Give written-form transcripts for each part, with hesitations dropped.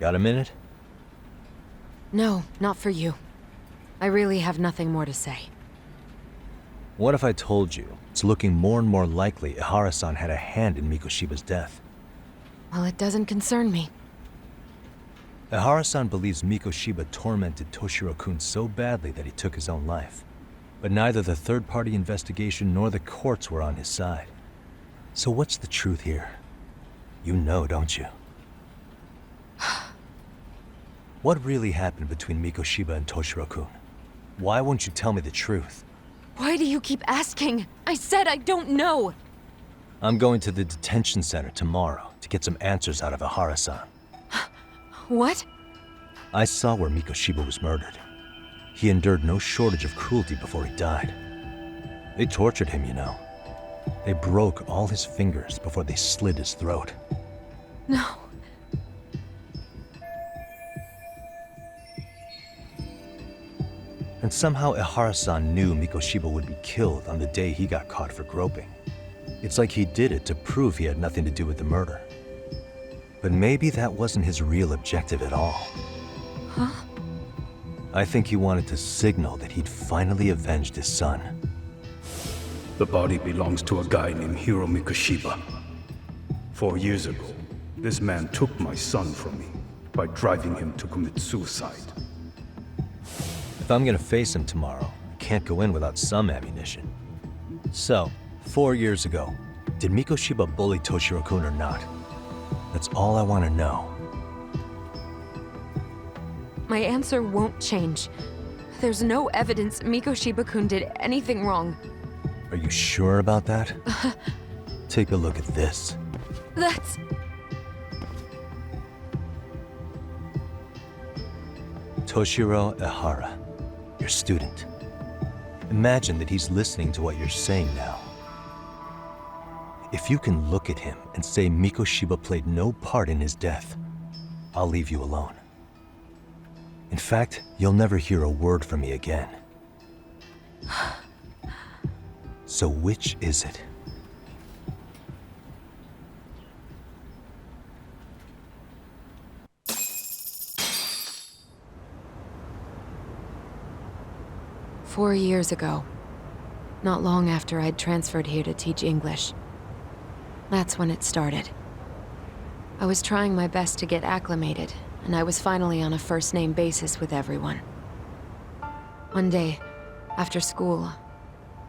Got a minute? No, not for you. I really have nothing more to say. What if I told you it's looking more and more likely Ehara-san had a hand in Mikoshiba's death? Well, it doesn't concern me. Ehara-san believes Mikoshiba tormented Toshiro-kun so badly that he took his own life. But neither the third-party investigation nor the courts were on his side. So what's the truth here? You know, don't you? What really happened between Mikoshiba and Toshiro-kun? Why won't you tell me the truth? Why do you keep asking? I said I don't know! I'm going to the detention center tomorrow to get some answers out of Ehara-san. What? I saw where Mikoshiba was murdered. He endured no shortage of cruelty before he died. They tortured him, you know. They broke all his fingers before they slit his throat. No. And somehow Ehara-san knew Mikoshiba would be killed on the day he got caught for groping. It's like he did it to prove he had nothing to do with the murder. But maybe that wasn't his real objective at all. Huh? I think he wanted to signal that he'd finally avenged his son. The body belongs to a guy named Hiro Mikoshiba. 4 years ago, this man took my son from me by driving him to commit suicide. If I'm gonna face him tomorrow, I can't go in without some ammunition. So, 4 years ago, did Mikoshiba bully Toshiro-kun or not? That's all I want to know. My answer won't change. There's no evidence Mikoshiba-kun did anything wrong. Are you sure about that? Take a look at this. That's... Toshiro Ehara, your student. Imagine that he's listening to what you're saying now. If you can look at him and say Mikoshiba played no part in his death, I'll leave you alone. In fact, you'll never hear a word from me again. So which is it? "4 years ago, not long after I'd transferred here to teach English. That's when it started. I was trying my best to get acclimated, and I was finally on a first-name basis with everyone. One day, after school,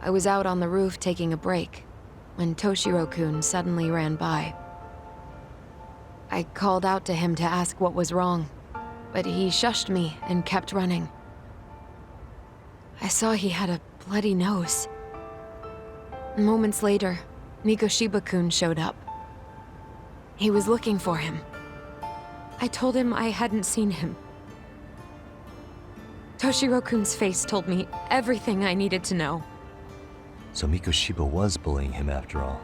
I was out on the roof taking a break, when Toshiro-kun suddenly ran by. I called out to him to ask what was wrong, but he shushed me and kept running. I saw he had a bloody nose. Moments later, Mikoshiba-kun showed up. He was looking for him. I told him I hadn't seen him. Toshiro-kun's face told me everything I needed to know. So Mikoshiba was bullying him after all.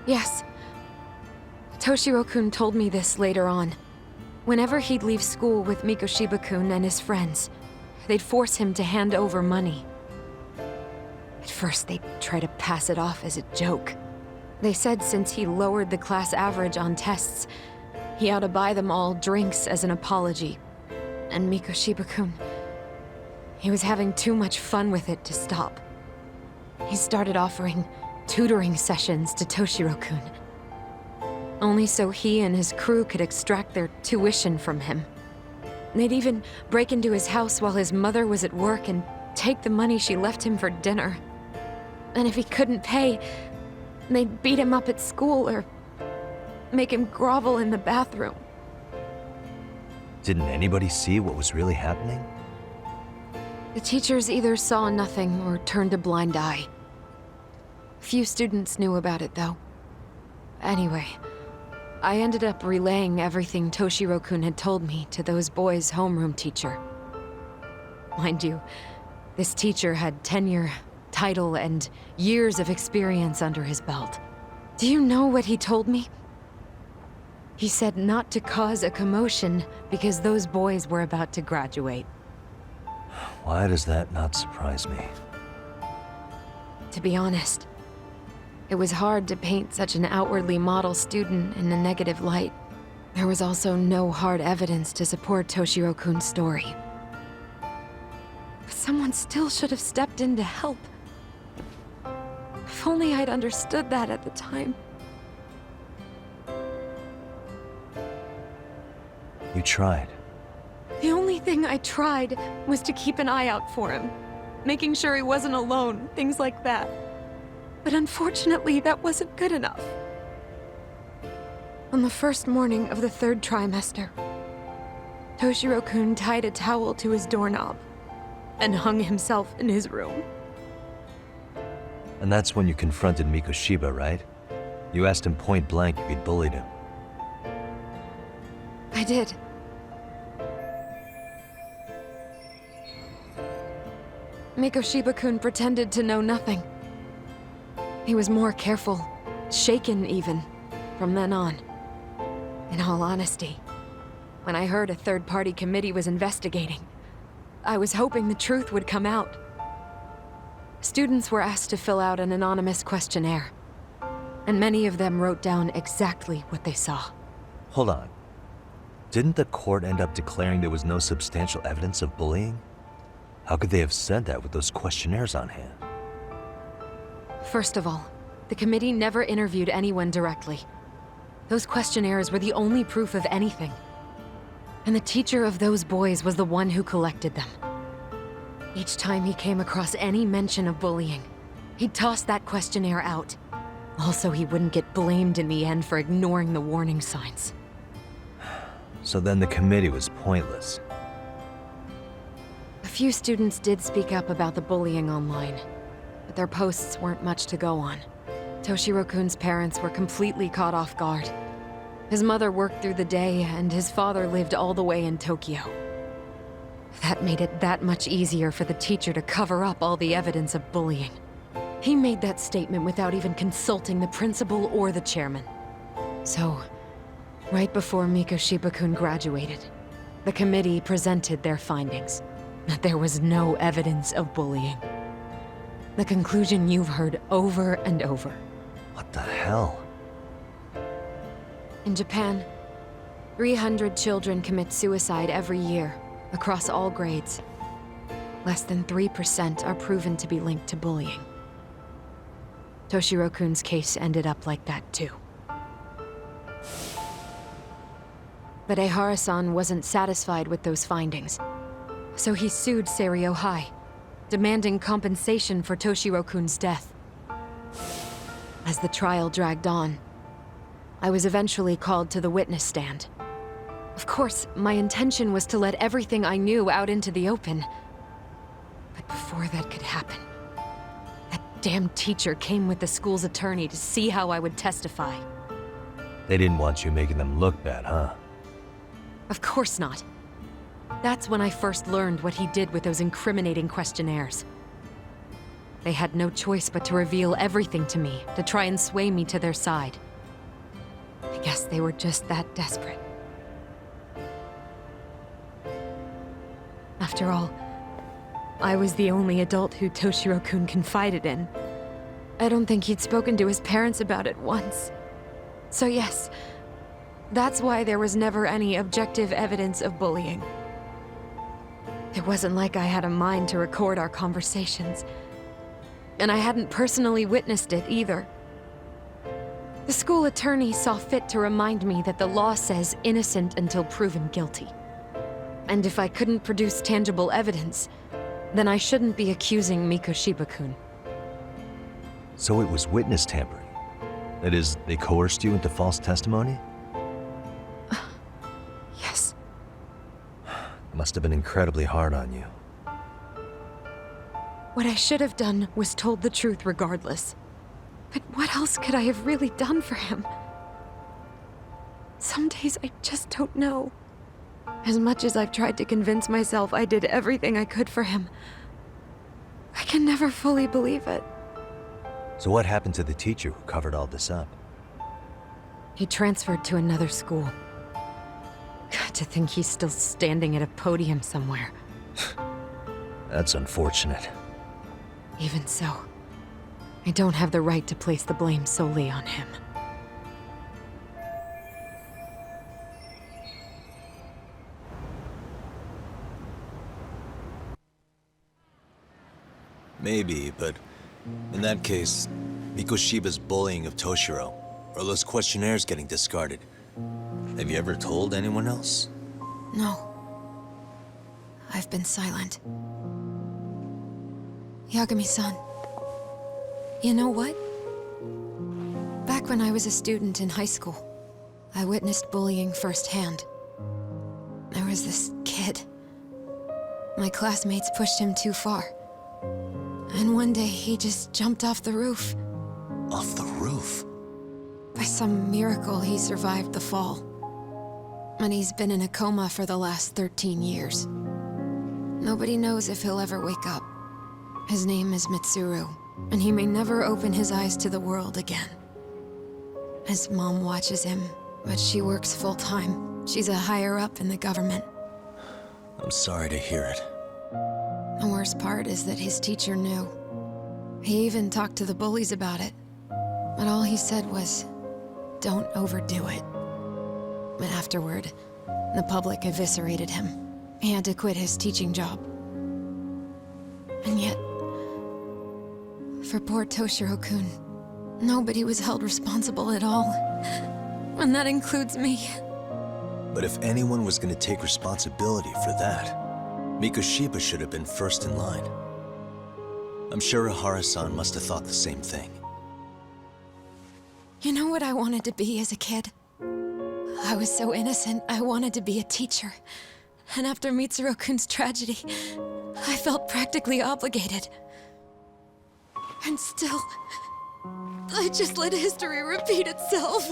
Yes. Toshiro-kun told me this later on. Whenever he'd leave school with Mikoshiba-kun and his friends, they'd force him to hand over money. At first, they'd try to pass it off as a joke. They said since he lowered the class average on tests, he ought to buy them all drinks as an apology. And Mikoshiba-kun, he was having too much fun with it to stop. He started offering tutoring sessions to Toshiro-kun, only so he and his crew could extract their tuition from him. They'd even break into his house while his mother was at work and take the money she left him for dinner. And if he couldn't pay, they'd beat him up at school or make him grovel in the bathroom. Didn't anybody see what was really happening? The teachers either saw nothing or turned a blind eye. Few students knew about it, though. Anyway, I ended up relaying everything Toshiro-kun had told me to those boys' homeroom teacher. Mind you, this teacher had tenure, title, and years of experience under his belt. Do you know what he told me? He said not to cause a commotion because those boys were about to graduate. Why does that not surprise me? To be honest, it was hard to paint such an outwardly model student in a negative light. There was also no hard evidence to support Toshiro-kun's story. But someone still should have stepped in to help. If only I'd understood that at the time. You tried. The only thing I tried was to keep an eye out for him, making sure he wasn't alone, things like that. But unfortunately, that wasn't good enough. On the first morning of the 3rd trimester, Toshiro-kun tied a towel to his doorknob and hung himself in his room. And that's when you confronted Mikoshiba, right? You asked him point blank if he'd bullied him. I did. Mikoshiba-kun pretended to know nothing. He was more careful, shaken even, from then on. In all honesty, when I heard a third-party committee was investigating, I was hoping the truth would come out. Students were asked to fill out an anonymous questionnaire, and many of them wrote down exactly what they saw. Hold on. Didn't the court end up declaring there was no substantial evidence of bullying? How could they have said that with those questionnaires on hand? First of all, the committee never interviewed anyone directly. Those questionnaires were the only proof of anything. And the teacher of those boys was the one who collected them. Each time he came across any mention of bullying, he'd toss that questionnaire out. Also, he wouldn't get blamed in the end for ignoring the warning signs. So then the committee was pointless. A few students did speak up about the bullying online, but their posts weren't much to go on. Toshiro-kun's parents were completely caught off guard. His mother worked through the day, and his father lived all the way in Tokyo. That made it that much easier for the teacher to cover up all the evidence of bullying. He made that statement without even consulting the principal or the chairman. So, right before Mikoshiba-kun graduated, the committee presented their findings, that there was no evidence of bullying. The conclusion you've heard over and over. What the hell? In Japan, 300 children commit suicide every year, across all grades. Less than 3% are proven to be linked to bullying. Toshiro-kun's case ended up like that too. But Ehara-san wasn't satisfied with those findings, so he sued Seiryo High, demanding compensation for Toshiro-kun's death. As the trial dragged on, I was eventually called to the witness stand. Of course, my intention was to let everything I knew out into the open. But before that could happen, that damn teacher came with the school's attorney to see how I would testify. They didn't want you making them look bad, huh? Of course not. That's when I first learned what he did with those incriminating questionnaires. They had no choice but to reveal everything to me, to try and sway me to their side. I guess they were just that desperate. After all, I was the only adult who Toshiro-kun confided in. I don't think he'd spoken to his parents about it once. So yes, that's why there was never any objective evidence of bullying. It wasn't like I had a mind to record our conversations. And I hadn't personally witnessed it either. The school attorney saw fit to remind me that the law says innocent until proven guilty. And if I couldn't produce tangible evidence, then I shouldn't be accusing Mikoshiba-kun. So it was witness tampering. That is, they coerced you into false testimony? Yes. It must have been incredibly hard on you. What I should have done was told the truth regardless. But what else could I have really done for him? Some days I just don't know. As much as I've tried to convince myself I did everything I could for him, I can never fully believe it. So what happened to the teacher who covered all this up? He transferred to another school. God, to think he's still standing at a podium somewhere. That's unfortunate. Even so, I don't have the right to place the blame solely on him. Maybe, but in that case, Mikoshiba's bullying of Toshiro, or those questionnaires getting discarded. Have you ever told anyone else? No. I've been silent. Yagami-san. You know what? Back when I was a student in high school, I witnessed bullying firsthand. There was this kid. My classmates pushed him too far. And one day he just jumped off the roof. Off the roof? By some miracle, he survived the fall. And he's been in a coma for the last 13 years. Nobody knows if he'll ever wake up. His name is Mitsuru, and he may never open his eyes to the world again. His mom watches him, but she works full-time. She's a higher-up in the government. I'm sorry to hear it. The worst part is that his teacher knew. He even talked to the bullies about it. But all he said was, don't overdo it. But afterward, the public eviscerated him. He had to quit his teaching job. And yet, for poor Toshiro-kun, nobody was held responsible at all. And that includes me. But if anyone was going to take responsibility for that, Mikoshiba should have been first in line. I'm sure Ehara-san must have thought the same thing. You know what I wanted to be as a kid? I was so innocent, I wanted to be a teacher. And after Mitsuru-kun's tragedy, I felt practically obligated. And still, I just let history repeat itself.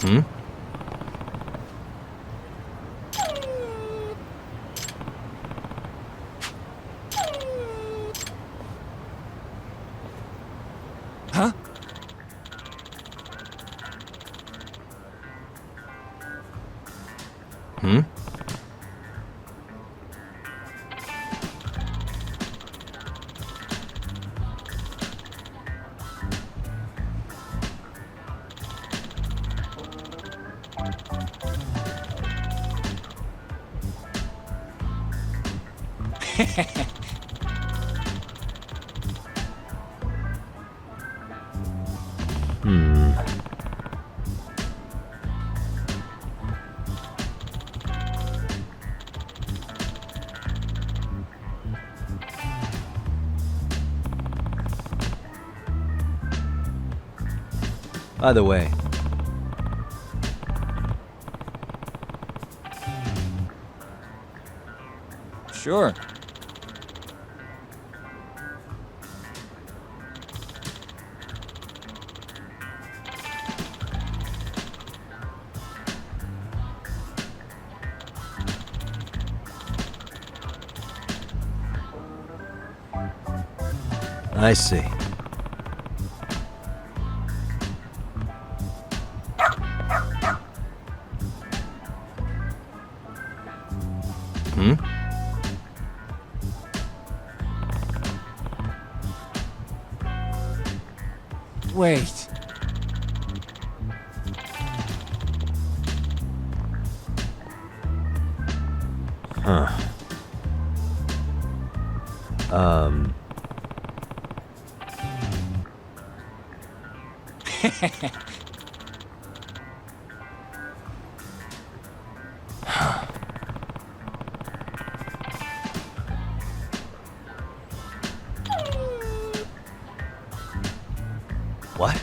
Hmm? Huh? Hmm? By the way, Sure. I see. Hmm? Wait. Huh. What?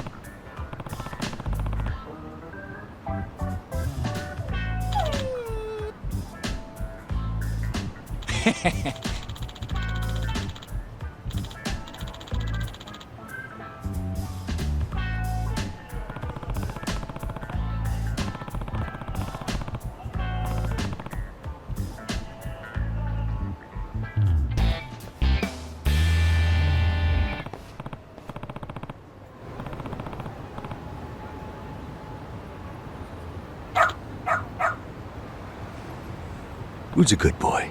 Who's a good boy?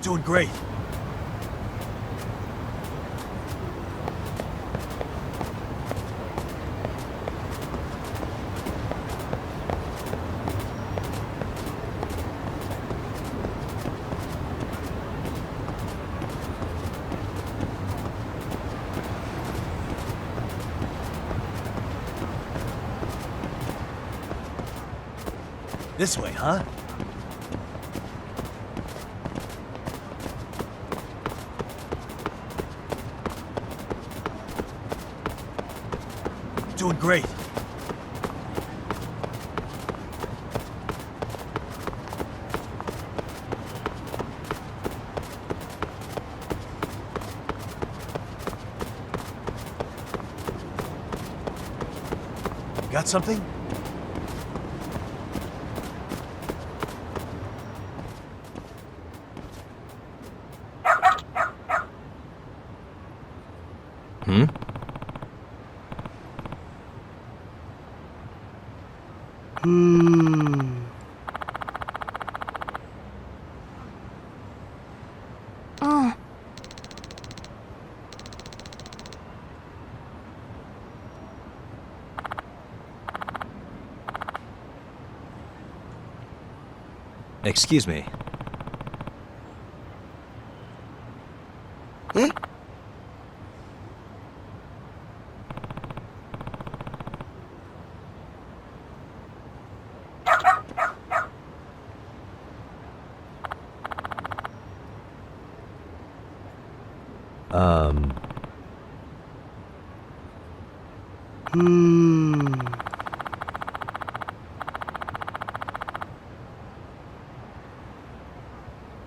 Doing great. This way, huh? Doing great. Got something? Hmm? Excuse me.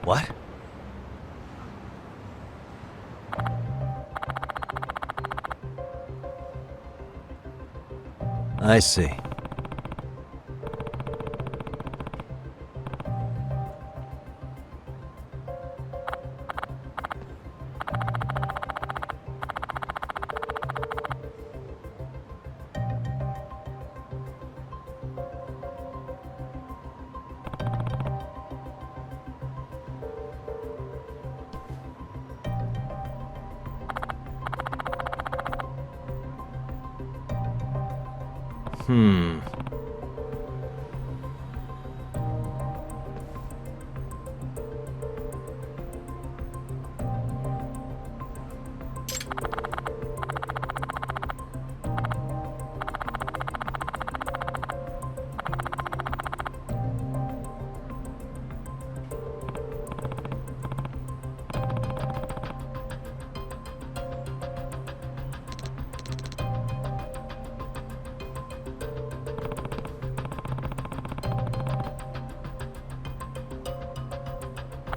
What? I see.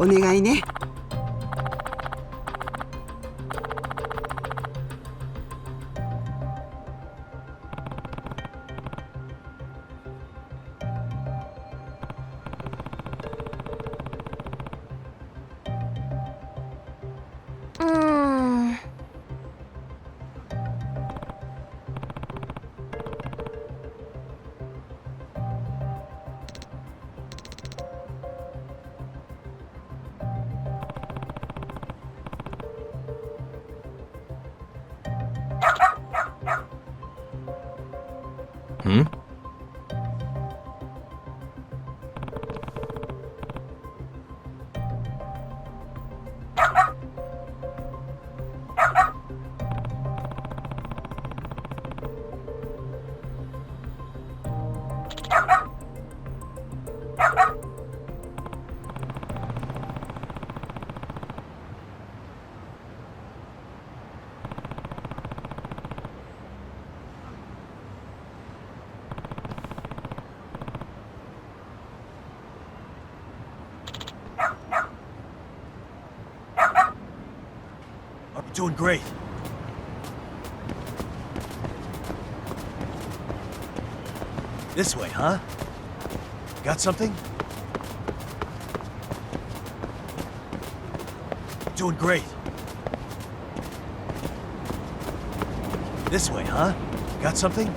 お願いね。Hmm? You're doing great. This way, huh? Got something? Doing great. This way, huh? Got something?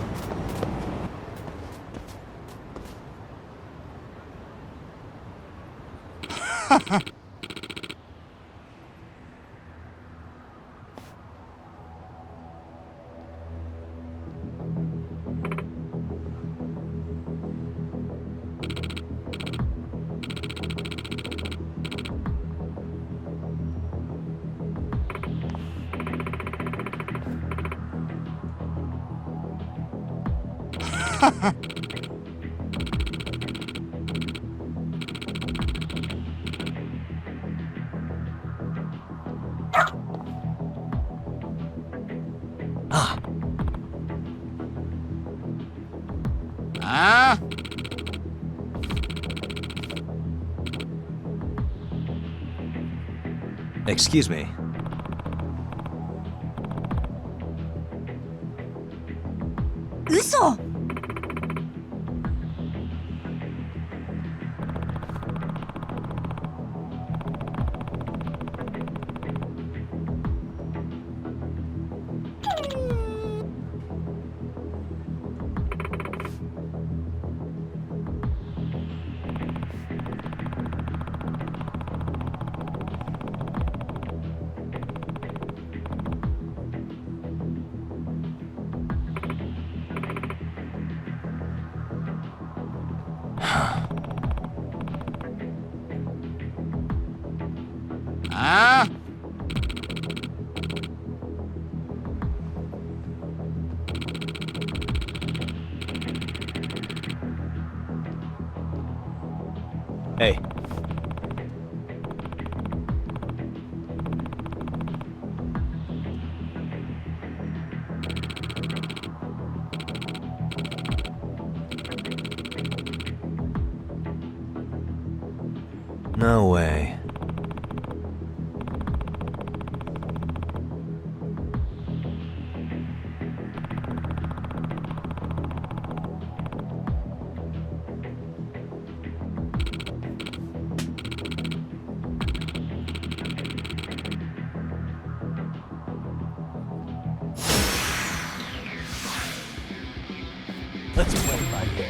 Excuse me.嘘。Hey. No way. Let's play by ear.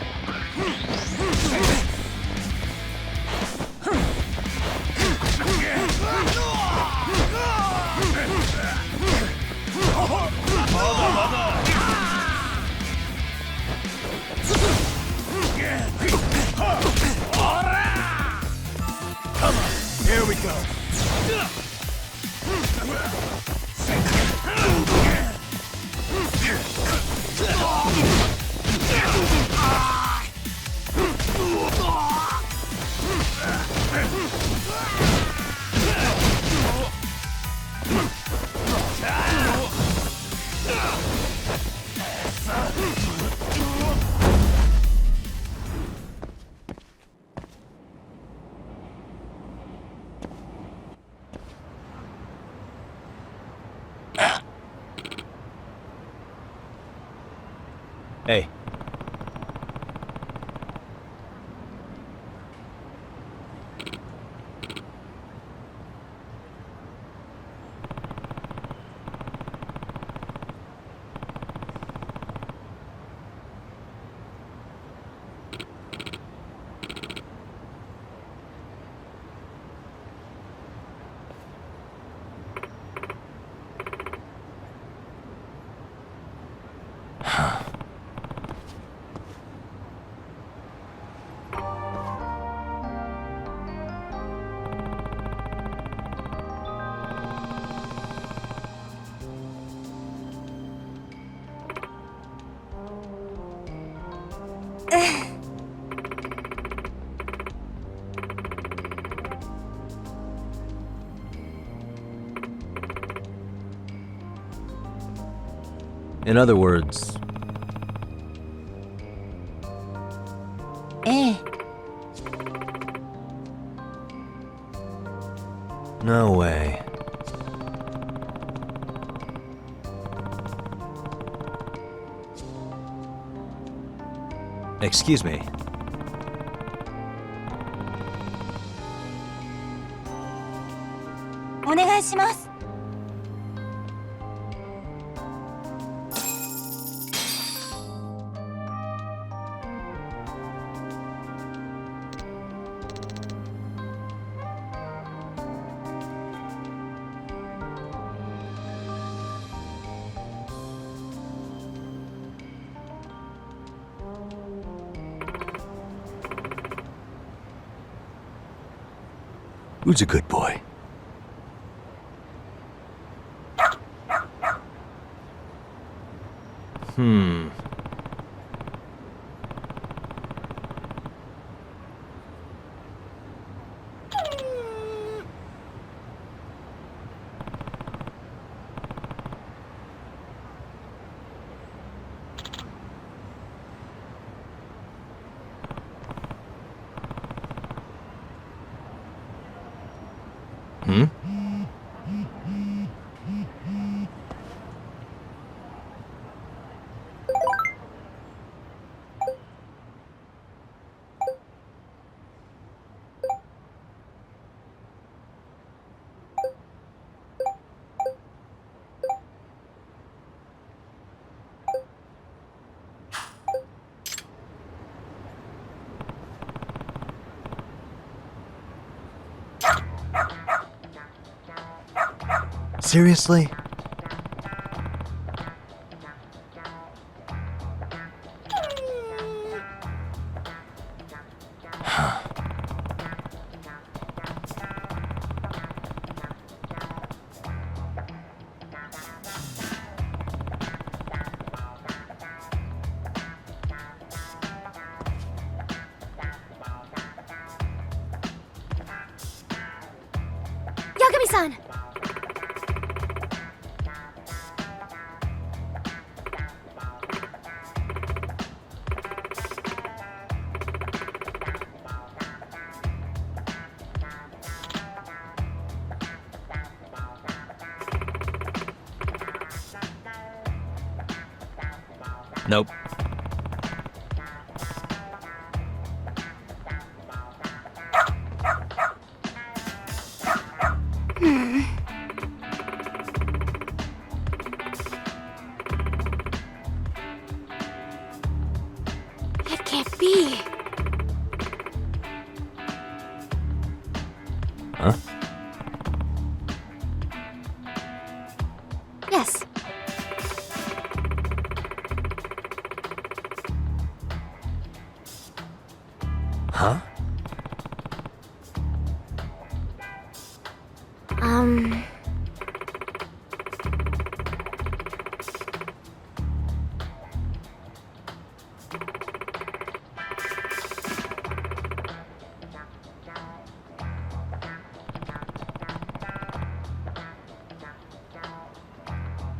Hey. In other words, ええ no way. Excuse me. お願いします Who's a good boy? Hmm. Hmm? Seriously? Yagami-san! Nope. It can't be. Huh? Yes. Huh?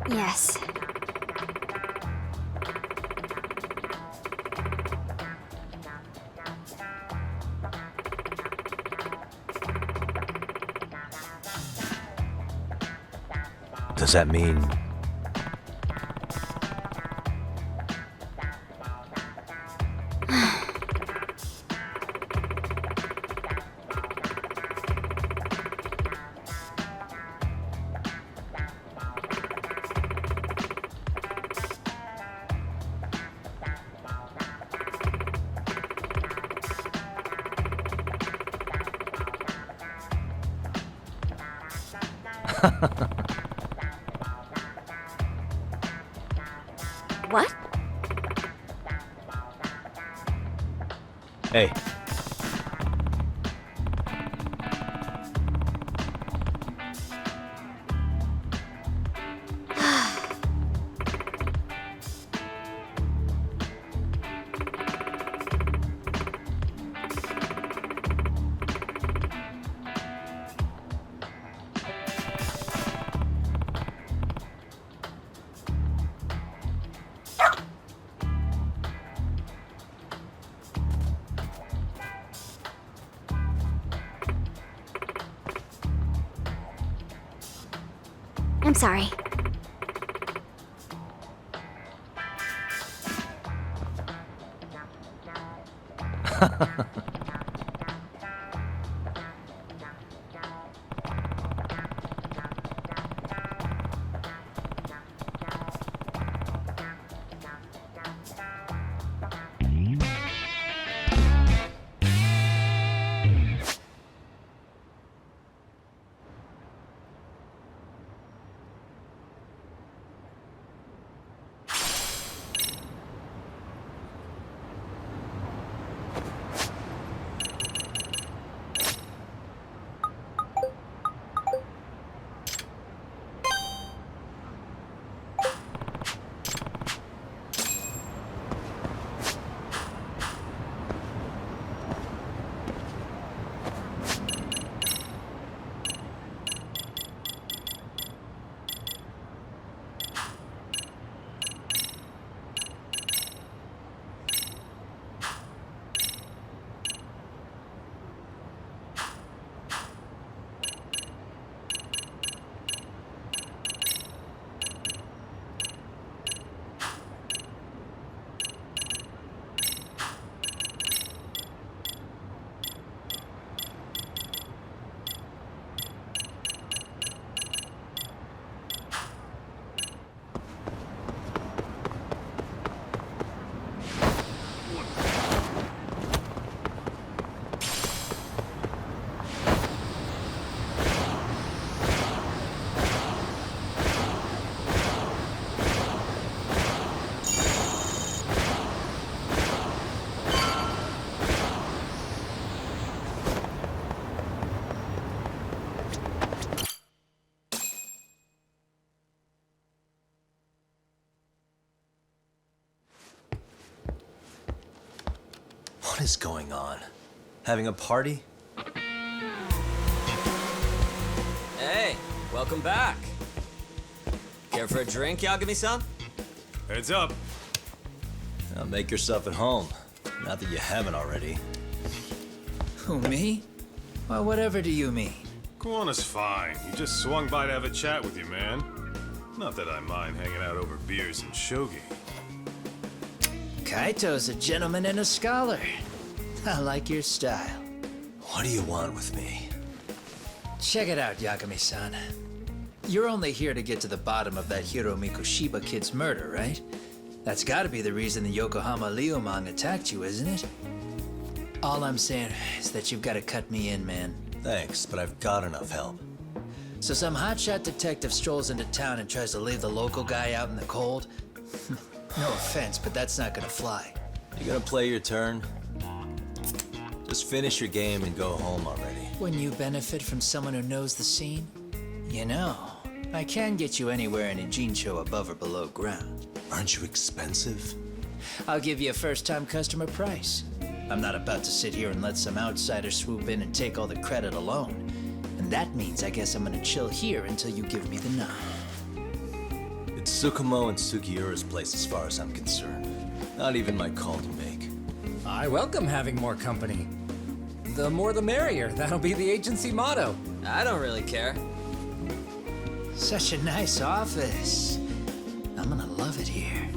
Yes. Does that mean... What? Hey. I'm sorry. What is going on? Having a party? Hey, welcome back. Care for a drink, Yagami-san? Heads up. Now make yourself at home. Not that you haven't already. Who, me? Well, whatever do you mean? Kuwana's fine. He just swung by to have a chat with you, man. Not that I mind hanging out over beers and shogi. Kaito's a gentleman and a scholar. I like your style. What do you want with me? Check it out, Yagami-san. You're only here to get to the bottom of that Hiro Mikoshiba kid's murder, right? That's gotta be the reason the Yokohama Liumang attacked you, isn't it? All I'm saying is that you've gotta cut me in, man. Thanks, but I've got enough help. So some hotshot detective strolls into town and tries to leave the local guy out in the cold? No offense, but that's not gonna fly. You gonna play your turn? Just finish your game and go home already. When you benefit from someone who knows the scene? You know, I can get you anywhere in a Jincho above or below ground. Aren't you expensive? I'll give you a first-time customer price. I'm not about to sit here and let some outsider swoop in and take all the credit alone. And that means I guess I'm gonna chill here until you give me the nod. It's Tsukumo and Sugiura's place as far as I'm concerned. Not even my call to make. I welcome having more company. The more the merrier. That'll be the agency motto. I don't really care. Such a nice office. I'm gonna love it here.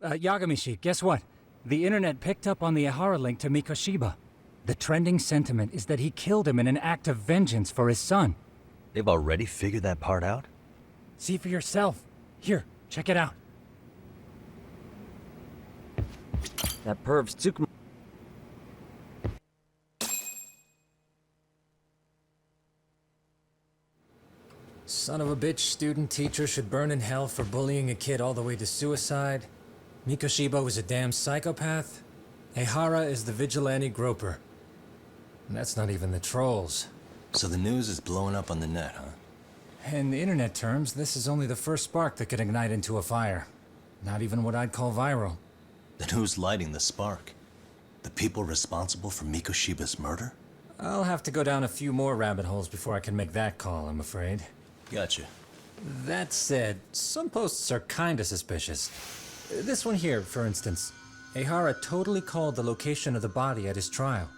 Yagamishi, guess what? The internet picked up on the Ehara link to Mikoshiba. The trending sentiment is that he killed him in an act of vengeance for his son. They've already figured that part out? See for yourself. Here, check it out. That perv's Tsukumo. Son of a bitch student teacher should burn in hell for bullying a kid all the way to suicide. Mikoshiba was a damn psychopath. Ehara is the vigilante groper. And that's not even the trolls. So the news is blowing up on the net, huh? In internet terms, this is only the first spark that could ignite into a fire. Not even what I'd call viral. Then who's lighting the spark? The people responsible for Mikoshiba's murder? I'll have to go down a few more rabbit holes before I can make that call, I'm afraid. Gotcha. That said, some posts are kinda suspicious. This one here, for instance. Ehara totally called the location of the body at his trial.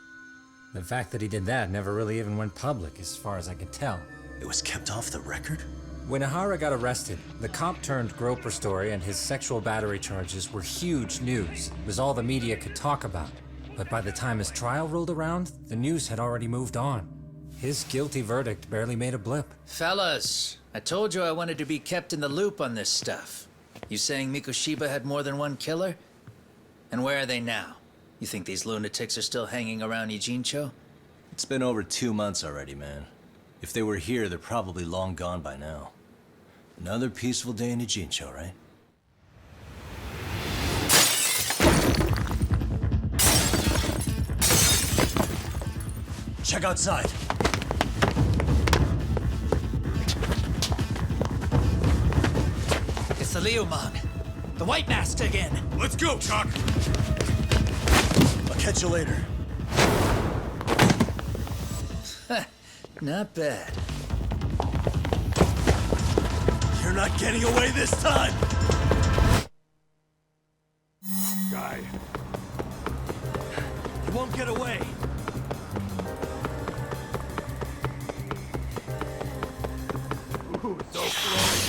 The fact that he did that never really even went public, as far as I can tell. It was kept off the record? When Ehara got arrested, the cop-turned-groper story and his sexual battery charges were huge news. It was all the media could talk about. But by the time his trial rolled around, the news had already moved on. His guilty verdict barely made a blip. Fellas, I told you I wanted to be kept in the loop on this stuff. You saying Mikoshiba had more than one killer? And where are they now? You think these lunatics are still hanging around Ijincho? It's been over 2 months already, man. If they were here, they're probably long gone by now. Another peaceful day in Ijincho, right? Check outside. It's the Leomon. The White Mask again. Let's go, Chuck! I'll catch you later. Not bad. You're not getting away this time! Guy. You won't get away! Ooh, so close.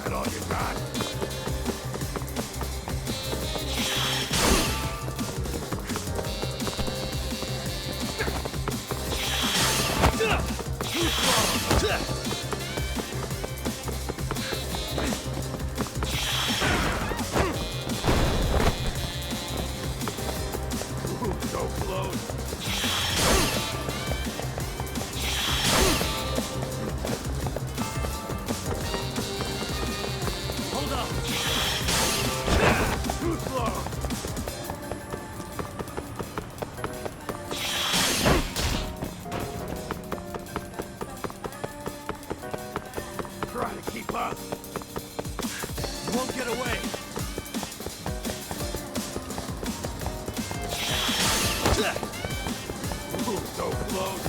That all you got? Ooh, so close. Hold up! Too slow. Try to keep up. You won't get away! Ooh, so close.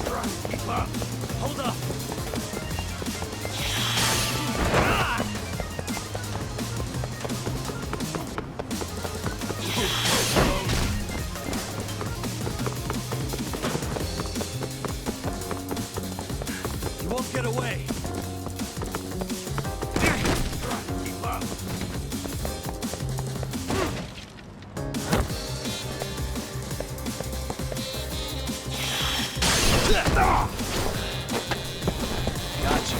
Try to keep up. Hold up! You won't get away! Try to keep up. Gotcha.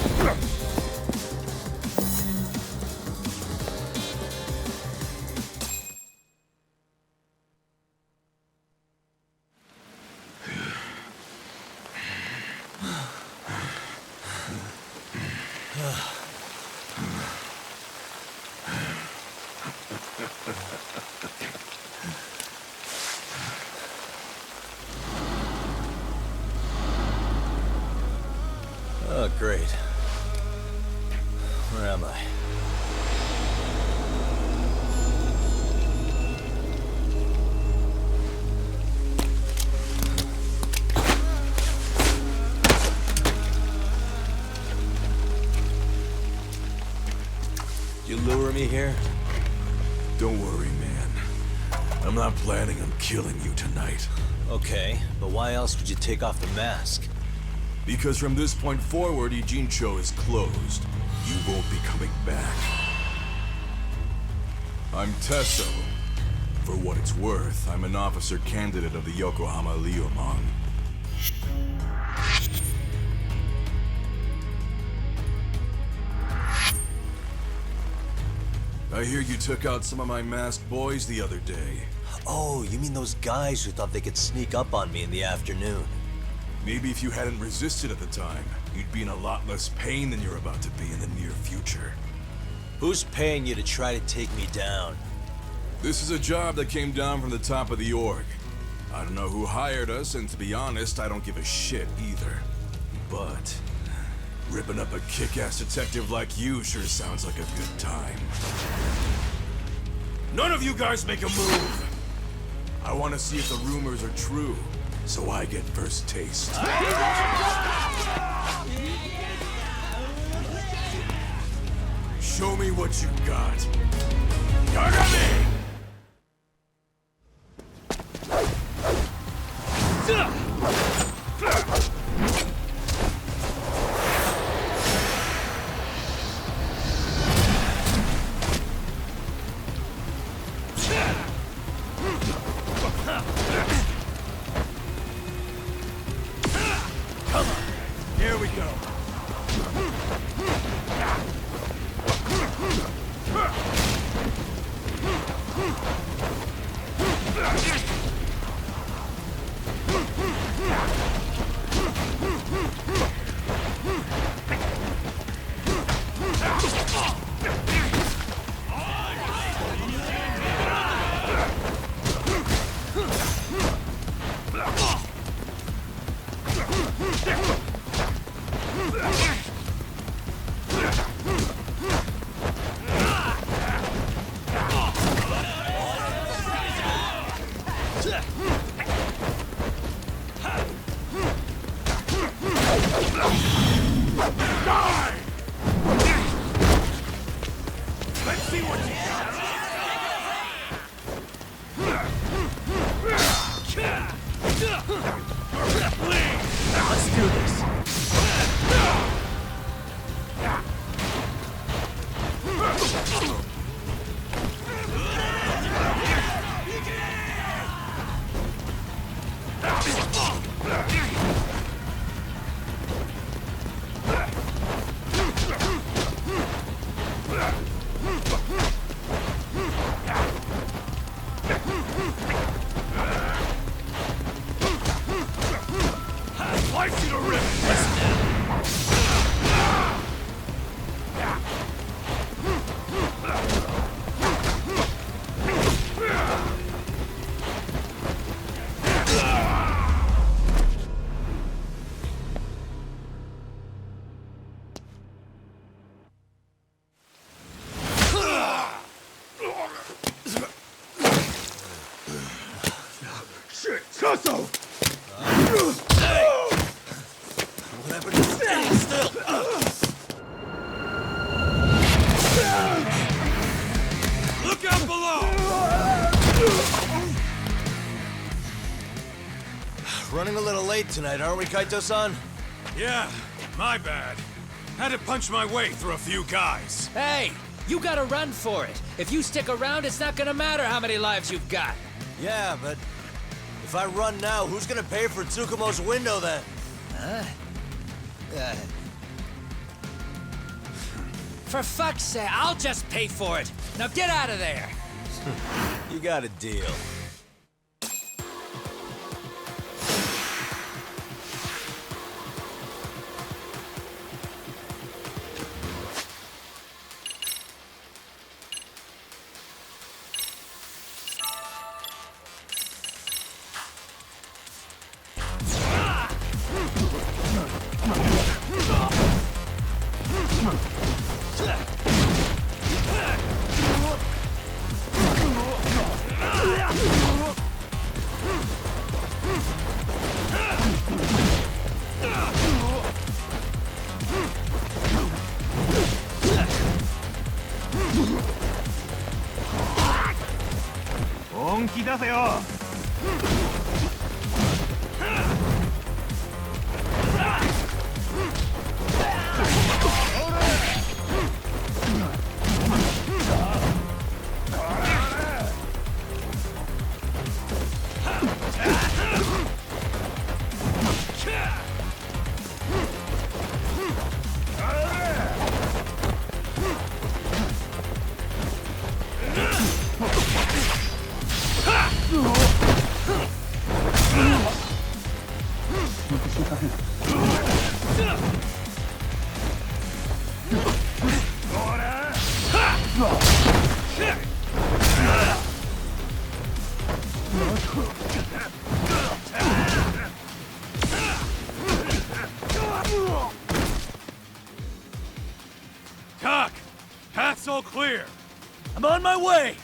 Oh, great. Where am I? You lure me here? Don't worry, man. I'm not planning on killing you tonight. Okay, but why else would you take off the mask? Because from this point forward, Ijincho is closed. You won't be coming back. I'm Tesso, For what it's worth, I'm an officer candidate of the Yokohama Leomong. I hear you took out some of my masked boys the other day. Oh, you mean those guys who thought they could sneak up on me in the afternoon? Maybe if you hadn't resisted at the time, you'd be in a lot less pain than you're about to be in the near future. Who's paying you to try to take me down? This is a job that came down from the top of the org. I don't know who hired us, and to be honest, I don't give a shit either. But ripping up a kick-ass detective like you sure sounds like a good time. None of you guys make a move! I want to see if the rumors are true, so I get first taste. Show me what you got. Yagami! Here we go. Running a little late tonight, aren't we, Kaito-san? Yeah, my bad. Had to punch my way through a few guys. Hey, you gotta run for it. If you stick around, it's not gonna matter how many lives you've got. Yeah, but if I run now, who's gonna pay for Tsukumo's window then? For fuck's sake, I'll just pay for it. Now get out of there. You got a deal. Tak! Path's all clear! I'm on my way!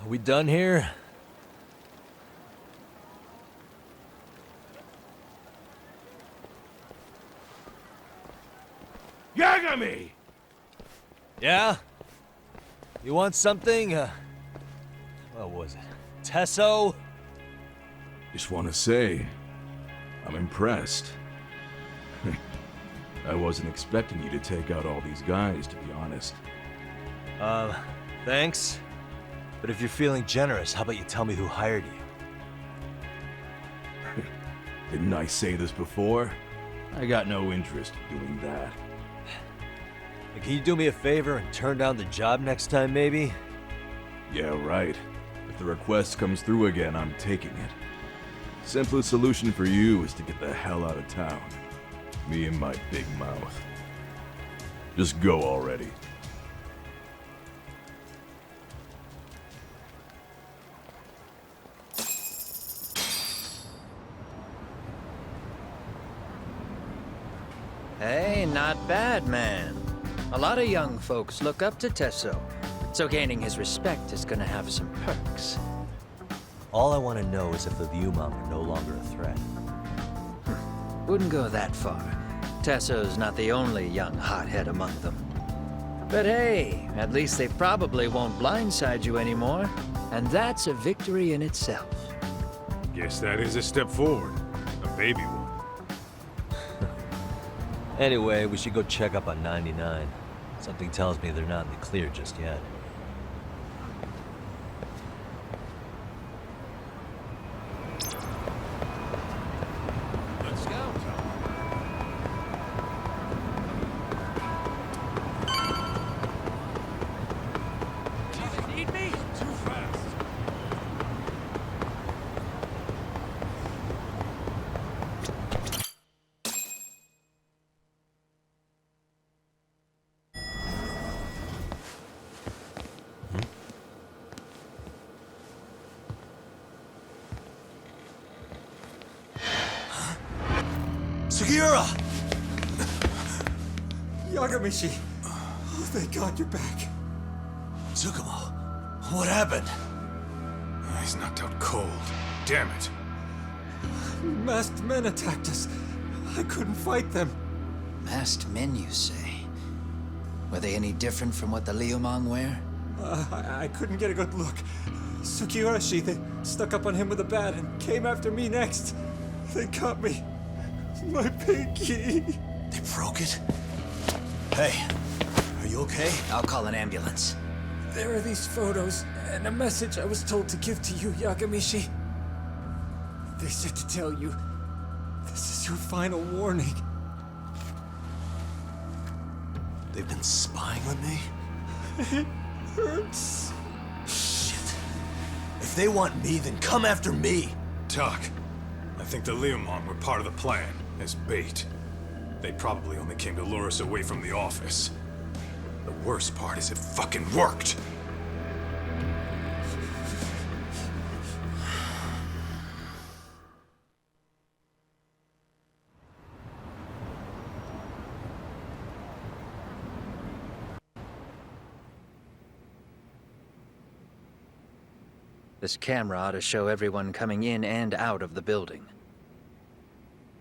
Are we done here? Yagami! Yeah? You want something? What was it? Tesso? Just want to say, I'm impressed. I wasn't expecting you to take out all these guys, to be honest. Thanks. But if you're feeling generous, how about you tell me who hired you? Didn't I say this before? I got no interest in doing that. Can you do me a favor and turn down the job next time, maybe? Yeah, right. If the request comes through again, I'm taking it. Simplest solution for you is to get the hell out of town. Me and my big mouth. Just go already. Hey, not bad, man. A lot of young folks look up to Tesso, so gaining his respect is gonna have some perks. All I want to know is if the Liumang are no longer a threat. Wouldn't go that far. Tesso's not the only young hothead among them. But hey, at least they probably won't blindside you anymore, and that's a victory in itself. Guess that is a step forward. A baby one. Anyway, we should go check up on 99. Something tells me they're not in the clear just yet. Let's go. Need me? Too fast. Sugiura! Yagamishi! Oh, thank God you're back. Tsukumo, what happened? He's knocked out cold. Damn it. Masked men attacked us. I couldn't fight them. Masked men, you say? Were they any different from what the Liumang wear? I couldn't get a good look. Sugiura, they stuck up on him with a bat and came after me next. They caught me. My pinky. They broke it? Hey, are you okay? I'll call an ambulance. There are these photos and a message I was told to give to you, Yagamishi. They said to tell you, this is your final warning. They've been spying on me? It hurts. Shit. If they want me, then come after me. Talk. I think the Liumang were part of the plan, as bait. They probably only came to lure us away from the office. The worst part is it fucking worked! This camera ought to show everyone coming in and out of the building.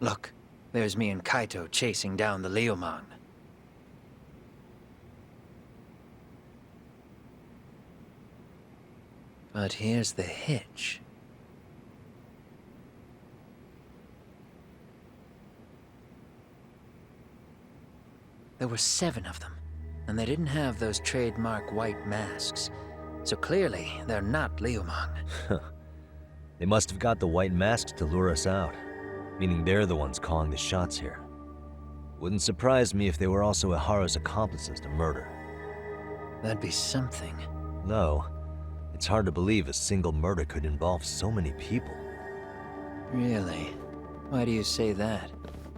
Look, there's me and Kaito chasing down the Liumang. But here's the hitch. There were 7 of them, and they didn't have those trademark white masks. So clearly, they're not Liumang. They must have got the white masks to lure us out, meaning they're the ones calling the shots here. Wouldn't surprise me if they were also Ehara's accomplices to murder. That'd be something. No, it's hard to believe a single murder could involve so many people. Really? Why do you say that?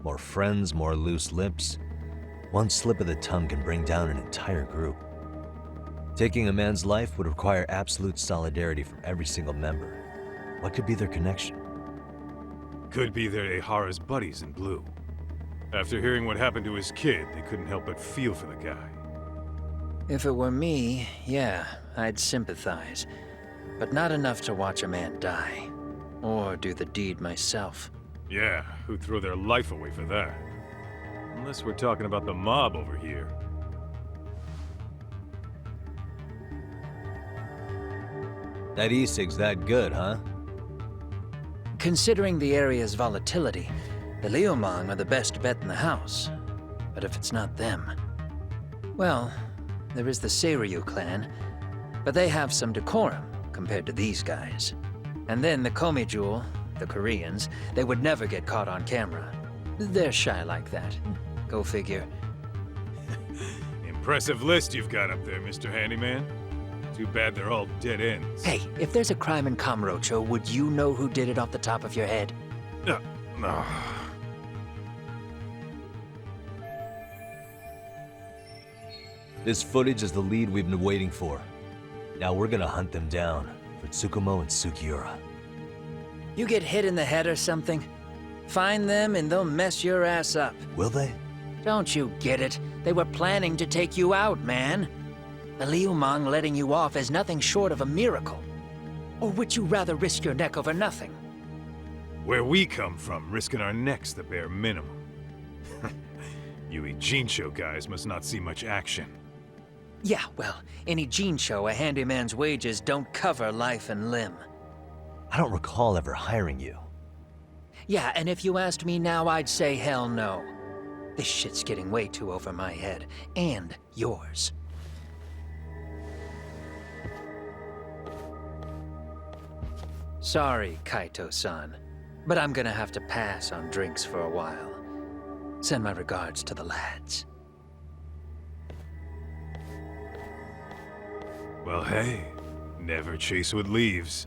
More friends, more loose lips. One slip of the tongue can bring down an entire group. Taking a man's life would require absolute solidarity from every single member. What could be their connection? Could be they're Ehara's buddies in blue. After hearing what happened to his kid, they couldn't help but feel for the guy. If it were me, yeah, I'd sympathize. But not enough to watch a man die. Or do the deed myself. Yeah, who'd throw their life away for that? Unless we're talking about the mob over here. That e-cig's that good, huh? Considering the area's volatility, the Liumang are the best bet in the house. But if it's not them... Well, there is the Seiryu clan, but they have some decorum compared to these guys. And then the Komijul, the Koreans, they would never get caught on camera. They're shy like that. Go figure. Impressive list you've got up there, Mr. Handyman. Too bad they're all dead ends. Hey, if there's a crime in Kamurocho, would you know who did it off the top of your head? No. This footage is the lead we've been waiting for. Now we're gonna hunt them down for Tsukumo and Sugiura. You get hit in the head or something? Find them and they'll mess your ass up. Will they? Don't you get it? They were planning to take you out, man. The Liumang letting you off is nothing short of a miracle. Or would you rather risk your neck over nothing? Where we come from, risking our necks the bare minimum. You Ijincho guys must not see much action. Yeah, well, in Ijincho, a handyman's wages don't cover life and limb. I don't recall ever hiring you. Yeah, and if you asked me now, I'd say hell no. This shit's getting way too over my head. And yours. Sorry, Kaito-san, but I'm gonna have to pass on drinks for a while. Send my regards to the lads. Well, hey, never chase what leaves.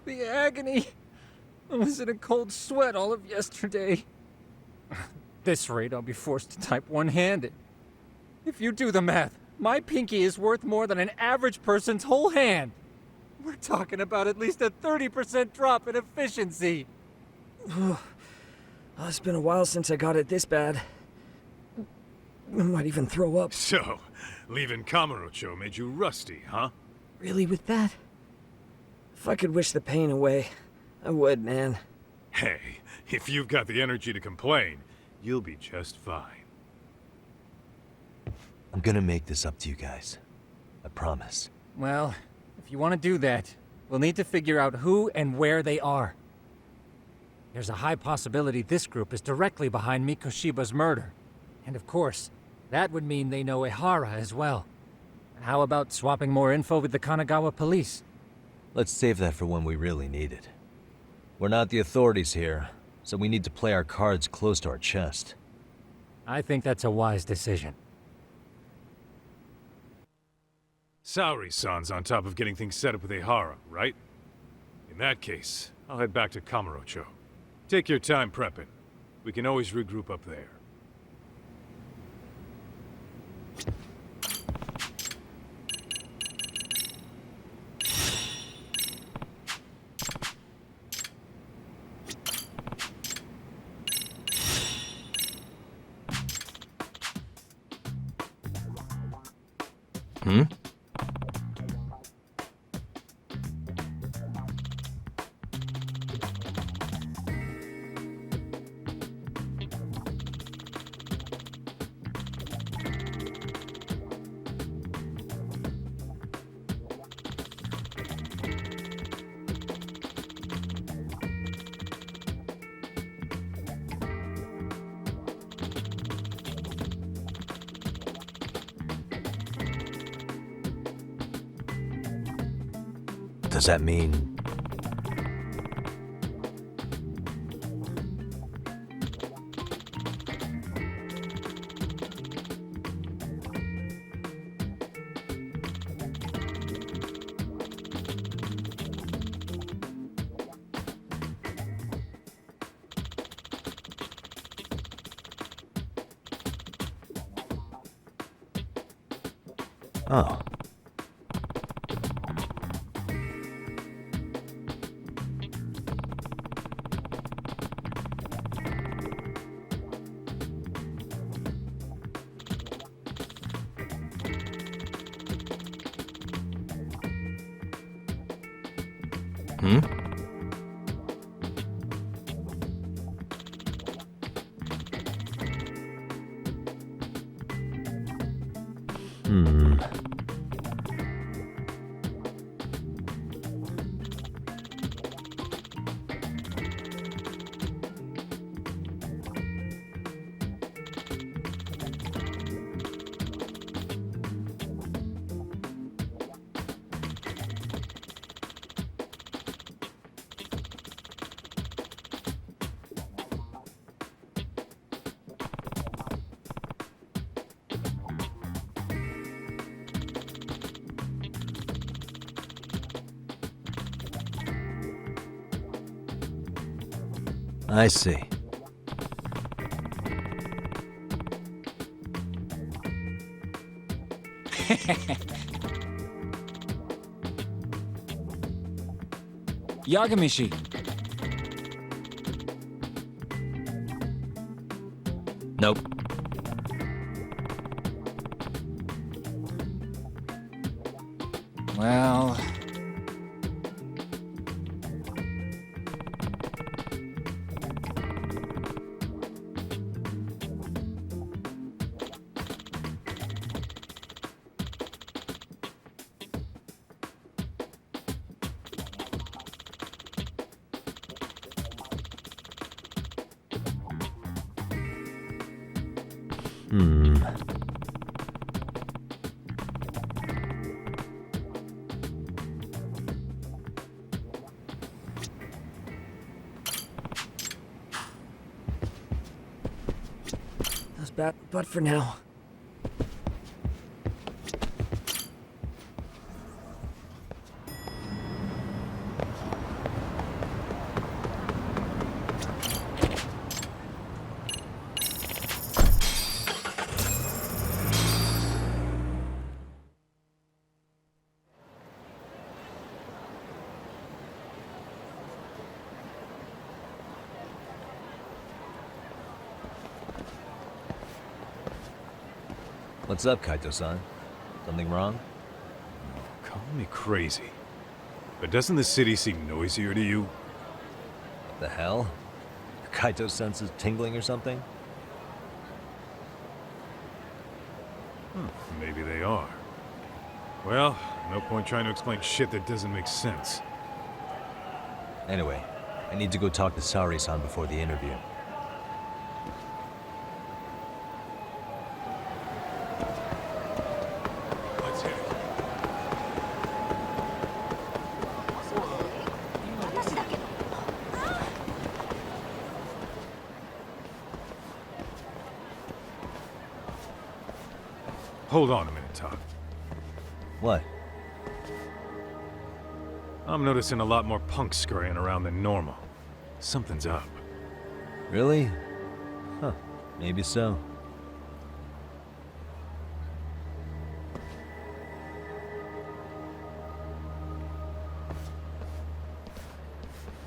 The agony! I was in a cold sweat all of yesterday. At this rate, I'll be forced to type one-handed. If you do the math, my pinky is worth more than an average person's whole hand. We're talking about at least a 30% drop in efficiency. It's been a while since I got it this bad. I might even throw up. So, leaving Kamurocho made you rusty, huh? Really, with that? If I could wish the pain away, I would, man. Hey, if you've got the energy to complain, you'll be just fine. I'm gonna make this up to you guys. I promise. Well, if you want to do that, we'll need to figure out who and where they are. There's a high possibility this group is directly behind Mikoshiba's murder. And of course, that would mean they know Ehara as well. How about swapping more info with the Kanagawa police? Let's save that for when we really need it. We're not the authorities here, so we need to play our cards close to our chest. I think that's a wise decision. Saori-san's on top of getting things set up with Ehara, right? In that case, I'll head back to Kamurocho. Take your time prepping. We can always regroup up there. Hmm? Does that mean... Oh. Hmm? Hmm. I see. Yagami-shi. Nope. Well... Hmm. That's bad, but for now. What's up, Kaito-san? Something wrong? Call me crazy, but doesn't the city seem noisier to you? What the hell? Kaito's senses tingling or something? Maybe they are. Well, no point trying to explain shit that doesn't make sense. Anyway, I need to go talk to Saori-san before the interview. Let's hit it. Hold on a minute, Todd. What? I'm noticing a lot more punks scurrying around than normal. Something's up. Really? Huh. Maybe so.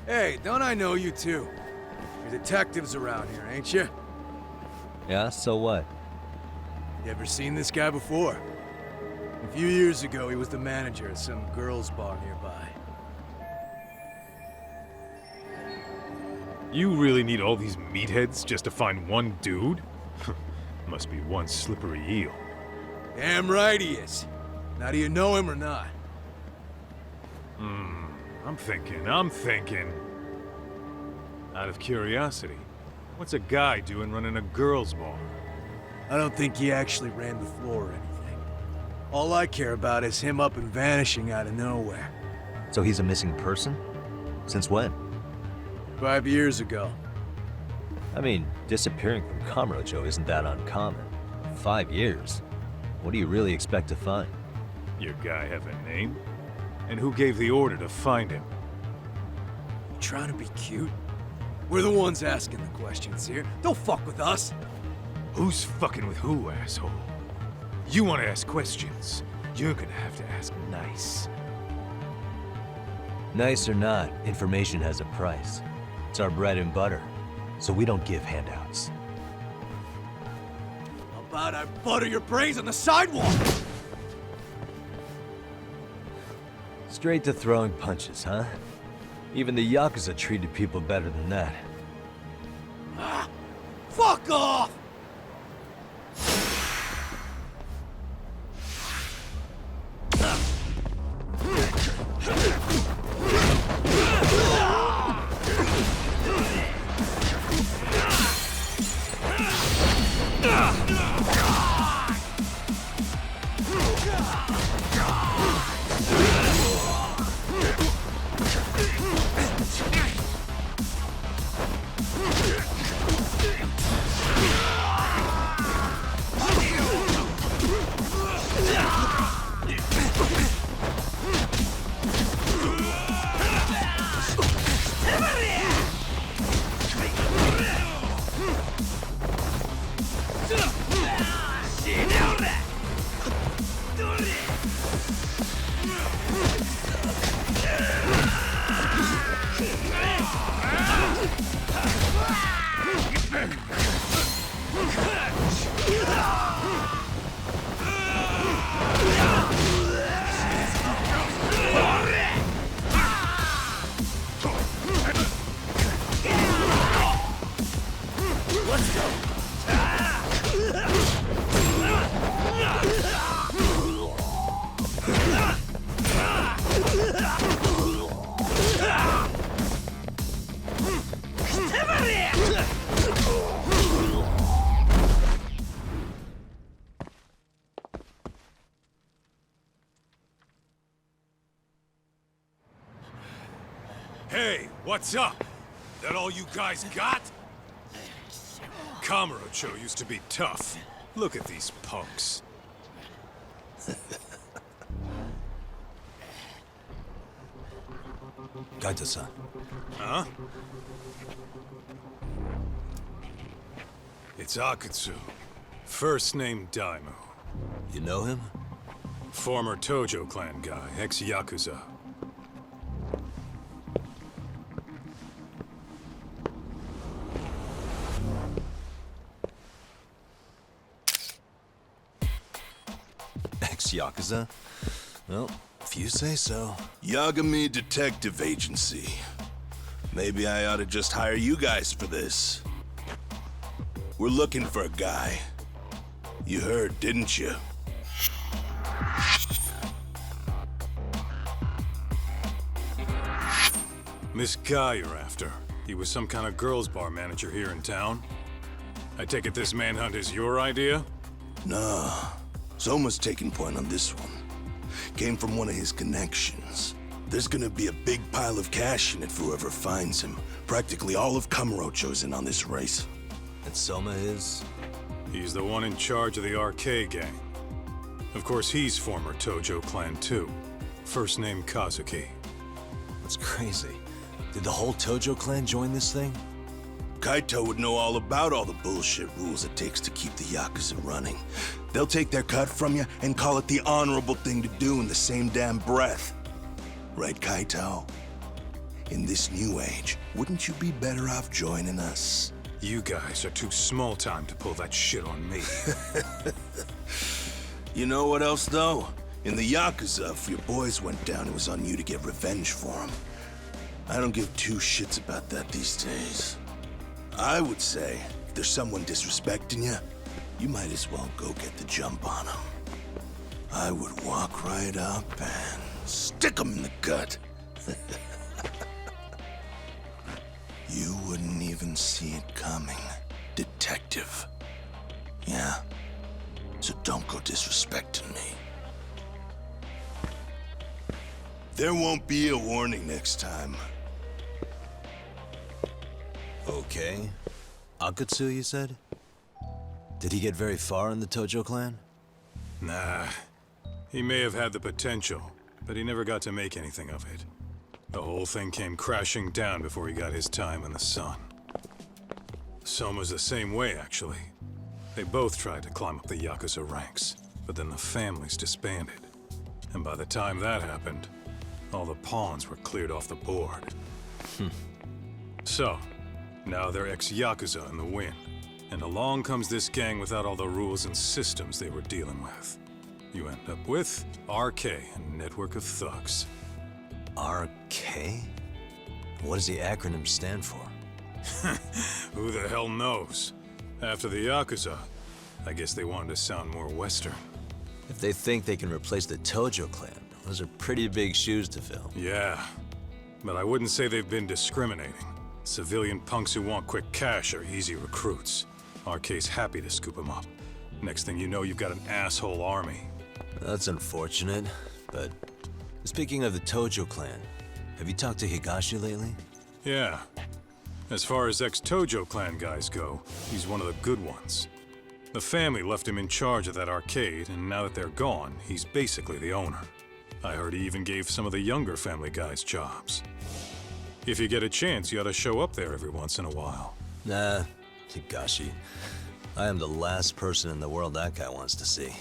Hey, don't I know you two? You're detectives around here, ain't you? Yeah, so what? You ever seen this guy before? A few years ago, he was the manager at some girls' bar nearby. You really need all these meatheads just to find one dude? Must be one slippery eel. Damn right he is. Now, do you know him or not? I'm thinking. Out of curiosity, what's a guy doing running a girls' bar? I don't think he actually ran the floor or anything. All I care about is him up and vanishing out of nowhere. So he's a missing person? Since when? 5 years ago. I mean, disappearing from Kamurocho isn't that uncommon. 5 years? What do you really expect to find? Your guy have a name? And who gave the order to find him? You trying to be cute? We're the ones asking the questions here. Don't fuck with us. Who's fucking with who, asshole? You want to ask questions. You're gonna have to ask nice. Nice or not, information has a price. It's our bread and butter, so we don't give handouts. How about I butter your brains on the sidewalk? Straight to throwing punches, huh? Even the Yakuza treated people better than that. Fuck off! Hey, what's up? That all you guys got? Kamurocho used to be tough. Look at these punks. Kaito-san. Huh? It's Akatsu. First name Daimyo. You know him? Former Tojo clan guy, ex-Yakuza. Ex-Yakuza? Well, if you say so. Yagami Detective Agency. Maybe I ought to just hire you guys for this. We're looking for a guy. You heard, didn't you? This guy you're after, he was some kind of girls' bar manager here in town? I take it this manhunt is your idea? Nah. Soma's taking point on this one. Came from one of his connections. There's gonna be a big pile of cash in it for whoever finds him. Practically all of Kamurocho's in on this race. And Soma is? He's the one in charge of the RK gang. Of course, he's former Tojo clan too. First name Kazuki. That's crazy. Did the whole Tojo clan join this thing? Kaito would know all about all the bullshit rules it takes to keep the Yakuza running. They'll take their cut from you and call it the honorable thing to do in the same damn breath. Right, Kaito? In this new age, wouldn't you be better off joining us? You guys are too small time to pull that shit on me. You know what else, though? In the Yakuza, if your boys went down, it was on you to get revenge for them. I don't give two shits about that these days. I would say, if there's someone disrespecting you, you might as well go get the jump on them. I would walk right up and stick them in the gut. You wouldn't even see it coming, detective. Yeah, so don't go disrespecting me. There won't be a warning next time. Okay. Akatsu, you said? Did he get very far in the Tojo clan? Nah. He may have had the potential, but he never got to make anything of it. The whole thing came crashing down before he got his time in the sun. Soma's the same way, actually. They both tried to climb up the Yakuza ranks, but then the families disbanded. And by the time that happened, all the pawns were cleared off the board. So, now they're ex-Yakuza in the wind. And along comes this gang without all the rules and systems they were dealing with. You end up with RK, a network of thugs. RK? What does the acronym stand for? Who the hell knows? After the Yakuza, I guess they wanted to sound more Western. If they think they can replace the Tojo clan, those are pretty big shoes to fill. Yeah, but I wouldn't say they've been discriminating. Civilian punks who want quick cash are easy recruits. RK's happy to scoop them up. Next thing you know, you've got an asshole army. That's unfortunate, but speaking of the Tojo clan, have you talked to Higashi lately? Yeah. As far as ex-Tojo clan guys go, he's one of the good ones. The family left him in charge of that arcade, and now that they're gone, he's basically the owner. I heard he even gave some of the younger family guys jobs. If you get a chance, you ought to show up there every once in a while. Nah, Higashi. I am the last person in the world that guy wants to see.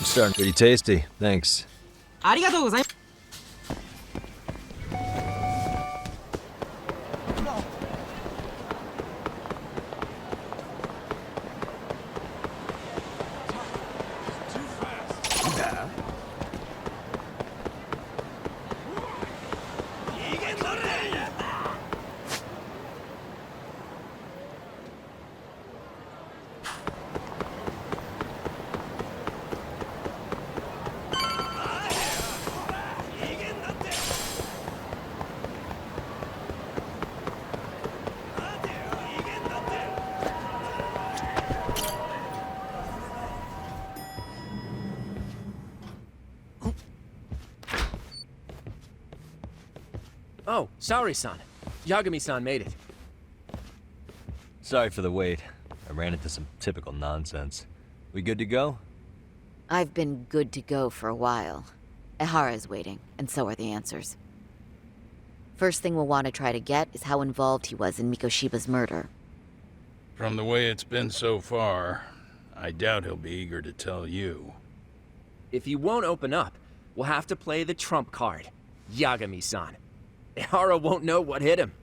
Starting pretty tasty, thanks. Oh, Saori-san. Yagami-san made it. Sorry for the wait. I ran into some typical nonsense. We good to go? I've been good to go for a while. Ehara is waiting, and so are the answers. First thing we'll want to try to get is how involved he was in Mikoshiba's murder. From the way it's been so far, I doubt he'll be eager to tell you. If he won't open up, we'll have to play the trump card. Yagami-san. Ehara won't know what hit him.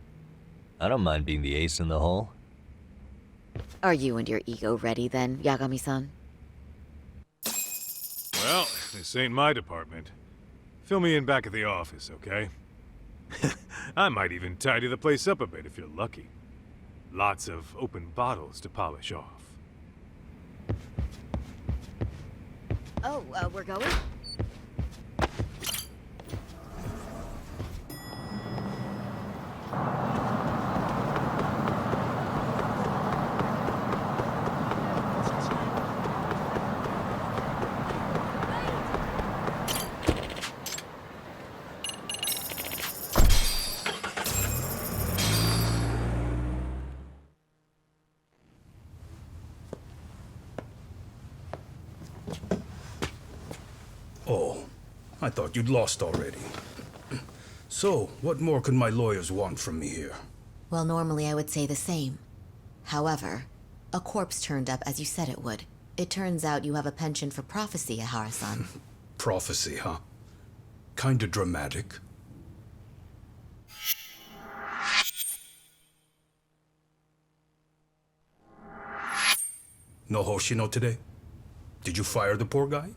I don't mind being the ace in the hole. Are you and your ego ready then, Yagami-san? Well, this ain't my department. Fill me in back at the office, okay? I might even tidy the place up a bit if you're lucky. Lots of open bottles to polish off. Oh, we're going? Oh, I thought you'd lost already. So, what more could my lawyers want from me here? Well, normally I would say the same. However, a corpse turned up as you said it would. It turns out you have a penchant for prophecy, Ehara-san. Prophecy, huh? Kinda dramatic. No Hoshino today? Did you fire the poor guy?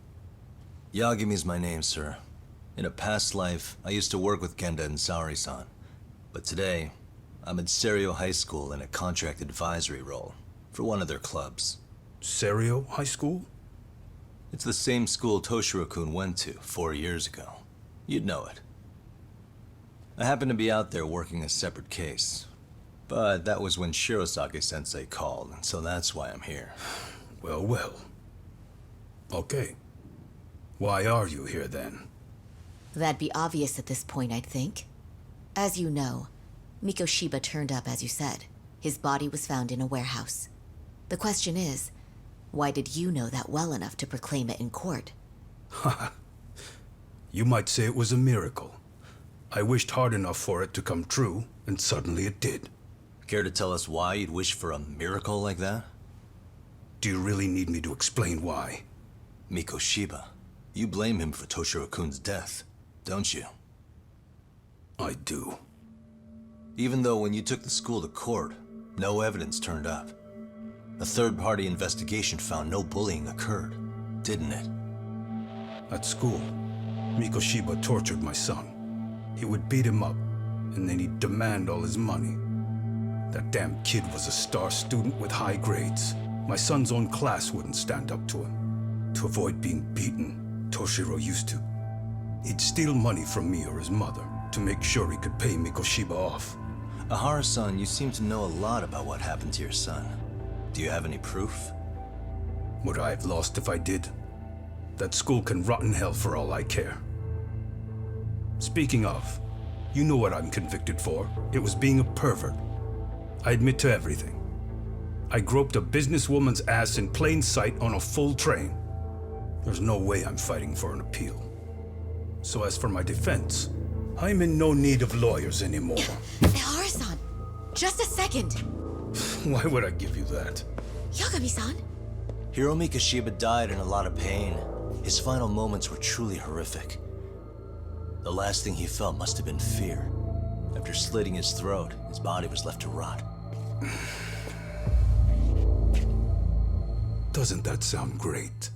Yagami's my name, sir. In a past life, I used to work with Kenda and Saori-san. But today, I'm at Serio High School in a contract advisory role for one of their clubs. Serio High School? It's the same school Toshiro-kun went to 4 years ago. You'd know it. I happened to be out there working a separate case. But that was when Shirosaki-sensei called, and so that's why I'm here. Well, well. Okay. Why are you here then? That'd be obvious at this point, I'd think. As you know, Mikoshiba turned up as you said. His body was found in a warehouse. The question is, why did you know that well enough to proclaim it in court? Haha. You might say it was a miracle. I wished hard enough for it to come true, and suddenly it did. Care to tell us why you'd wish for a miracle like that? Do you really need me to explain why? Mikoshiba. You blame him for Toshiro-kun's death, don't you? I do. Even though when you took the school to court, no evidence turned up. A third-party investigation found no bullying occurred, didn't it? At school, Mikoshiba tortured my son. He would beat him up, and then he'd demand all his money. That damn kid was a star student with high grades. My son's own class wouldn't stand up to him. To avoid being beaten, Toshiro used to. He'd steal money from me or his mother to make sure he could pay Mikoshiba off. Ehara-san, you seem to know a lot about what happened to your son. Do you have any proof? Would I have lost if I did? That school can rot in hell for all I care. Speaking of, you know what I'm convicted for. It was being a pervert. I admit to everything. I groped a businesswoman's ass in plain sight on a full train. There's no way I'm fighting for an appeal. So as for my defense, I'm in no need of lawyers anymore. Ehara-san, just a second. Why would I give you that? Yagami-san? Hiro Mikoshiba died in a lot of pain. His final moments were truly horrific. The last thing he felt must have been fear. After slitting his throat, his body was left to rot. Doesn't that sound great?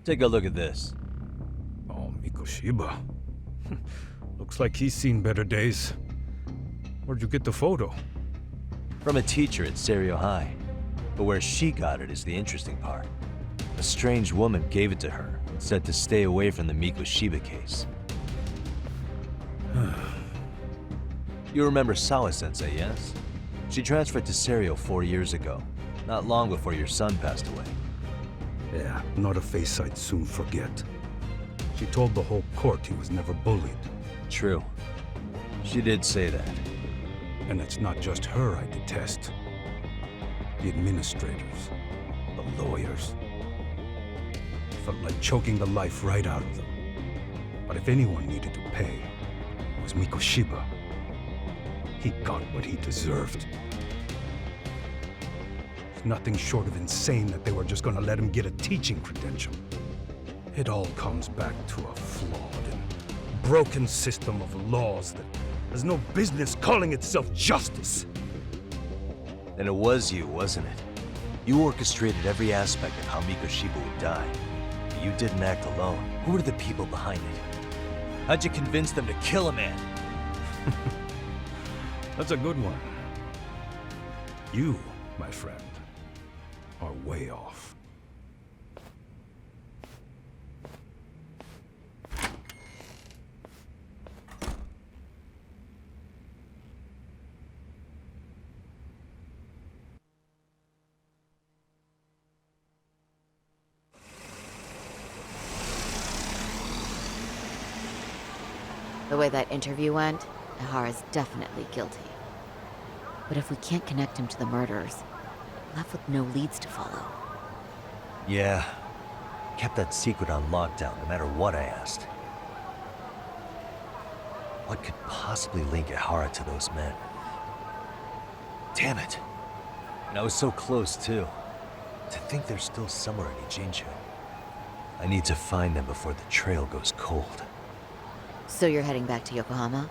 Take a look at this. Oh, Mikoshiba. Looks like he's seen better days. Where'd you get the photo? From a teacher at Serio High. But where she got it is the interesting part. A strange woman gave it to her and said to stay away from the Mikoshiba case. You remember Sawa-sensei, yes? She transferred to Serio 4 years ago, not long before your son passed away. Yeah, not a face I'd soon forget. She told the whole court he was never bullied. True. She did say that. And it's not just her I detest. The administrators, the lawyers. Felt like choking the life right out of them. But if anyone needed to pay, it was Mikoshiba. He got what he deserved. It's nothing short of insane that they were just gonna let him get a teaching credential. It all comes back to a flawed and broken system of laws that has no business calling itself justice. Then it was you, wasn't it? You orchestrated every aspect of how Mikoshiba would die. But you didn't act alone. Who were the people behind it? How'd you convince them to kill a man? That's a good one. You, my friend, are way off. The way that interview went, Ehara's definitely guilty. But if we can't connect him to the murderers, we're left with no leads to follow. Yeah. Kept that secret on lockdown, no matter what I asked. What could possibly link Ehara to those men? Damn it. And I was so close, too. To think they're still somewhere in Ijincho. I need to find them before the trail goes cold. So you're heading back to Yokohama?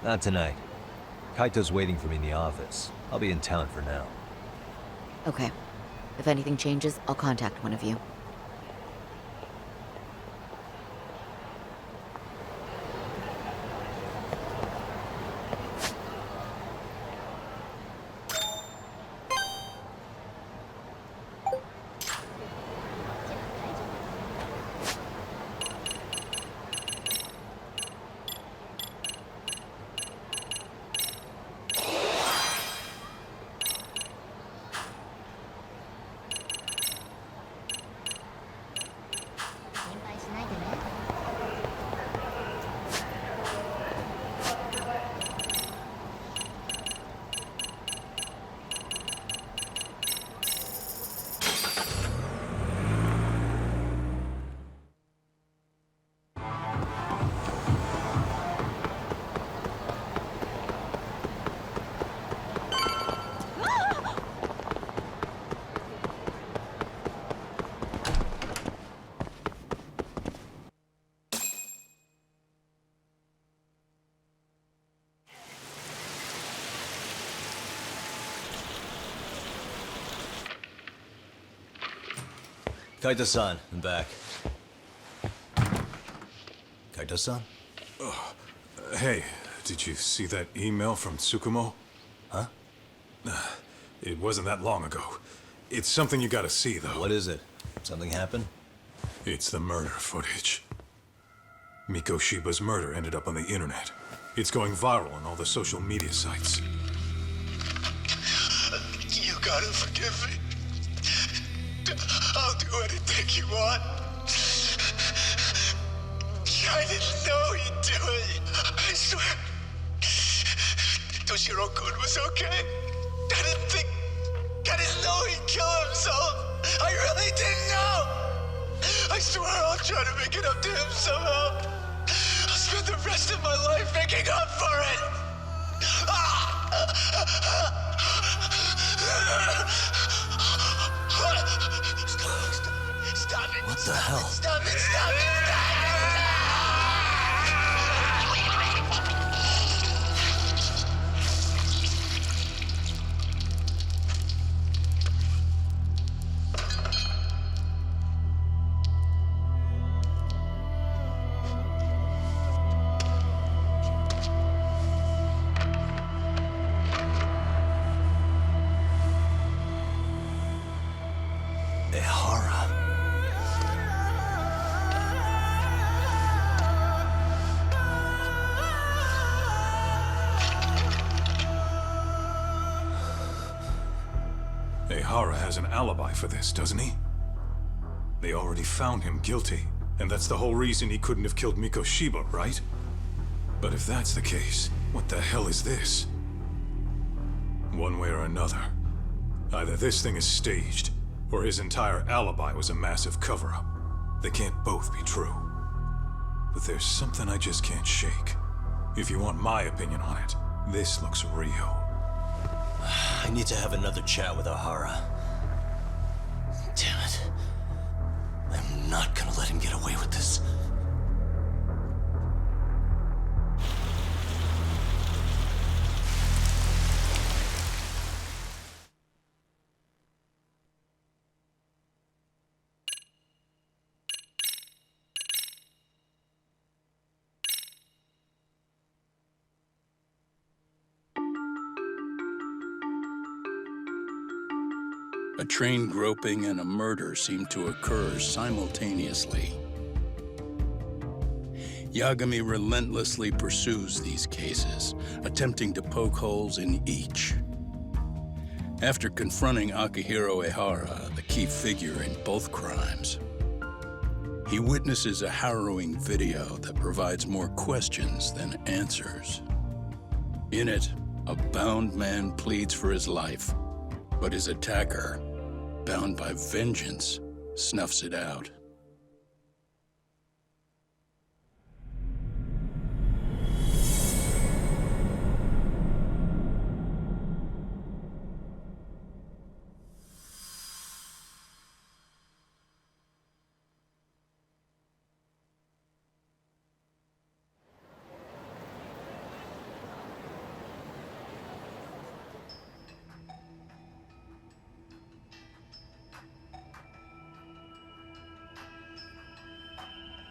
Not tonight. Kaito's waiting for me in the office. I'll be in town for now. Okay. If anything changes, I'll contact one of you. Kaito-san, I'm back. Kaito-san? Hey, did you see that email from Tsukumo? Huh? It wasn't that long ago. It's something you gotta see, though. What is it? Something happened? It's the murder footage. Mikoshiba's murder ended up on the internet. It's going viral on all the social media sites. You gotta forgive me. I'll do anything you want. I didn't know he'd do it. I swear. Toshiro-kun was okay. I didn't know he'd kill himself. I really didn't know. I swear I'll try to make it up to him somehow. I'll spend the rest of my life making up for it. Stop it. What the hell? Stop it. Stop it. Ehara. Ehara has an alibi for this, doesn't he? They already found him guilty, and that's the whole reason he couldn't have killed Mikoshiba, right? But if that's the case, what the hell is this? One way or another, either this thing is staged, or his entire alibi was a massive cover-up. They can't both be true. But there's something I just can't shake. If you want my opinion on it, this looks real. I need to have another chat with Ehara. Damn it. I'm not gonna let him get away with this. A train groping and a murder seem to occur simultaneously. Yagami relentlessly pursues these cases, attempting to poke holes in each. After confronting Akihiro Ehara, the key figure in both crimes, he witnesses a harrowing video that provides more questions than answers. In it, a bound man pleads for his life, but his attacker, bound by vengeance, snuffs it out.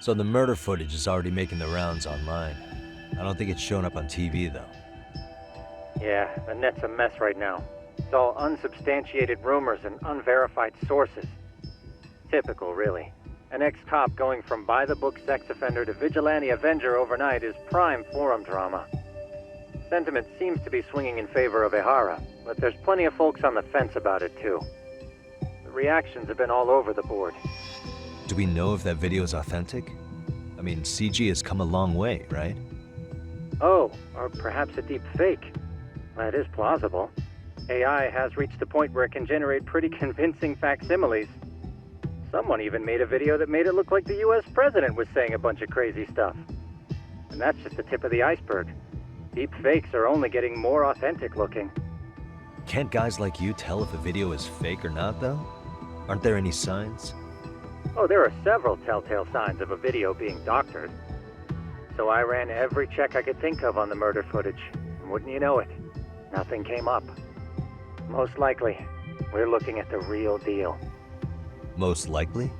So the murder footage is already making the rounds online. I don't think it's showing up on TV, though. Yeah, the net's a mess right now. It's all unsubstantiated rumors and unverified sources. Typical, really. An ex-cop going from by-the-book sex offender to vigilante avenger overnight is prime forum drama. Sentiment seems to be swinging in favor of Ehara, but there's plenty of folks on the fence about it, too. The reactions have been all over the board. Do we know if that video is authentic? I mean, CG has come a long way, right? Oh, or perhaps a deep fake. That is plausible. AI has reached a point where it can generate pretty convincing facsimiles. Someone even made a video that made it look like the US president was saying a bunch of crazy stuff. And that's just the tip of the iceberg. Deep fakes are only getting more authentic looking. Can't guys like you tell if a video is fake or not, though? Aren't there any signs? Oh, there are several telltale signs of a video being doctored. So I ran every check I could think of on the murder footage. And wouldn't you know it, nothing came up. Most likely, we're looking at the real deal. Most likely?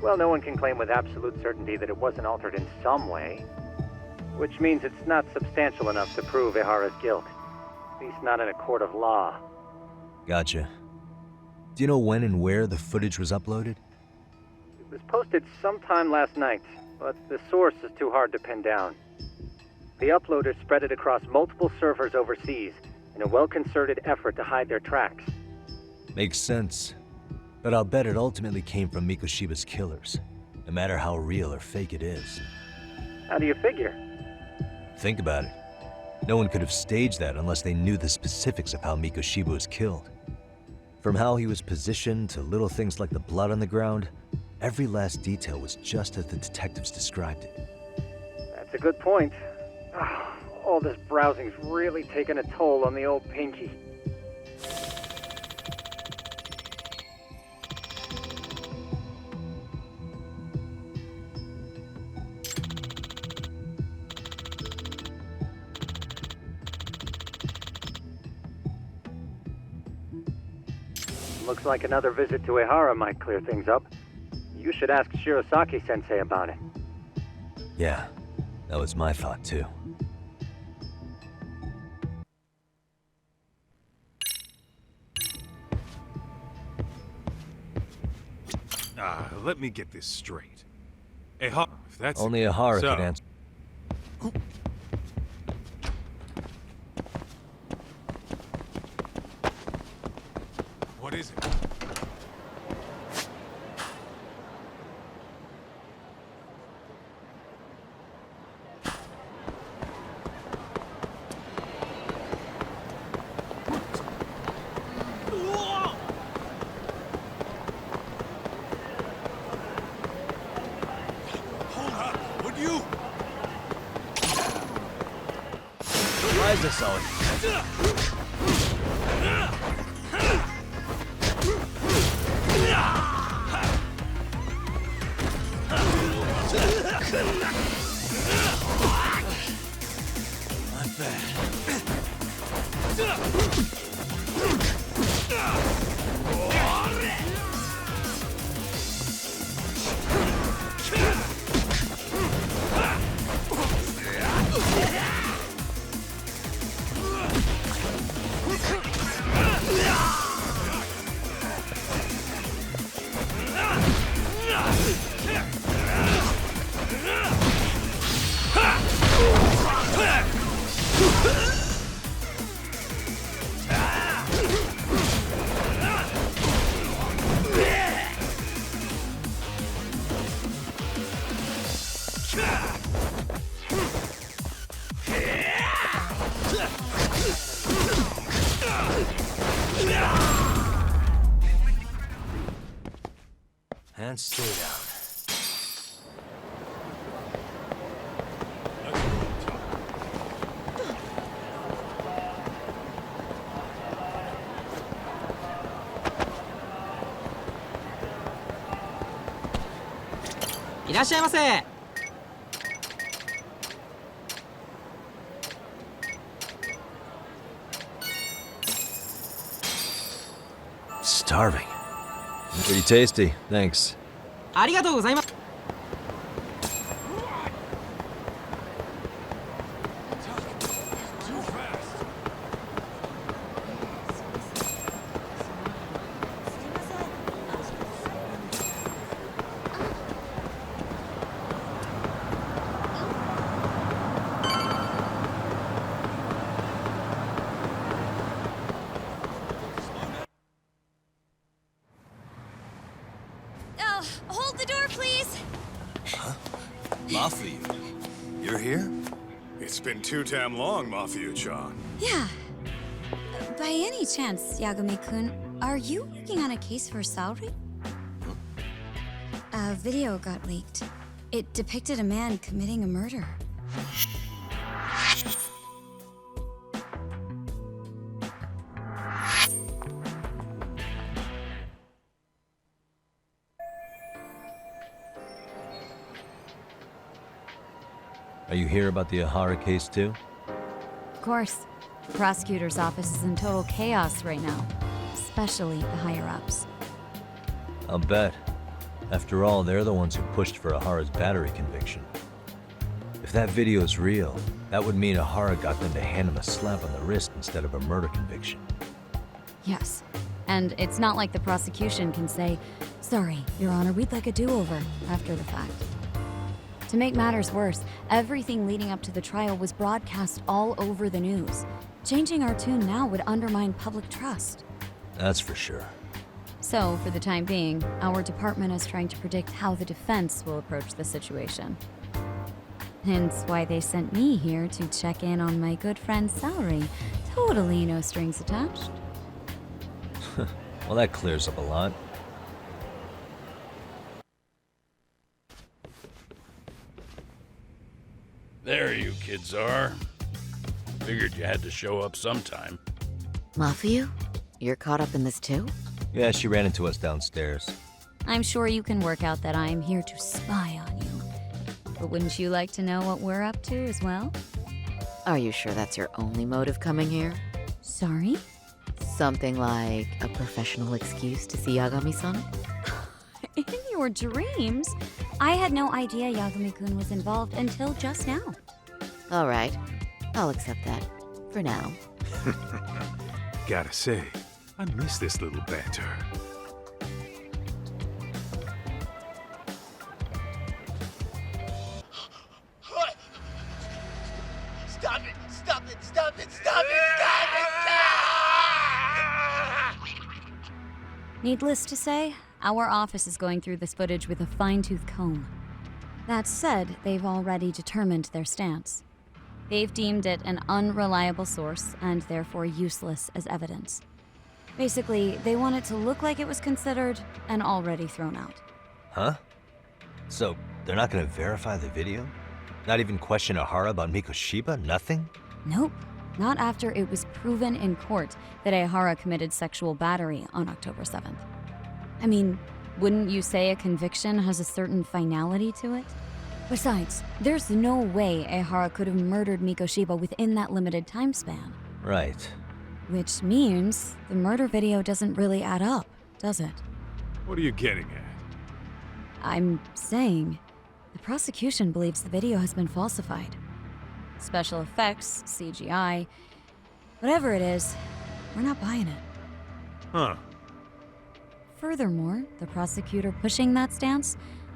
Well, no one can claim with absolute certainty that it wasn't altered in some way. Which means it's not substantial enough to prove Ehara's guilt. At least not in a court of law. Gotcha. Do you know when and where the footage was uploaded? It was posted sometime last night, but the source is too hard to pin down. The uploaders spread it across multiple servers overseas in a well-concerted effort to hide their tracks. Makes sense. But I'll bet it ultimately came from Mikoshiba's killers, no matter how real or fake it is. How do you figure? Think about it. No one could have staged that unless they knew the specifics of how Mikoshiba was killed. From how he was positioned to little things like the blood on the ground, every last detail was just as the detectives described it. That's a good point. All this browsing's really taken a toll on the old pinky. Looks like another visit to Ehara might clear things up. You should ask Shirosaki-sensei about it. Yeah, that was my thought too. Let me get this straight. Ehara, that's... Only Ehara could answer. What is it? Why is this all? Not bad. And stay down. Starving. Pretty tasty, thanks. Mafia, you're here? It's been too damn long, Mafia-chan. Yeah. By any chance, Yagami-kun, are you working on a case for Saori? A video got leaked. It depicted a man committing a murder. Are you here about the Ehara case too? Of course. The prosecutor's office is in total chaos right now, especially the higher-ups. I'll bet. After all, they're the ones who pushed for Ehara's battery conviction. If that video is real, that would mean Ehara got them to hand him a slap on the wrist instead of a murder conviction. Yes. And it's not like the prosecution can say, "Sorry, Your Honor, we'd like a do-over," after the fact. To make matters worse, everything leading up to the trial was broadcast all over the news. Changing our tune now would undermine public trust. That's for sure. So, for the time being, our department is trying to predict how the defense will approach the situation. Hence why they sent me here to check in on my good friend Saori. Totally no strings attached. Well, that clears up a lot. There you kids are. Figured you had to show up sometime. Mafia? You're caught up in this too? Yeah, she ran into us downstairs. I'm sure you can work out that I am here to spy on you. But wouldn't you like to know what we're up to as well? Are you sure that's your only motive coming here? Sorry? Something like a professional excuse to see Yagami-san? In your dreams? I had no idea Yagami-kun was involved until just now. All right. I'll accept that. For now. Gotta say, I miss this little banter. What? Stop it! Stop it! Stop it! Stop it! Stop it! Needless to say, our office is going through this footage with a fine-tooth comb. That said, they've already determined their stance. They've deemed it an unreliable source and therefore useless as evidence. Basically, they want it to look like it was considered and already thrown out. Huh? So, they're not gonna verify the video? Not even question Ehara about Mikoshiba? Nothing? Nope. Not after it was proven in court that Ehara committed sexual battery on October 7th. I mean, wouldn't you say a conviction has a certain finality to it? Besides, there's no way Ehara could have murdered Mikoshiba within that limited time span. Right. Which means the murder video doesn't really add up, does it? What are you getting at? I'm saying the prosecution believes the video has been falsified. Special effects, CGI, whatever it is, we're not buying it. Huh. Furthermore, the prosecutor pushing that stance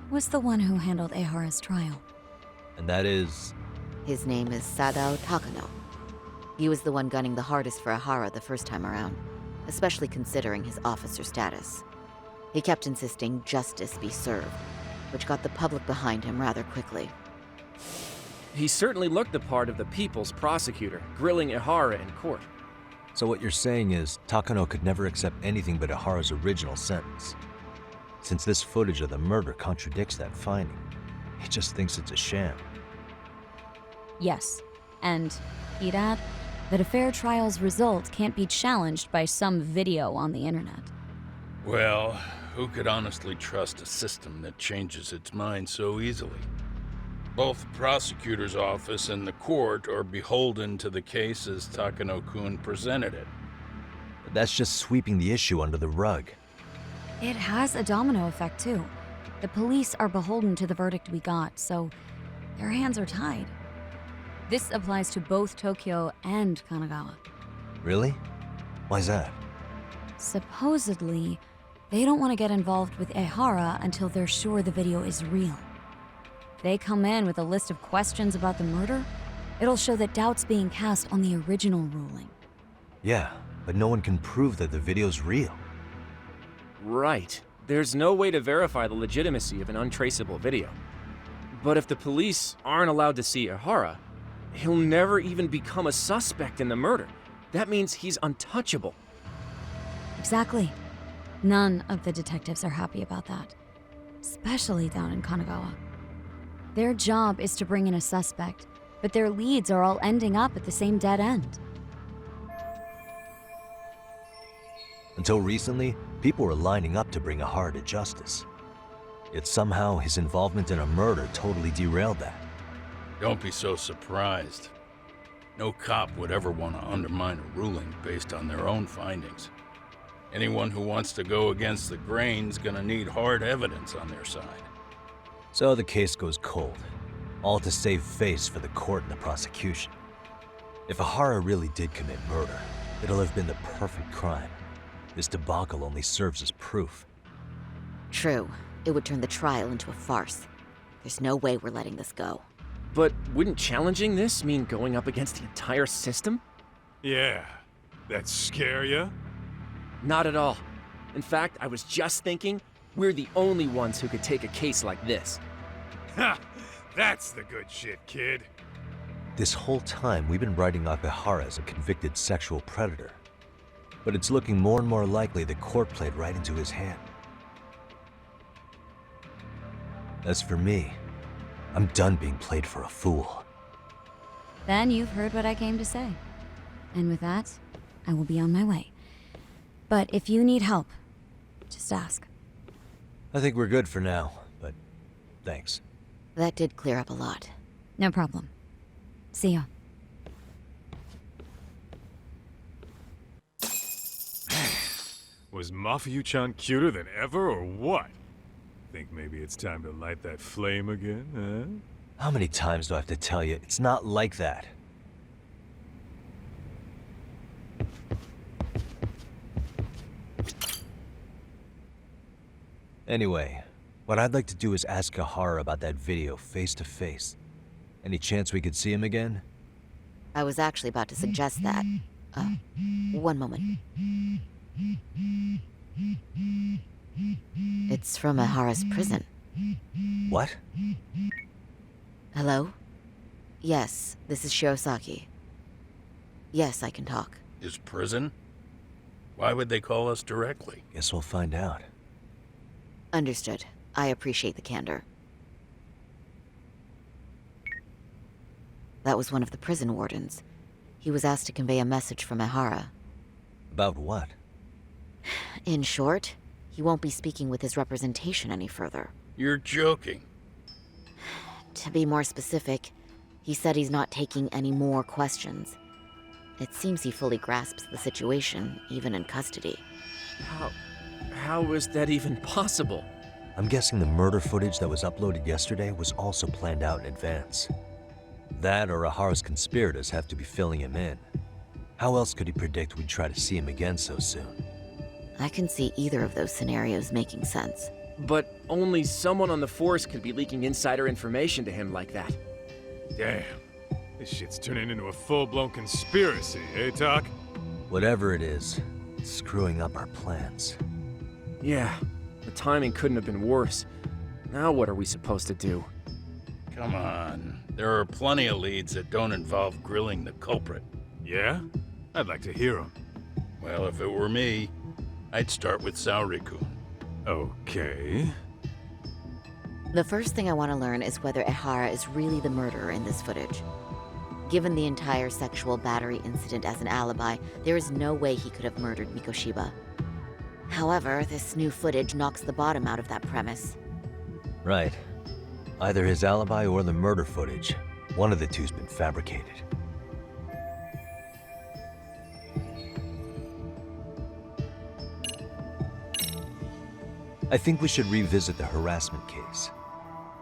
was the one who handled Ehara's trial. And that is? His name is Sadao Takano. He was the one gunning the hardest for Ehara the first time around, especially considering his officer status. He kept insisting justice be served, which got the public behind him rather quickly. He certainly looked the part of the people's prosecutor, grilling Ehara in court. So what you're saying is, Takano could never accept anything but Ehara's original sentence. Since this footage of the murder contradicts that finding, he just thinks it's a sham. Yes, and he'd add that a fair trial's result can't be challenged by some video on the internet. Well, who could honestly trust a system that changes its mind so easily? Both the prosecutor's office and the court are beholden to the case as Takano-kun presented it. But that's just sweeping the issue under the rug. It has a domino effect, too. The police are beholden to the verdict we got, so their hands are tied. This applies to both Tokyo and Kanagawa. Really? Why's that? Supposedly, they don't want to get involved with Ehara until they're sure the video is real. If they come in with a list of questions about the murder, it'll show that doubt's being cast on the original ruling. Yeah, but no one can prove that the video's real. Right. There's no way to verify the legitimacy of an untraceable video. But if the police aren't allowed to see Ehara, he'll never even become a suspect in the murder. That means he's untouchable. Exactly. None of the detectives are happy about that. Especially down in Kanagawa. Their job is to bring in a suspect, but their leads are all ending up at the same dead end. Until recently, people were lining up to bring Ehara to justice. Yet somehow his involvement in a murder totally derailed that. Don't be so surprised. No cop would ever want to undermine a ruling based on their own findings. Anyone who wants to go against the grain's gonna need hard evidence on their side. So the case goes cold, all to save face for the court and the prosecution. If Ehara really did commit murder, it'll have been the perfect crime. This debacle only serves as proof. True. It would turn the trial into a farce. There's no way we're letting this go. But wouldn't challenging this mean going up against the entire system? Yeah. That scare ya? Not at all. In fact, I was just thinking, we're the only ones who could take a case like this. Ha! That's the good shit, kid. This whole time, we've been writing off Ehara as a convicted sexual predator. But it's looking more and more likely the court played right into his hand. As for me, I'm done being played for a fool. Then you've heard what I came to say. And with that, I will be on my way. But if you need help, just ask. I think we're good for now, but thanks. That did clear up a lot. No problem. See ya. Was Mafuyu-chan cuter than ever, or what? Think maybe it's time to light that flame again, huh? How many times do I have to tell you, it's not like that? Anyway, what I'd like to do is ask Ehara about that video face to face. Any chance we could see him again? I was actually about to suggest that. One moment. It's from Ehara's prison. What? Hello? Yes, this is Shirosaki. Yes, I can talk. His prison? Why would they call us directly? Guess we'll find out. Understood. I appreciate the candor. That was one of the prison wardens. He was asked to convey a message from Ehara. About what? In short, he won't be speaking with his representation any further. You're joking. To be more specific, he said he's not taking any more questions. It seems he fully grasps the situation, even in custody. How is that even possible? I'm guessing the murder footage that was uploaded yesterday was also planned out in advance. That or Ehara's conspirators have to be filling him in. How else could he predict we'd try to see him again so soon? I can see either of those scenarios making sense. But only someone on the force could be leaking insider information to him like that. Damn. This shit's turning into a full-blown conspiracy, eh, Doc? Whatever it is, it's screwing up our plans. Yeah, the timing couldn't have been worse. Now what are we supposed to do? Come on. There are plenty of leads that don't involve grilling the culprit. Yeah? I'd like to hear them. Well, if it were me, I'd start with Saori-kun. Okay. The first thing I want to learn is whether Ehara is really the murderer in this footage. Given the entire sexual battery incident as an alibi, there is no way he could have murdered Mikoshiba. However, this new footage knocks the bottom out of that premise. Right. Either his alibi or the murder footage. One of the two's been fabricated. I think we should revisit the harassment case.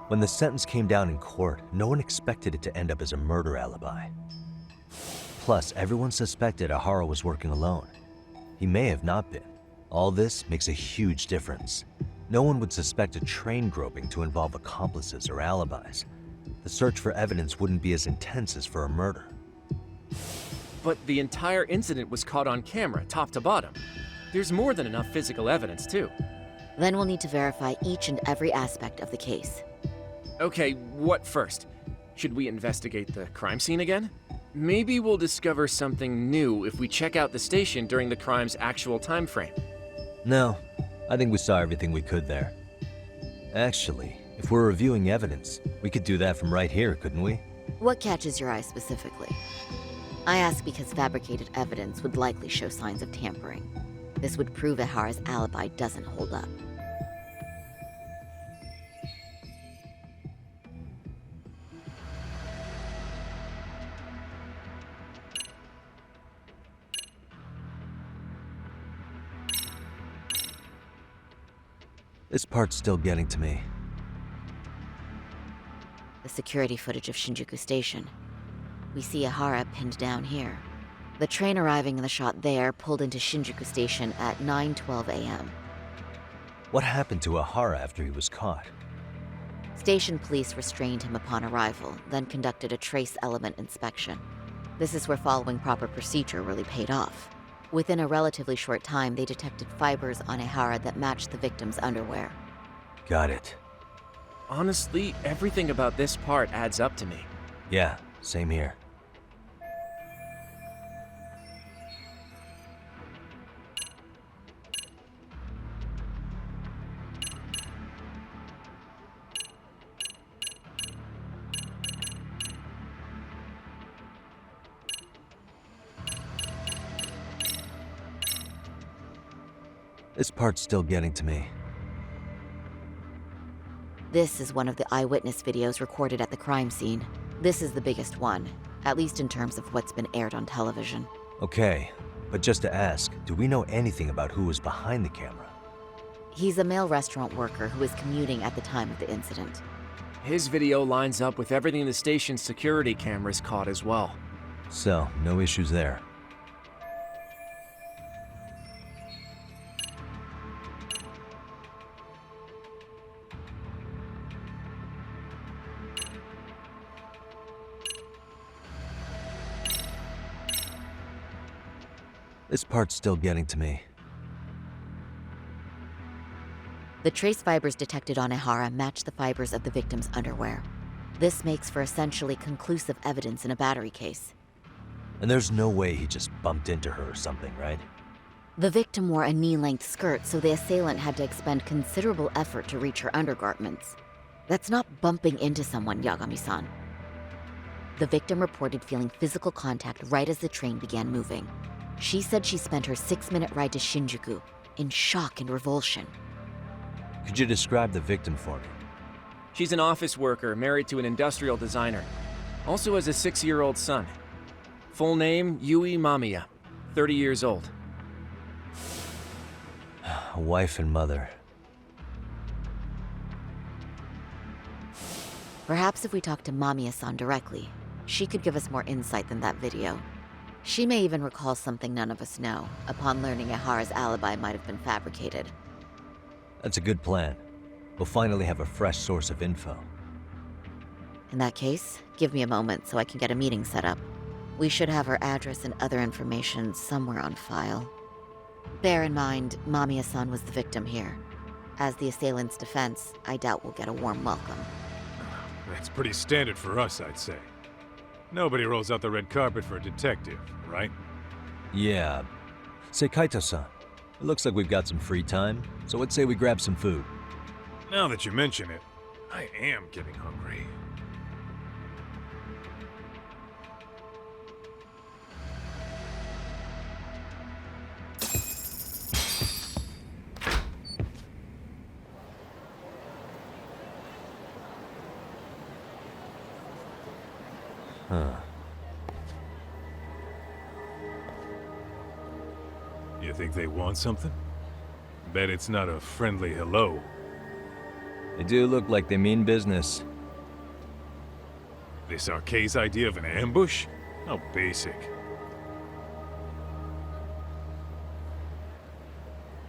When the sentence came down in court, no one expected it to end up as a murder alibi. Plus, everyone suspected Ehara was working alone. He may have not been. All this makes a huge difference. No one would suspect a train groping to involve accomplices or alibis. The search for evidence wouldn't be as intense as for a murder. But the entire incident was caught on camera, top to bottom. There's more than enough physical evidence, too. Then we'll need to verify each and every aspect of the case. Okay, what first? Should we investigate the crime scene again? Maybe we'll discover something new if we check out the station during the crime's actual time frame. No, I think we saw everything we could there. Actually, if we're reviewing evidence, we could do that from right here, couldn't we? What catches your eye specifically? I ask because fabricated evidence would likely show signs of tampering. This would prove Ehara's alibi doesn't hold up. This part's still getting to me. The security footage of Shinjuku Station. We see Ehara pinned down here. The train arriving in the shot there pulled into Shinjuku Station at 9:12 a.m. What happened to Ehara after he was caught? Station police restrained him upon arrival, then conducted a trace element inspection. This is where following proper procedure really paid off. Within a relatively short time, they detected fibers on Ehara that matched the victim's underwear. Got it. Honestly, everything about this part adds up to me. Yeah, same here. This part's still getting to me. This is one of the eyewitness videos recorded at the crime scene. This is the biggest one, at least in terms of what's been aired on television. Okay, but just to ask, do we know anything about who was behind the camera? He's a male restaurant worker who was commuting at the time of the incident. His video lines up with everything the station's security cameras caught as well. So, no issues there. This part's still getting to me. The trace fibers detected on Ehara match the fibers of the victim's underwear. This makes for essentially conclusive evidence in a battery case. And there's no way he just bumped into her or something, right? The victim wore a knee-length skirt, so the assailant had to expend considerable effort to reach her undergarments. That's not bumping into someone, Yagami-san. The victim reported feeling physical contact right as the train began moving. She said she spent her 6-minute ride to Shinjuku in shock and revulsion. Could you describe the victim for me? She's an office worker married to an industrial designer. Also has a 6-year-old son. Full name, Yui Mamiya, 30 years old. A wife and mother. Perhaps if we talk to Mamiya-san directly, she could give us more insight than that video. She may even recall something none of us know, upon learning Ehara's alibi might have been fabricated. That's a good plan. We'll finally have a fresh source of info. In that case, give me a moment so I can get a meeting set up. We should have her address and other information somewhere on file. Bear in mind, Mamiya-san was the victim here. As the assailant's defense, I doubt we'll get a warm welcome. That's pretty standard for us, I'd say. Nobody rolls out the red carpet for a detective, right? Yeah. Say, Kaito-san, it looks like we've got some free time, so let's say we grab some food. Now that you mention it, I am getting hungry. Huh. You think they want something? Bet it's not a friendly hello. They do look like they mean business. This Arcade's idea of an ambush? How basic.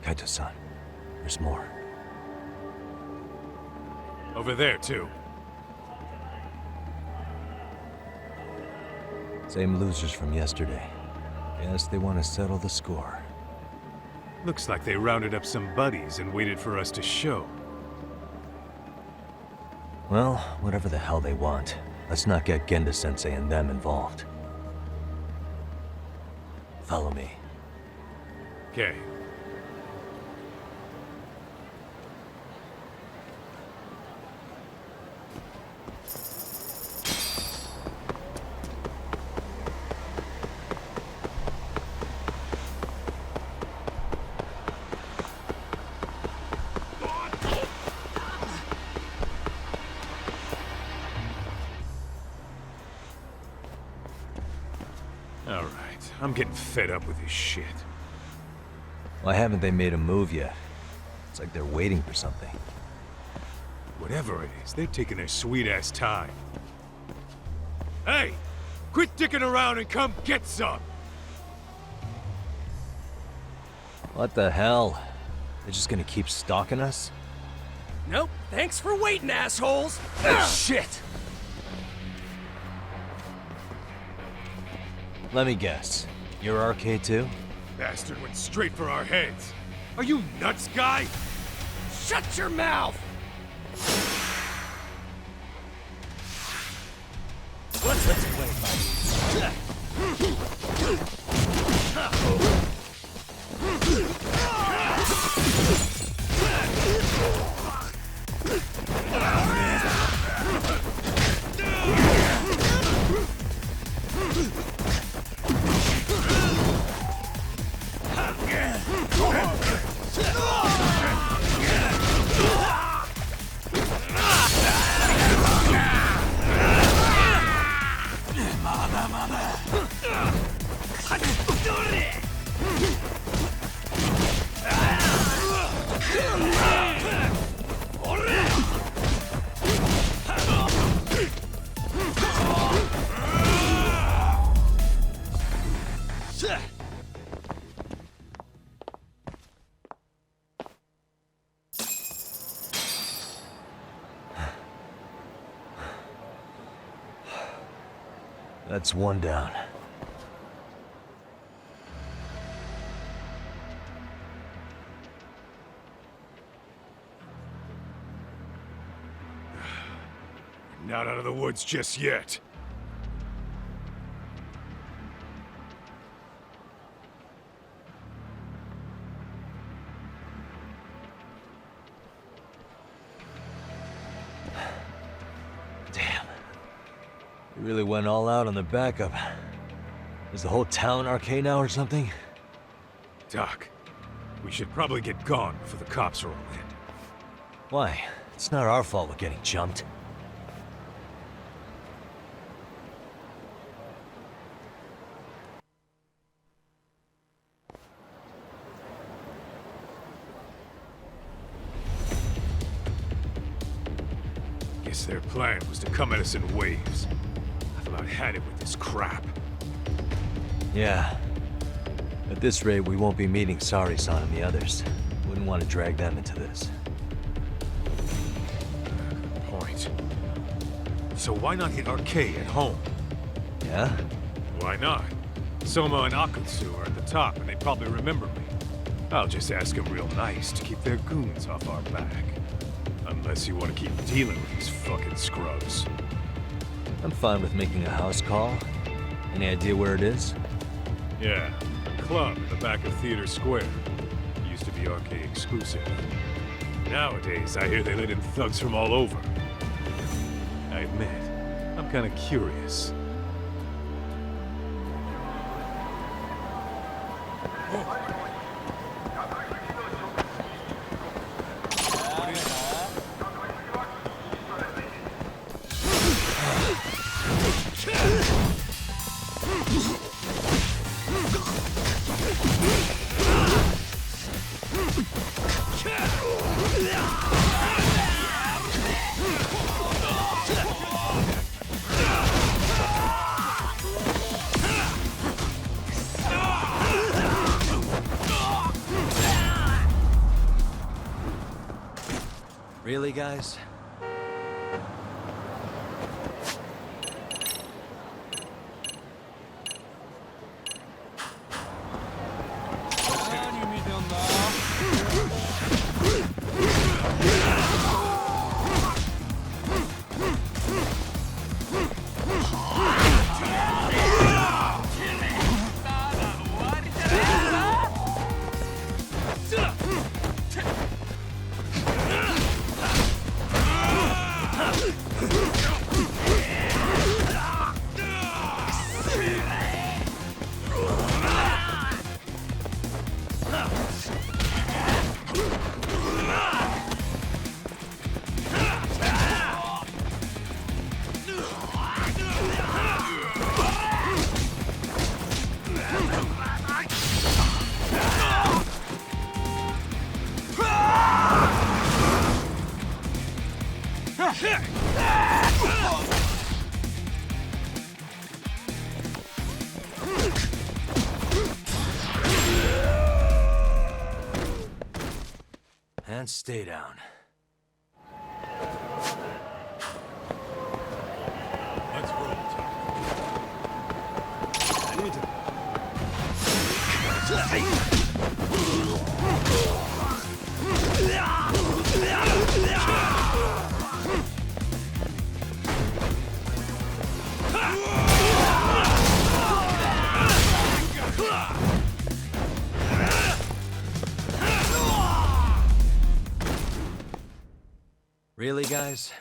Kaito-san, there's more. Over there, too. Same losers from yesterday. Guess they want to settle the score. Looks like they rounded up some buddies and waited for us to show. Well, whatever the hell they want, let's not get Genda-sensei and them involved. Follow me. Okay. All right, I'm getting fed up with this shit. Why haven't they made a move yet? It's like they're waiting for something. Whatever it is, they're taking their sweet-ass time. Hey! Quit dicking around and come get some! What the hell? They're just gonna keep stalking us? Nope. Thanks for waiting, assholes! Shit! Let me guess. You're RK too? Bastard went straight for our heads. Are you nuts, guy? Shut your mouth! Let's play, buddy. That's one down. Not out of the woods just yet. Damn. We really went all out on the backup. Is the whole town RK now or something? Doc, we should probably get gone before the cops roll in. Why? It's not our fault we're getting jumped. Guess their plan was to come at us in waves. I've about had it with this crap. Yeah. At this rate, we won't be meeting Saori-san and the others. Wouldn't want to drag them into this. Good point. So why not hit RK at home? Yeah? Why not? Soma and Akutsu are at the top, and they probably remember me. I'll just ask them real nice to keep their goons off our back. Unless you want to keep dealing with these fucking scrubs. I'm fine with making a house call. Any idea where it is? Yeah, a club in the back of Theater Square. Used to be RK exclusive. Nowadays, I hear they let in thugs from all over. I admit, I'm kind of curious. Really, guys? And stay down. Let's roll, I need to... Really, guys?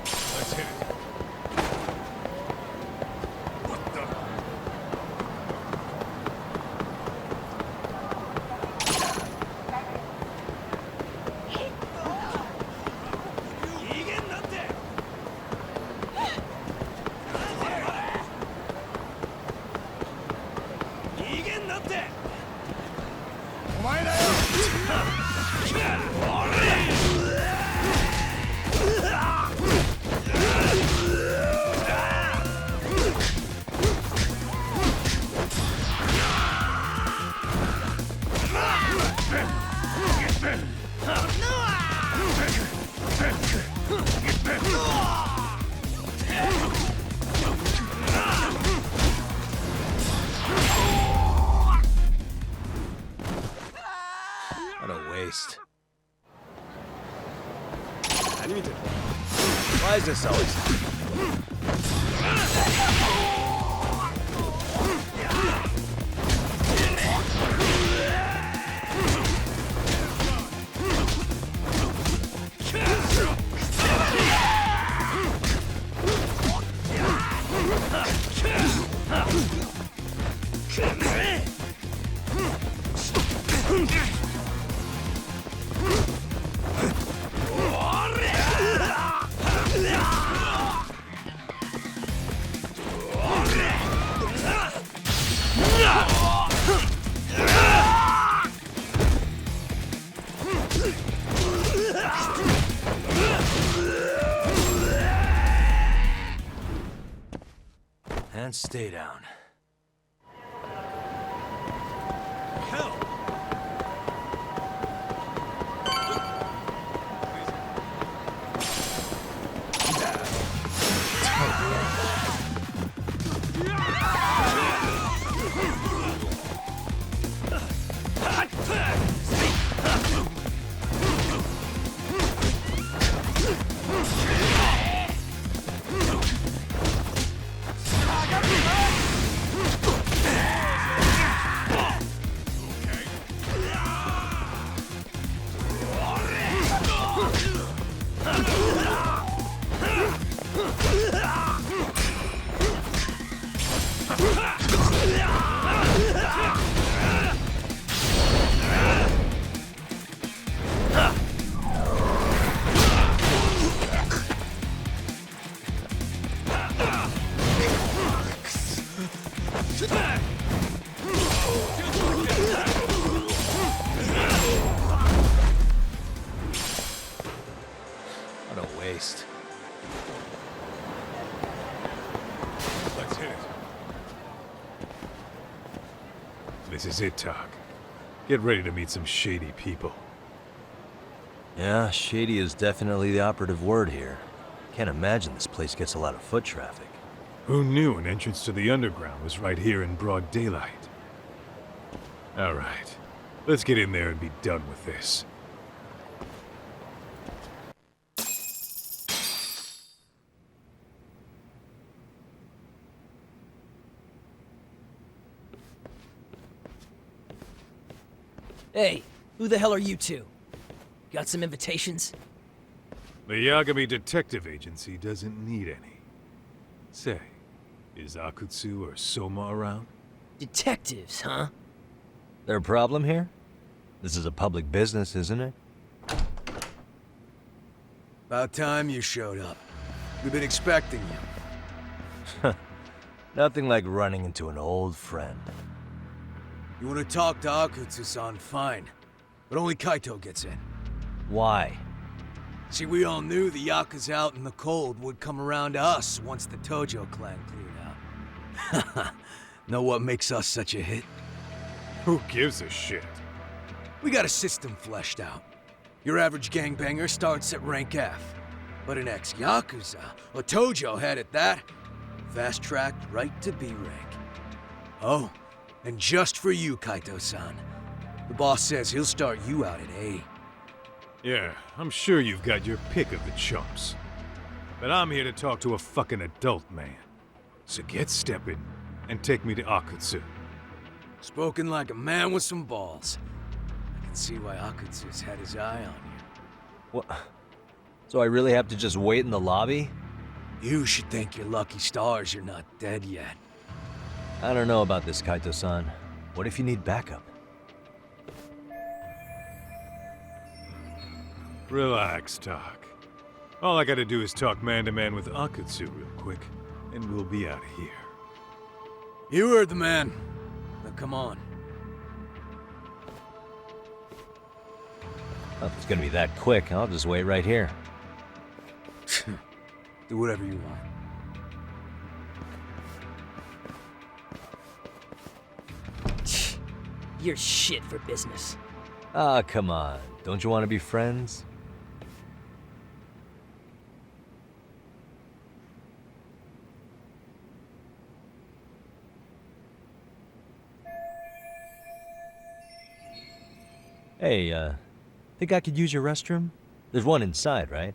Let's hit it. What the... What a waste. I need to... Why is this always... And stay down. What a waste. Let's hit it. This is it, Tak. Get ready to meet some shady people. Yeah, shady is definitely the operative word here. Can't imagine this place gets a lot of foot traffic. Who knew an entrance to the underground was right here in broad daylight? All right, let's get in there and be done with this. Hey, who the hell are you two? Got some invitations? The Yagami Detective Agency doesn't need any. Say, is Akutsu or Soma around? Detectives, huh? There a problem here? This is a public business, isn't it? About time you showed up. We've been expecting you. Nothing like running into an old friend. You want to talk to Akutsu-san, fine. But only Kaito gets in. Why? See, we all knew the Yakuza out in the cold would come around to us once the Tojo clan cleared out. Know what makes us such a hit? Who gives a shit? We got a system fleshed out. Your average gangbanger starts at rank F. But an ex-Yakuza, a Tojo head at that, fast-tracked right to B rank. Oh, and just for you, Kaito-san. The boss says he'll start you out at A. Yeah, I'm sure you've got your pick of the chumps. But I'm here to talk to a fucking adult man. So get stepping and take me to Akutsu. Spoken like a man with some balls. I can see why Akutsu's had his eye on you. What? So I really have to just wait in the lobby? You should thank your lucky stars you're not dead yet. I don't know about this, Kaito-san. What if you need backup? Relax, Doc. All I gotta do is talk man-to-man with Akutsu real quick, and we'll be out of here. You heard the man. Now come on. Well, if it's gonna be that quick, I'll just wait right here. Do whatever you want. You're shit for business. Ah, come on. Don't you want to be friends? Hey, think I could use your restroom? There's one inside, right?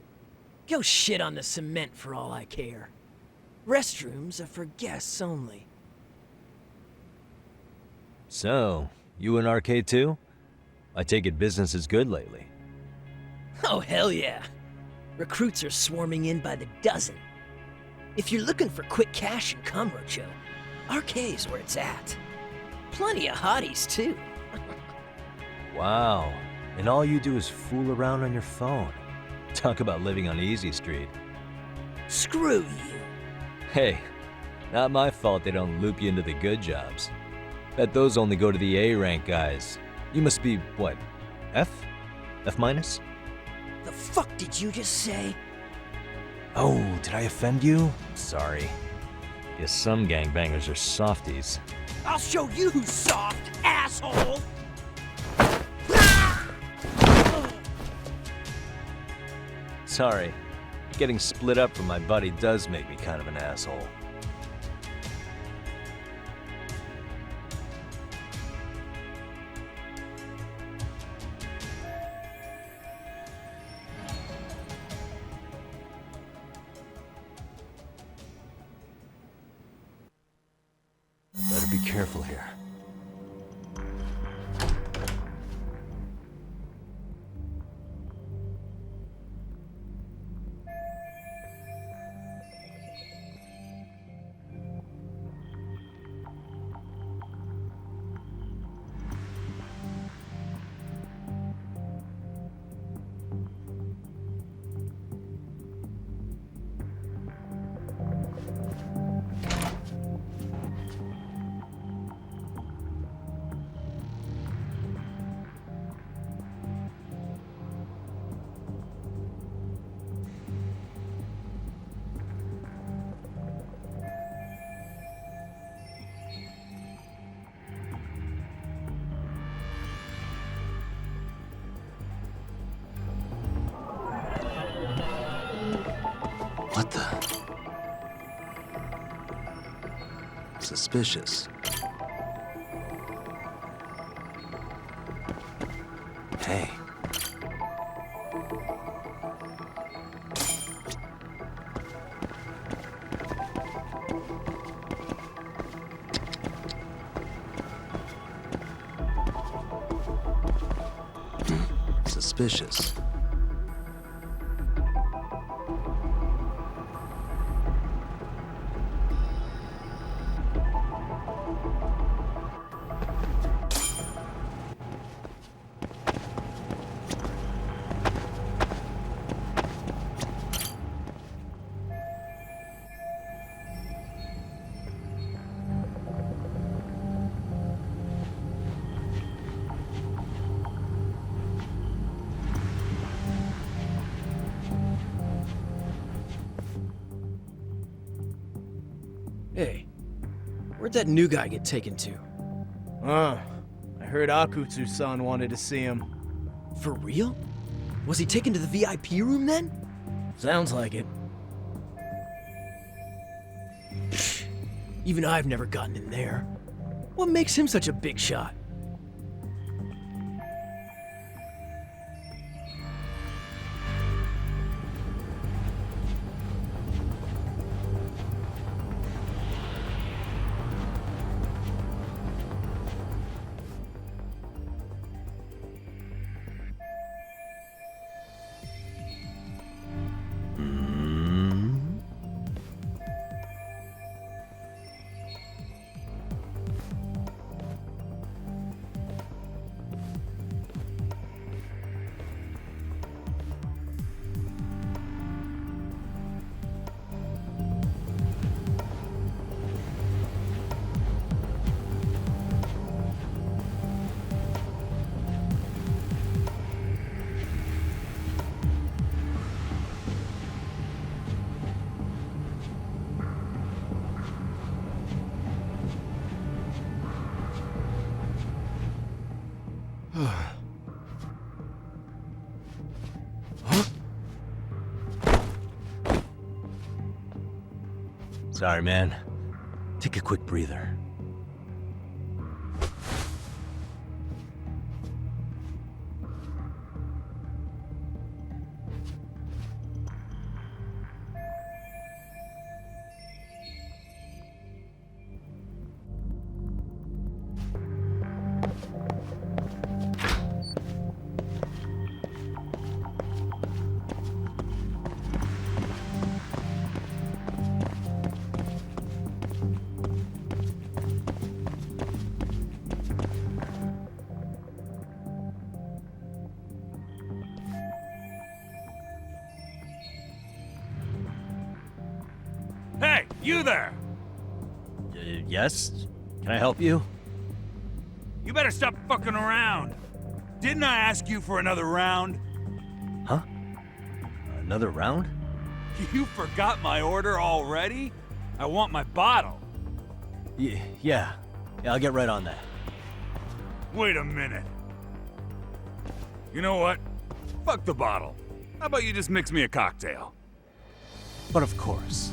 Go shit on the cement for all I care. Restrooms are for guests only. So, you in arcade too? I take it business is good lately. Oh, hell yeah. Recruits are swarming in by the dozen. If you're looking for quick cash in Kamurocho, arcade's where it's at. Plenty of hotties, too. Wow. And all you do is fool around on your phone. Talk about living on Easy Street. Screw you. Hey, not my fault they don't loop you into the good jobs. Bet those only go to the A-rank guys. You must be, what, F? F minus? The fuck did you just say? Oh, did I offend you? Sorry. Guess some gangbangers are softies. I'll show you who's soft, asshole! Sorry. Getting split up from my buddy does make me kind of an asshole. Better be careful here. What the? Suspicious. Hey. suspicious. Hey, where'd that new guy get taken to? I heard Akutsu-san wanted to see him. For real? Was he taken to the VIP room then? Sounds like it. Even I've never gotten in there. What makes him such a big shot? Sorry, man. Take a quick breather. Hey, you there! Yes? Can I help you? You better stop fucking around. Didn't I ask you for another round? Huh? Another round? You forgot my order already? I want my bottle. Yeah, I'll get right on that. Wait a minute. You know what? Fuck the bottle. How about you just mix me a cocktail? But of course.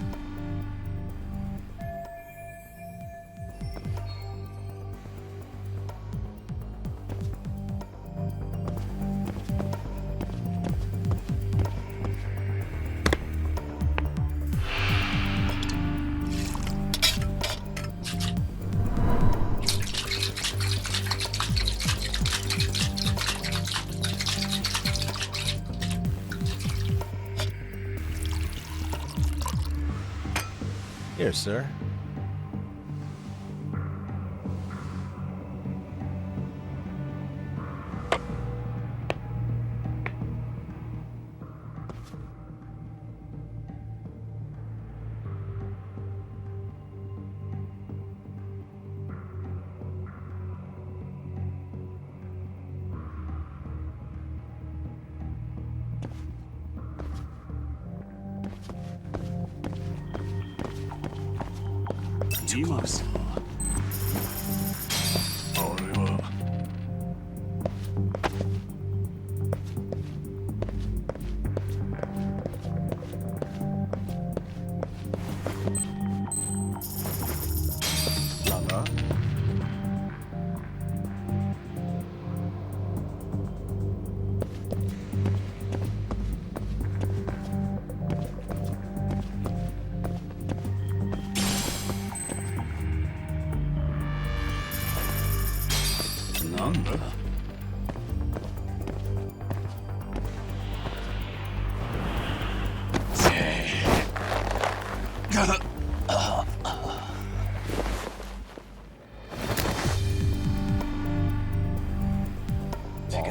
Here, sir. Too close.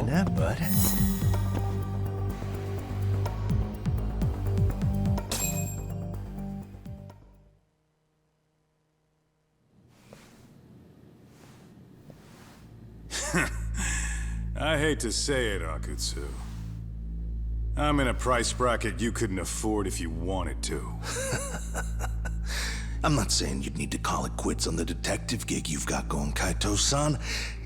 a nap, bud. I hate to say it, Akutsu. I'm in a price bracket you couldn't afford if you wanted to. I'm not saying you'd need to call it quits on the detective gig you've got going, Kaito-san.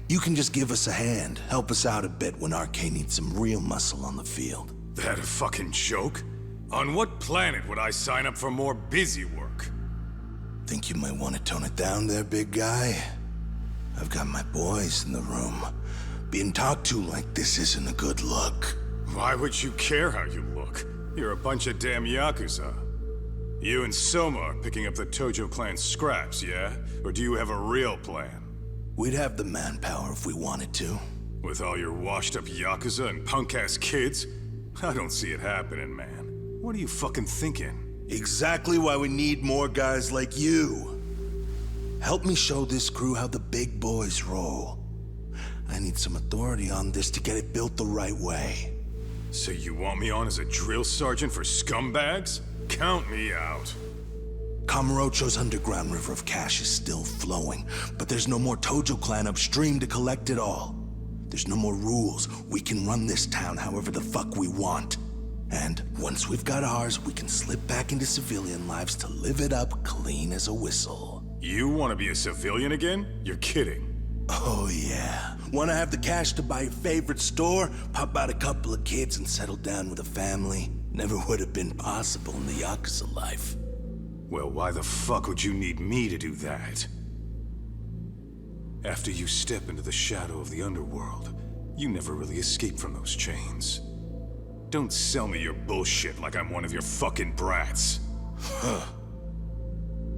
You can just give us a hand, help us out a bit when RK needs some real muscle on the field. That a fucking joke? On what planet would I sign up for more busy work? Think you might want to tone it down there, big guy? I've got my boys in the room. Being talked to like this isn't a good look. Why would you care how you look? You're a bunch of damn Yakuza. You and Soma are picking up the Tojo clan's scraps, yeah? Or do you have a real plan? We'd have the manpower if we wanted to. With all your washed-up Yakuza and punk-ass kids? I don't see it happening, man. What are you fucking thinking? Exactly why we need more guys like you. Help me show this crew how the big boys roll. I need some authority on this to get it built the right way. So you want me on as a drill sergeant for scumbags? Count me out. Kamurocho's underground river of cash is still flowing, but there's no more Tojo clan upstream to collect it all. There's no more rules. We can run this town however the fuck we want. And once we've got ours, we can slip back into civilian lives to live it up clean as a whistle. You want to be a civilian again? You're kidding. Oh yeah. Want to have the cash to buy your favorite store, pop out a couple of kids and settle down with a family? Never would have been possible in the Yakuza life. Well, why the fuck would you need me to do that? After you step into the shadow of the underworld, you never really escape from those chains. Don't sell me your bullshit like I'm one of your fucking brats. Huh.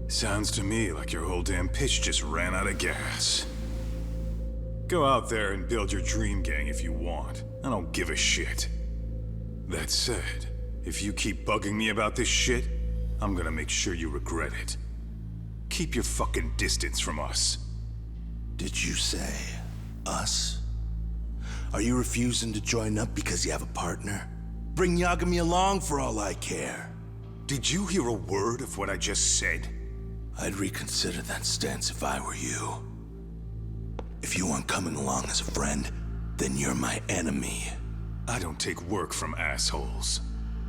Sounds to me like your whole damn pitch just ran out of gas. Go out there and build your dream gang if you want. I don't give a shit. That said, if you keep bugging me about this shit, I'm gonna make sure you regret it. Keep your fucking distance from us. Did you say us? Are you refusing to join up because you have a partner? Bring Yagami along for all I care. Did you hear a word of what I just said? I'd reconsider that stance if I were you. If you aren't coming along as a friend, then you're my enemy. I don't take work from assholes.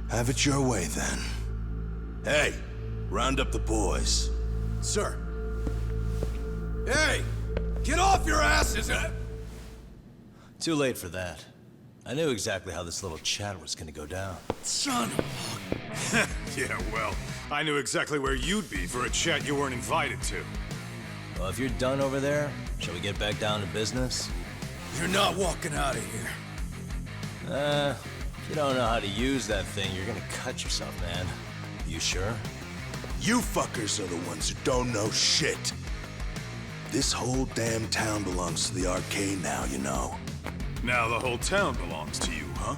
Have it your way, then. Hey, round up the boys. Sir. Hey! Get off your asses! Too late for that. I knew exactly how this little chat was gonna go down. Son of a... Yeah, well, I knew exactly where you'd be for a chat you weren't invited to. Well, if you're done over there, shall we get back down to business? You're not walking out of here. If you don't know how to use that thing, you're gonna cut yourself, man. You sure? You fuckers are the ones who don't know shit. This whole damn town belongs to the arcade now, you know. Now the whole town belongs to you, huh?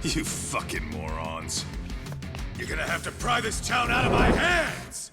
You fucking morons. You're gonna have to pry this town out of my hands!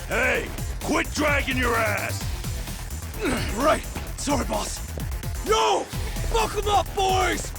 Hey, quit dragging your ass! Right, Sorry, boss. No! Fuck him up, boys!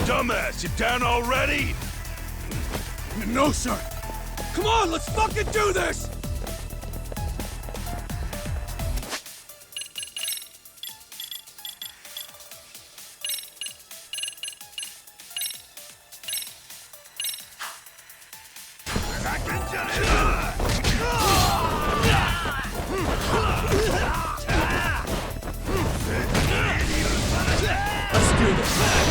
Dumbass, you down already? No, sir. Come on, let's fucking do this! Let's do this.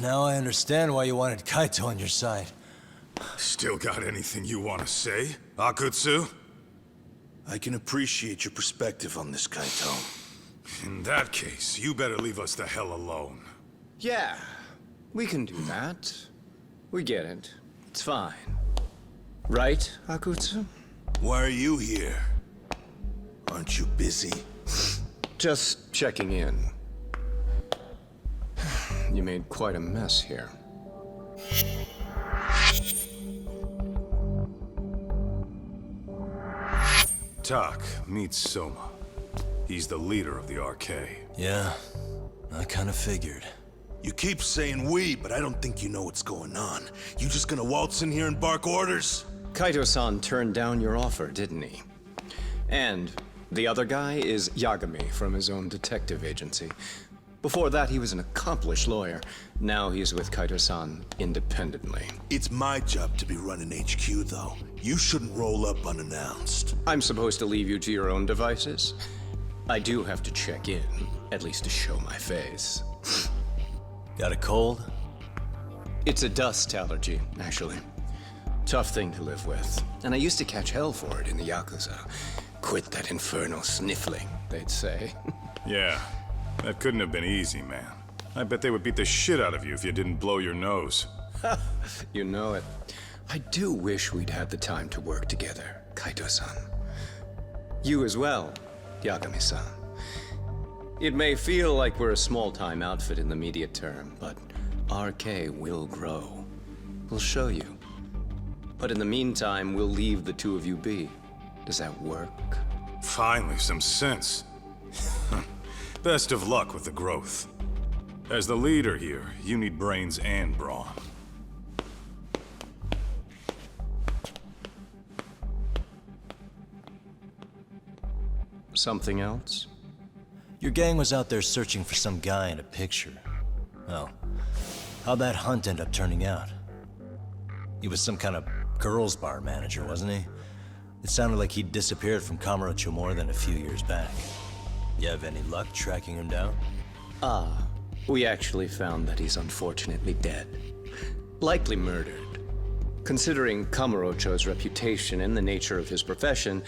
Now I understand why you wanted Kaito on your side. Still got anything you want to say, Akutsu? I can appreciate your perspective on this, Kaito. In that case, you better leave us the hell alone. Yeah, we can do that. We get it. It's fine. Right, Akutsu? Why are you here? Aren't you busy? Just checking in. You made quite a mess here. Tak meets Soma. He's the leader of the RK. Yeah, I kind of figured. You keep saying we, but I don't think you know what's going on. You just gonna waltz in here and bark orders? Kaito-san turned down your offer, didn't he? And the other guy is Yagami from his own detective agency. Before that, he was an accomplished lawyer. Now he's with Kaito-san independently. It's my job to be running HQ, though. You shouldn't roll up unannounced. I'm supposed to leave you to your own devices? I do have to check in, at least to show my face. Got a cold? It's a dust allergy, actually. Tough thing to live with. And I used to catch hell for it in the Yakuza. Quit that infernal sniffling, they'd say. Yeah, that couldn't have been easy, man. I bet they would beat the shit out of you if you didn't blow your nose. You know it. I do wish we'd had the time to work together, Kaito-san. You as well, Yagami-san. It may feel like we're a small-time outfit in the media term, but RK will grow. We'll show you. But in the meantime, we'll leave the two of you be. Does that work? Finally, some sense. Best of luck with the growth. As the leader here, you need brains and brawn. Something else? Your gang was out there searching for some guy in a picture. Oh, how'd that hunt end up turning out? He was some kind of girls' bar manager, wasn't he? It sounded like he'd disappeared from Kamurocho more than a few years back. You have any luck tracking him down? We actually found that he's unfortunately dead. Likely murdered. Considering Kamurocho's reputation and the nature of his profession,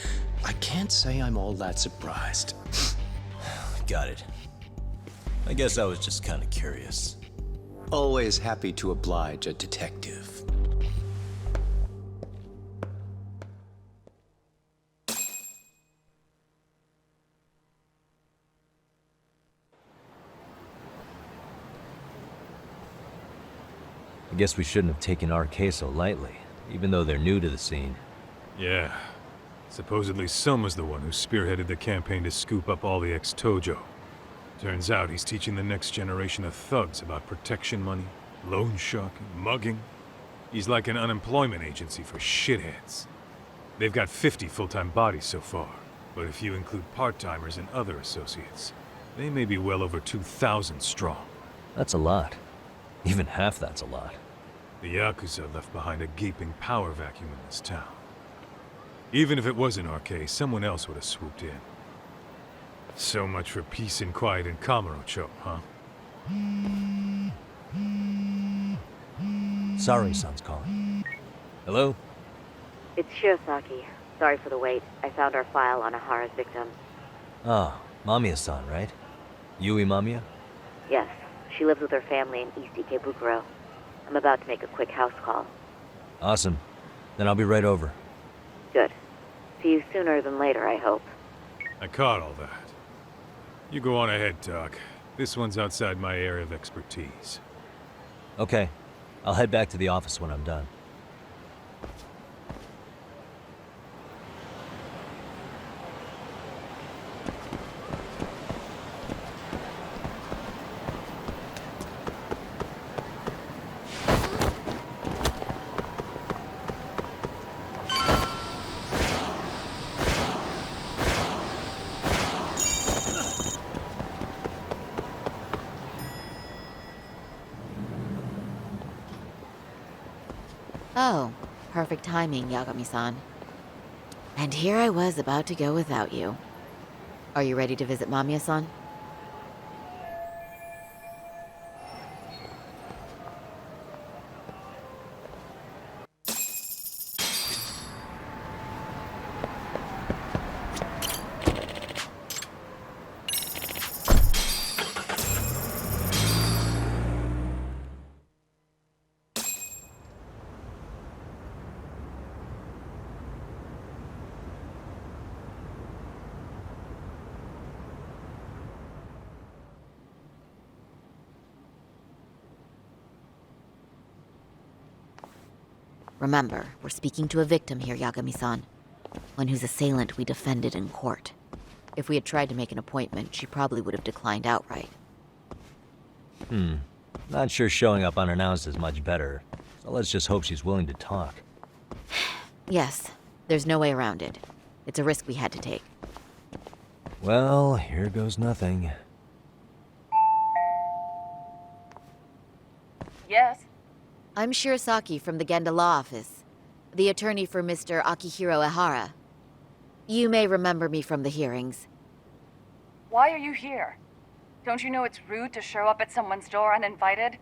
I can't say I'm all that surprised. Got it. I guess I was just kind of curious. Always happy to oblige a detective. I guess we shouldn't have taken RK so lightly, even though they're new to the scene. Yeah. Supposedly Soma's the one who spearheaded the campaign to scoop up all the ex-Tojo. Turns out he's teaching the next generation of thugs about protection money, loan sharking, mugging. He's like an unemployment agency for shitheads. They've got 50 full-time bodies so far, but if you include part-timers and other associates, they may be well over 2,000 strong. That's a lot. Even half that's a lot. The Yakuza left behind a gaping power vacuum in this town. Even if it wasn't RK, someone else would have swooped in. So much for peace and quiet in Kamurocho, huh? Saori-san's calling. Hello? It's Shirosaki. Sorry for the wait. I found our file on Ehara's victim. Ah, Mamiya-san, right? Yui Mamiya? Yes, she lives with her family in East Ikebukuro. I'm about to make a quick house call. Awesome. Then I'll be right over. Good. See you sooner than later, I hope. I caught all that. You go on ahead, Doc. This one's outside my area of expertise. Okay. I'll head back to the office when I'm done. Oh, perfect timing, Yagami-san. And here I was about to go without you. Are you ready to visit Mamiya-san? Remember, we're speaking to a victim here, Yagami-san. One whose assailant we defended in court. If we had tried to make an appointment, she probably would have declined outright. Not sure showing up unannounced is much better, so let's just hope she's willing to talk. Yes, there's no way around it. It's a risk we had to take. Well, here goes nothing. Yes? I'm Shirosaki from the Genda Law Office, the attorney for Mr. Akihiro Ehara. You may remember me from the hearings. Why are you here? Don't you know it's rude to show up at someone's door uninvited?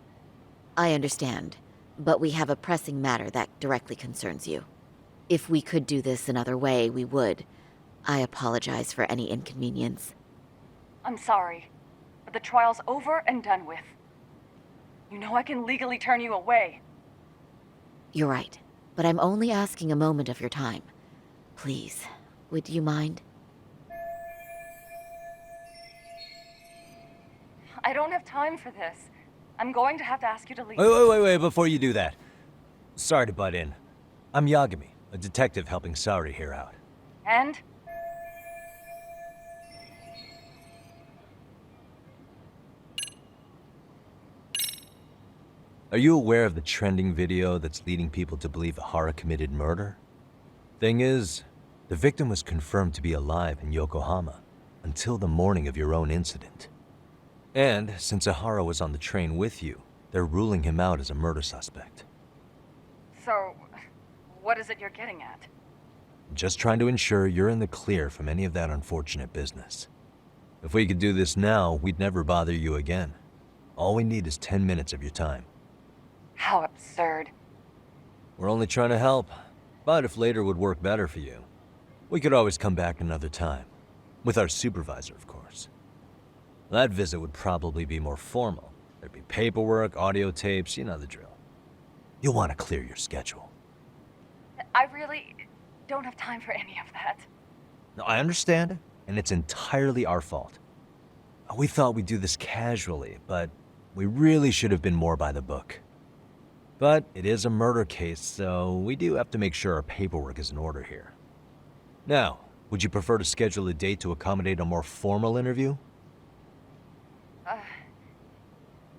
I understand, but we have a pressing matter that directly concerns you. If we could do this another way, we would. I apologize for any inconvenience. I'm sorry, but the trial's over and done with. You know I can legally turn you away. You're right, but I'm only asking a moment of your time. Please, would you mind? have time for this. I'm going to have to ask you to leave. Wait, before you do that. Sorry to butt in. I'm Yagami, a detective helping Saori here out. And? Are you aware of the trending video that's leading people to believe Ehara committed murder? Thing is, the victim was confirmed to be alive in Yokohama until the morning of your own incident. And since Ehara was on the train with you, they're ruling him out as a murder suspect. So, what is it you're getting at? Just trying to ensure you're in the clear from any of that unfortunate business. If we could do this now, we'd never bother you again. All we need is 10 minutes of your time. How absurd. We're only trying to help, but if later would work better for you, we could always come back another time. With our supervisor, of course. That visit would probably be more formal. There'd be paperwork, audio tapes, you know the drill. You'll want to clear your schedule. I really don't have time for any of that. No, I understand, and it's entirely our fault. We thought we'd do this casually, but we really should have been more by the book. But it is a murder case, so we do have to make sure our paperwork is in order here. Now, would you prefer to schedule a date to accommodate a more formal interview?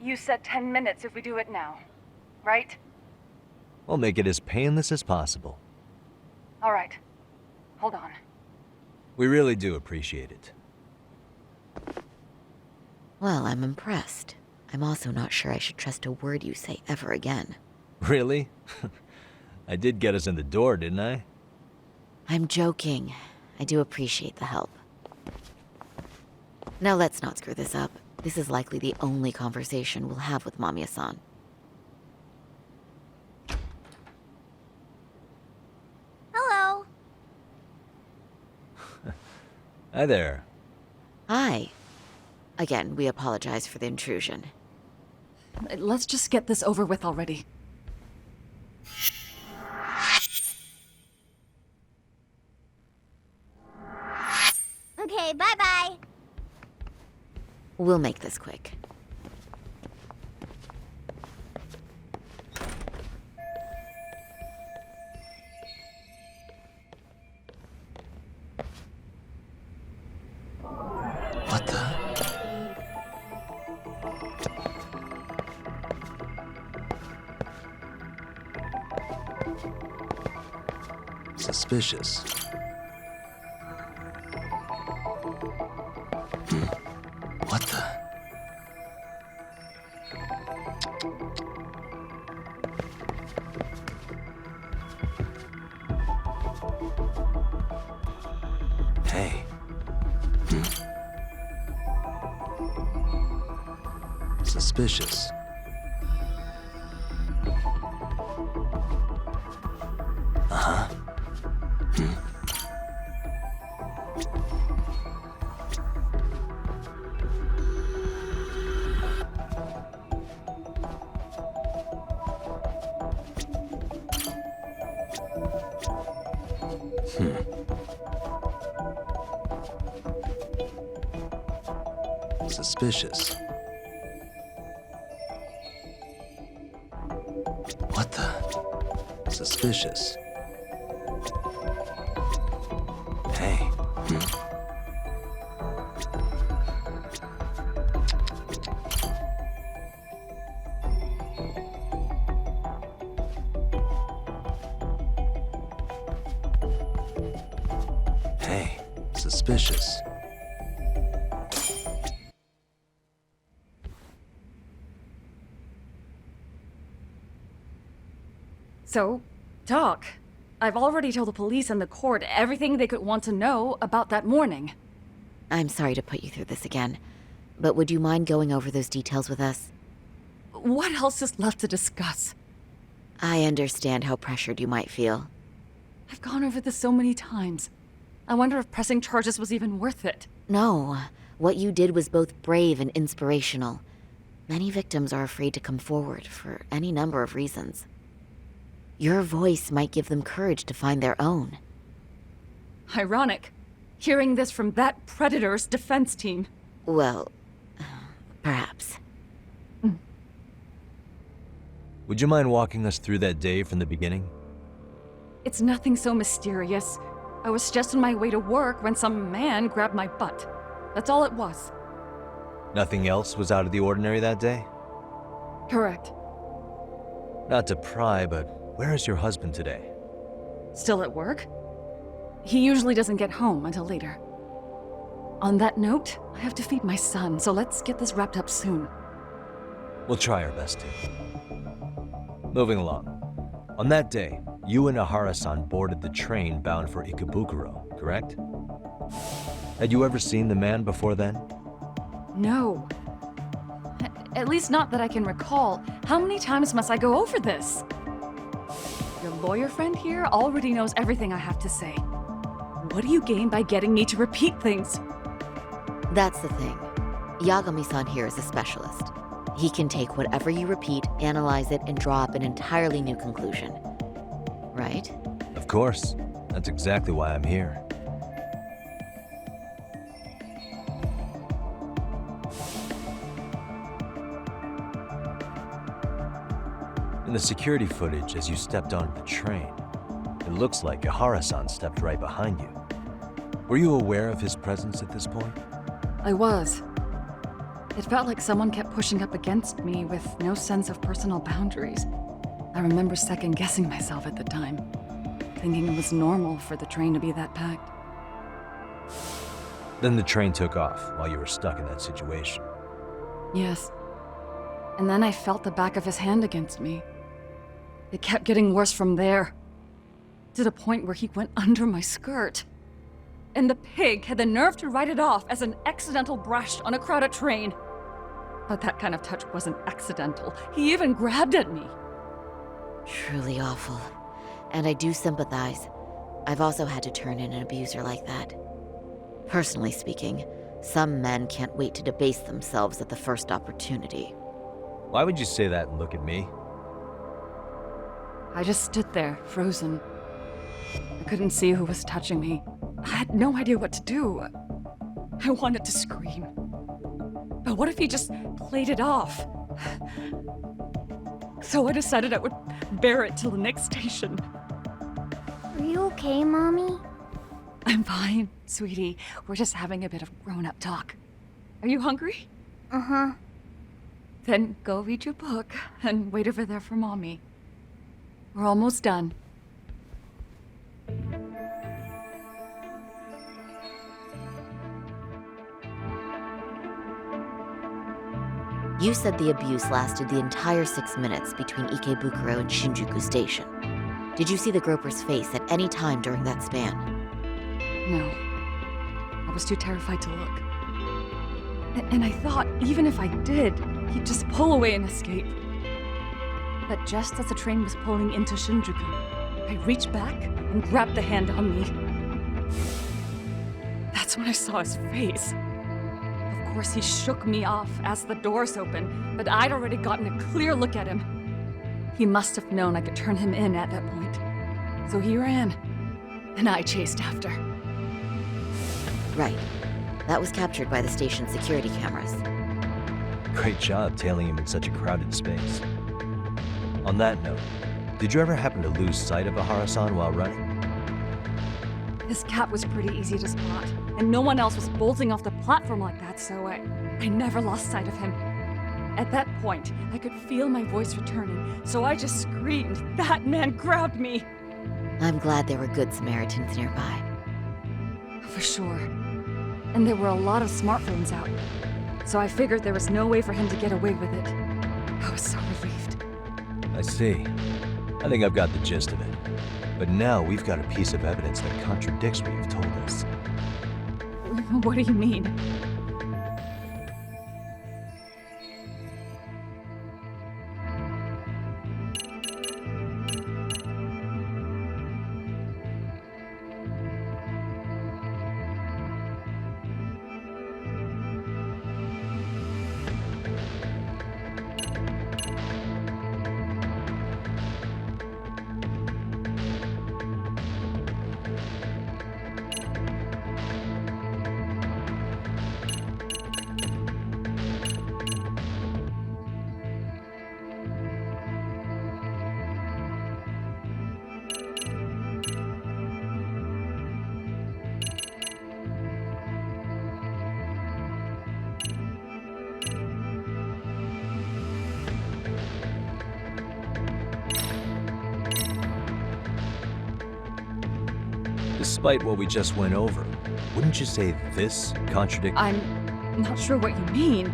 You said 10 minutes if we do it now, right? We'll make it as painless as possible. All right. Hold on. We really do appreciate it. Well, I'm impressed. I'm also not sure I should trust a word you say ever again. Really? I did get us in the door, didn't I? I'm joking. I do appreciate the help. Now let's not screw this up. This is likely the only conversation we'll have with Mamiya-san. Hello. Hi there. Hi. Again, we apologize for the intrusion. Let's just get this over with already. Okay, bye-bye. We'll make this quick. What the? Suspicious. What the? Hey. Suspicious. Uh-huh. Suspicious. What the? Suspicious. Hey. Hey. Suspicious. So, Doc, I've already told the police and the court everything they could want to know about that morning. I'm sorry to put you through this again, but would you mind going over those details with us? What else is left to discuss? I understand how pressured you might feel. I've gone over this so many times. I wonder if pressing charges was even worth it. No, what you did was both brave and inspirational. Many victims are afraid to come forward for any number of reasons. Your voice might give them courage to find their own. Ironic, hearing this from that predator's defense team. Well, perhaps. Would you mind walking us through that day from the beginning? It's nothing so mysterious. I was just on my way to work when some man grabbed my butt. That's all it was. Nothing else was out of the ordinary that day? Correct. Not to pry, but where is your husband today? Still at work? He usually doesn't get home until later. On that note, I have to feed my son, so let's get this wrapped up soon. We'll try our best to. Moving along. On that day, you and Ehara-san boarded the train bound for Ikebukuro, correct? Had you ever seen the man before then? No. At least not that I can recall. How many times must I go over this? Your lawyer friend here already knows everything I have to say. What do you gain by getting me to repeat things? That's the thing. Yagami-san here is a specialist. He can take whatever you repeat, analyze it, and draw up an entirely new conclusion. Right? Of course. That's exactly why I'm here. In the security footage as you stepped onto the train, it looks like Ehara-san stepped right behind you. Were you aware of his presence at this point? I was. It felt like someone kept pushing up against me with no sense of personal boundaries. I remember second-guessing myself at the time, thinking it was normal for the train to be that packed. Then the train took off while you were stuck in that situation. Yes. And then I felt the back of his hand against me. It kept getting worse from there, to the point where he went under my skirt. And the pig had the nerve to write it off as an accidental brush on a crowded train. But that kind of touch wasn't accidental. He even grabbed at me. Truly awful. And I do sympathize. I've also had to turn in an abuser like that. Personally speaking, some men can't wait to debase themselves at the first opportunity. Why would you say that and look at me? I just stood there, frozen. I couldn't see who was touching me. I had no idea what to do. I wanted to scream. But what if he just played it off? So I decided I would bear it till the next station. Are you okay, Mommy? I'm fine, sweetie. We're just having a bit of grown-up talk. Are you hungry? Uh-huh. Then go read your book and wait over there for Mommy. We're almost done. You said the abuse lasted the entire 6 minutes between Ikebukuro and Shinjuku Station. Did you see the groper's face at any time during that span? No. I was too terrified to look. And I thought, even if I did, he'd just pull away and escape. But just as the train was pulling into Shinjuku, I reached back and grabbed the hand on me. That's when I saw his face. Of course, he shook me off as the doors opened, but I'd already gotten a clear look at him. He must have known I could turn him in at that point. So he ran, and I chased after. Right. That was captured by the station's security cameras. Great job tailing him in such a crowded space. On that note, did you ever happen to lose sight of Ehara-san while running? His cap was pretty easy to spot, and no one else was bolting off the platform like that, so I never lost sight of him. At that point, I could feel my voice returning, so I just screamed, "That man grabbed me!" I'm glad there were good Samaritans nearby. For sure. And there were a lot of smartphones out, so I figured there was no way for him to get away with it. I was so relieved. I see. I think I've got the gist of it. But now we've got a piece of evidence that contradicts what you've told us. What do you mean? Despite what we just went over, wouldn't you say this contradicts? I'm not sure what you mean.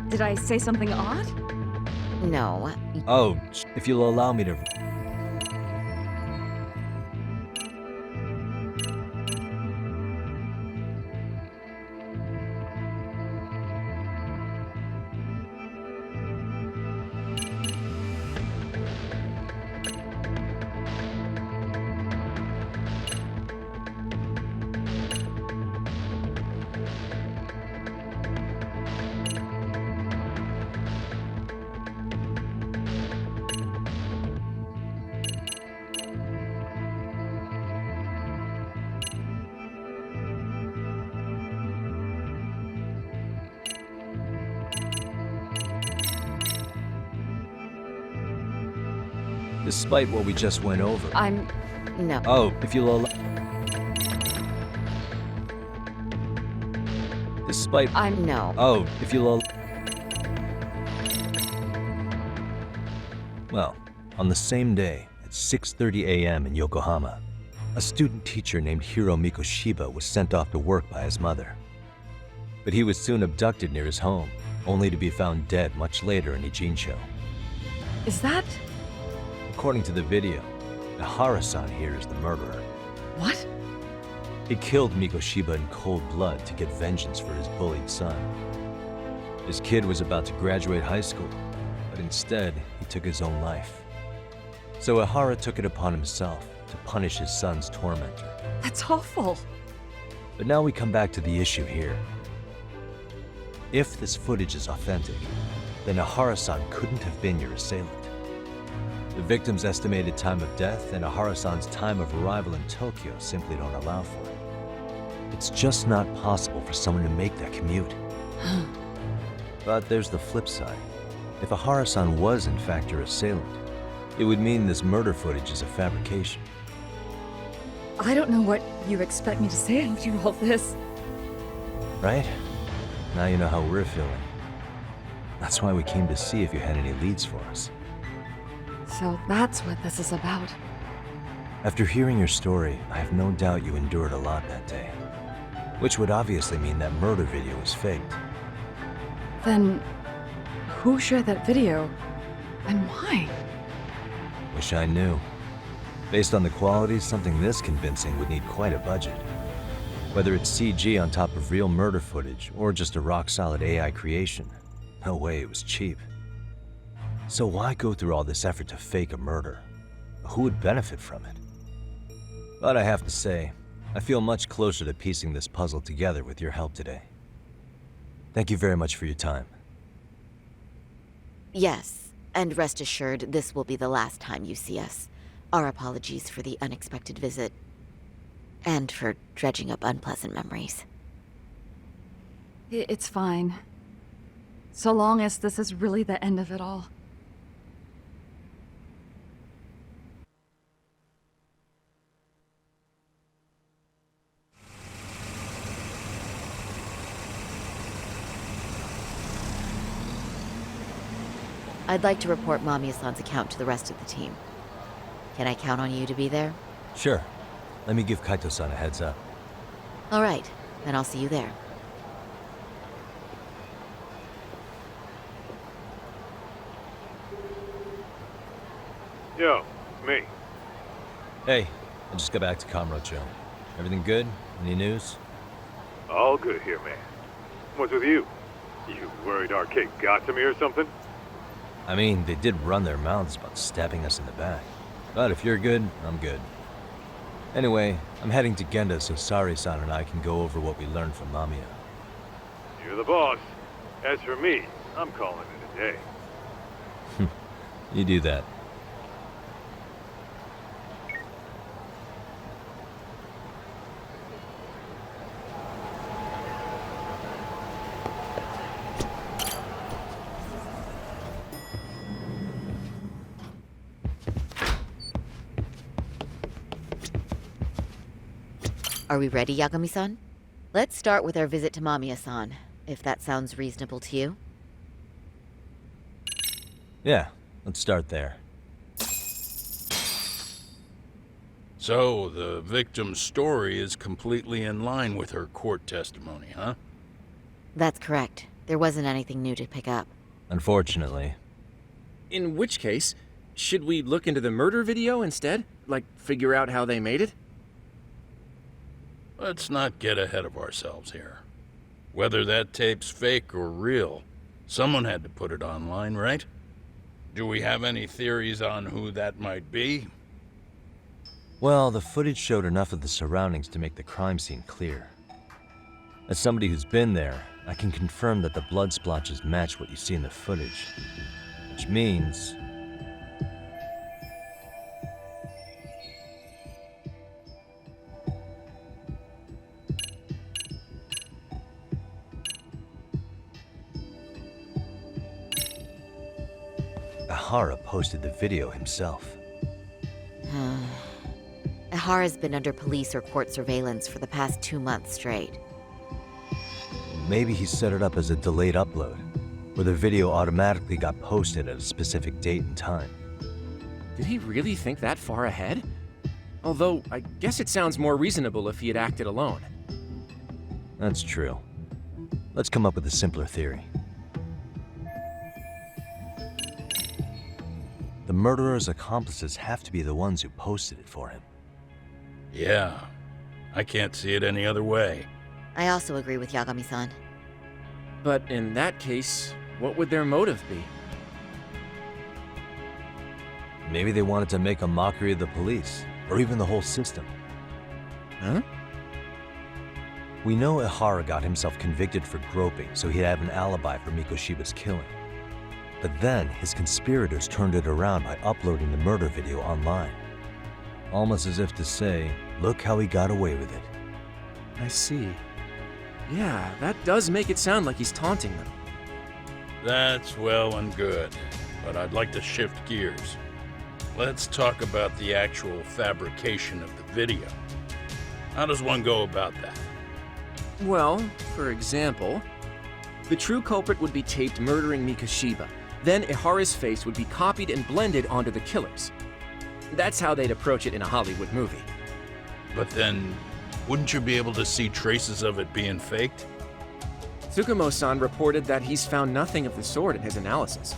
Did I say something odd? No. Oh, if you'll allow me to... Despite what we just went over. No. Oh, if you'll allow... Despite... No. Oh, if you'll Well, on the same day, at 6:30 a.m. in Yokohama, a student teacher named Hiro Mikoshiba was sent off to work by his mother. But he was soon abducted near his home, only to be found dead much later in Ijincho. Is that... According to the video, Ehara-san here is the murderer. What? He killed Mikoshiba in cold blood to get vengeance for his bullied son. His kid was about to graduate high school, but instead, he took his own life. So Ehara took it upon himself to punish his son's tormentor. That's awful. But now we come back to the issue here. If this footage is authentic, then Ehara-san couldn't have been your assailant. The victim's estimated time of death and Ehara-san's time of arrival in Tokyo simply don't allow for it. It's just not possible for someone to make that commute. But there's the flip side. If Ehara-san was in fact your assailant, it would mean this murder footage is a fabrication. I don't know what you expect me to say after all this. Right? Now you know how we're feeling. That's why we came to see if you had any leads for us. So that's what this is about. After hearing your story, I have no doubt you endured a lot that day. Which would obviously mean that murder video was faked. Then, who shared that video? And why? Wish I knew. Based on the quality, something this convincing would need quite a budget. Whether it's CG on top of real murder footage, or just a rock-solid AI creation, no way it was cheap. So why go through all this effort to fake a murder? Who would benefit from it? But I have to say, I feel much closer to piecing this puzzle together with your help today. Thank you very much for your time. Yes, and rest assured, this will be the last time you see us. Our apologies for the unexpected visit, and for dredging up unpleasant memories. It's fine. So long as this is really the end of it all. I'd like to report Mamiya-san's account to the rest of the team. Can I count on you to be there? Sure. Let me give Kaito-san a heads up. All right, then I'll see you there. Yo, me. Hey, I just got back to Kamurocho. Everything good? Any news? All good here, man. What's with you? You worried Arcade got to me or something? I mean, they did run their mouths about stabbing us in the back. But if you're good, I'm good. Anyway, I'm heading to Genda so Saori-san and I can go over what we learned from Mamiya. You're the boss. As for me, I'm calling it a day. You do that. Are we ready, Yagami-san? Let's start with our visit to Mamiya-san, if that sounds reasonable to you. Yeah, let's start there. So, the victim's story is completely in line with her court testimony, huh? That's correct. There wasn't anything new to pick up. Unfortunately. In which case, should we look into the murder video instead? Like, figure out how they made it? Let's not get ahead of ourselves here. Whether that tape's fake or real, someone had to put it online, right? Do we have any theories on who that might be? Well, the footage showed enough of the surroundings to make the crime scene clear. As somebody who's been there, I can confirm that the blood splotches match what you see in the footage. Which means... Ehara posted the video himself. Ehara's been under police or court surveillance for the past 2 months straight. Maybe he set it up as a delayed upload, where the video automatically got posted at a specific date and time. Did he really think that far ahead? Although, I guess it sounds more reasonable if he had acted alone. That's true. Let's come up with a simpler theory. The murderer's accomplices have to be the ones who posted it for him. Yeah, I can't see it any other way. I also agree with Yagami-san. But in that case, what would their motive be? Maybe they wanted to make a mockery of the police, or even the whole system. Huh? We know Ehara got himself convicted for groping, so he'd have an alibi for Mikoshiba's killing. But then, his conspirators turned it around by uploading the murder video online. Almost as if to say, look how he got away with it. I see. Yeah, that does make it sound like he's taunting them. That's well and good, but I'd like to shift gears. Let's talk about the actual fabrication of the video. How does one go about that? Well, for example, the true culprit would be taped murdering Mikoshiba. Then Ehara's face would be copied and blended onto the killers. That's how they'd approach it in a Hollywood movie. But then, wouldn't you be able to see traces of it being faked? Tsukumo-san reported that he's found nothing of the sort in his analysis.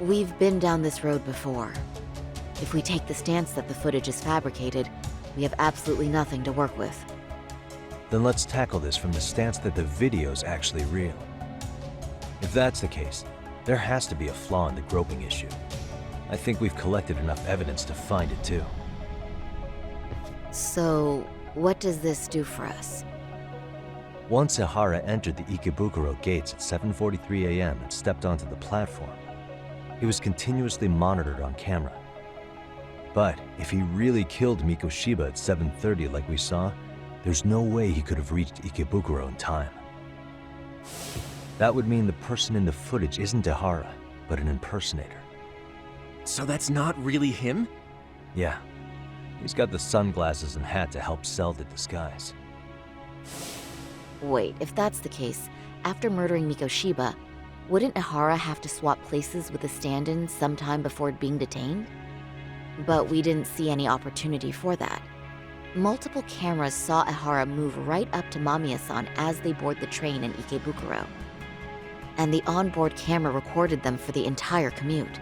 We've been down this road before. If we take the stance that the footage is fabricated, we have absolutely nothing to work with. Then let's tackle this from the stance that the video's actually real. If that's the case, there has to be a flaw in the groping issue. I think we've collected enough evidence to find it too. So, what does this do for us? Once Ehara entered the Ikebukuro gates at 7:43 a.m. and stepped onto the platform, he was continuously monitored on camera. But if he really killed Mikoshiba at 7:30 like we saw, there's no way he could have reached Ikebukuro in time. That would mean the person in the footage isn't Ehara, but an impersonator. So that's not really him? Yeah. He's got the sunglasses and hat to help sell the disguise. Wait, if that's the case, after murdering Mikoshiba, wouldn't Ehara have to swap places with the stand-in sometime before being detained? But we didn't see any opportunity for that. Multiple cameras saw Ehara move right up to Mamiya-san as they board the train in Ikebukuro. And the onboard camera recorded them for the entire commute.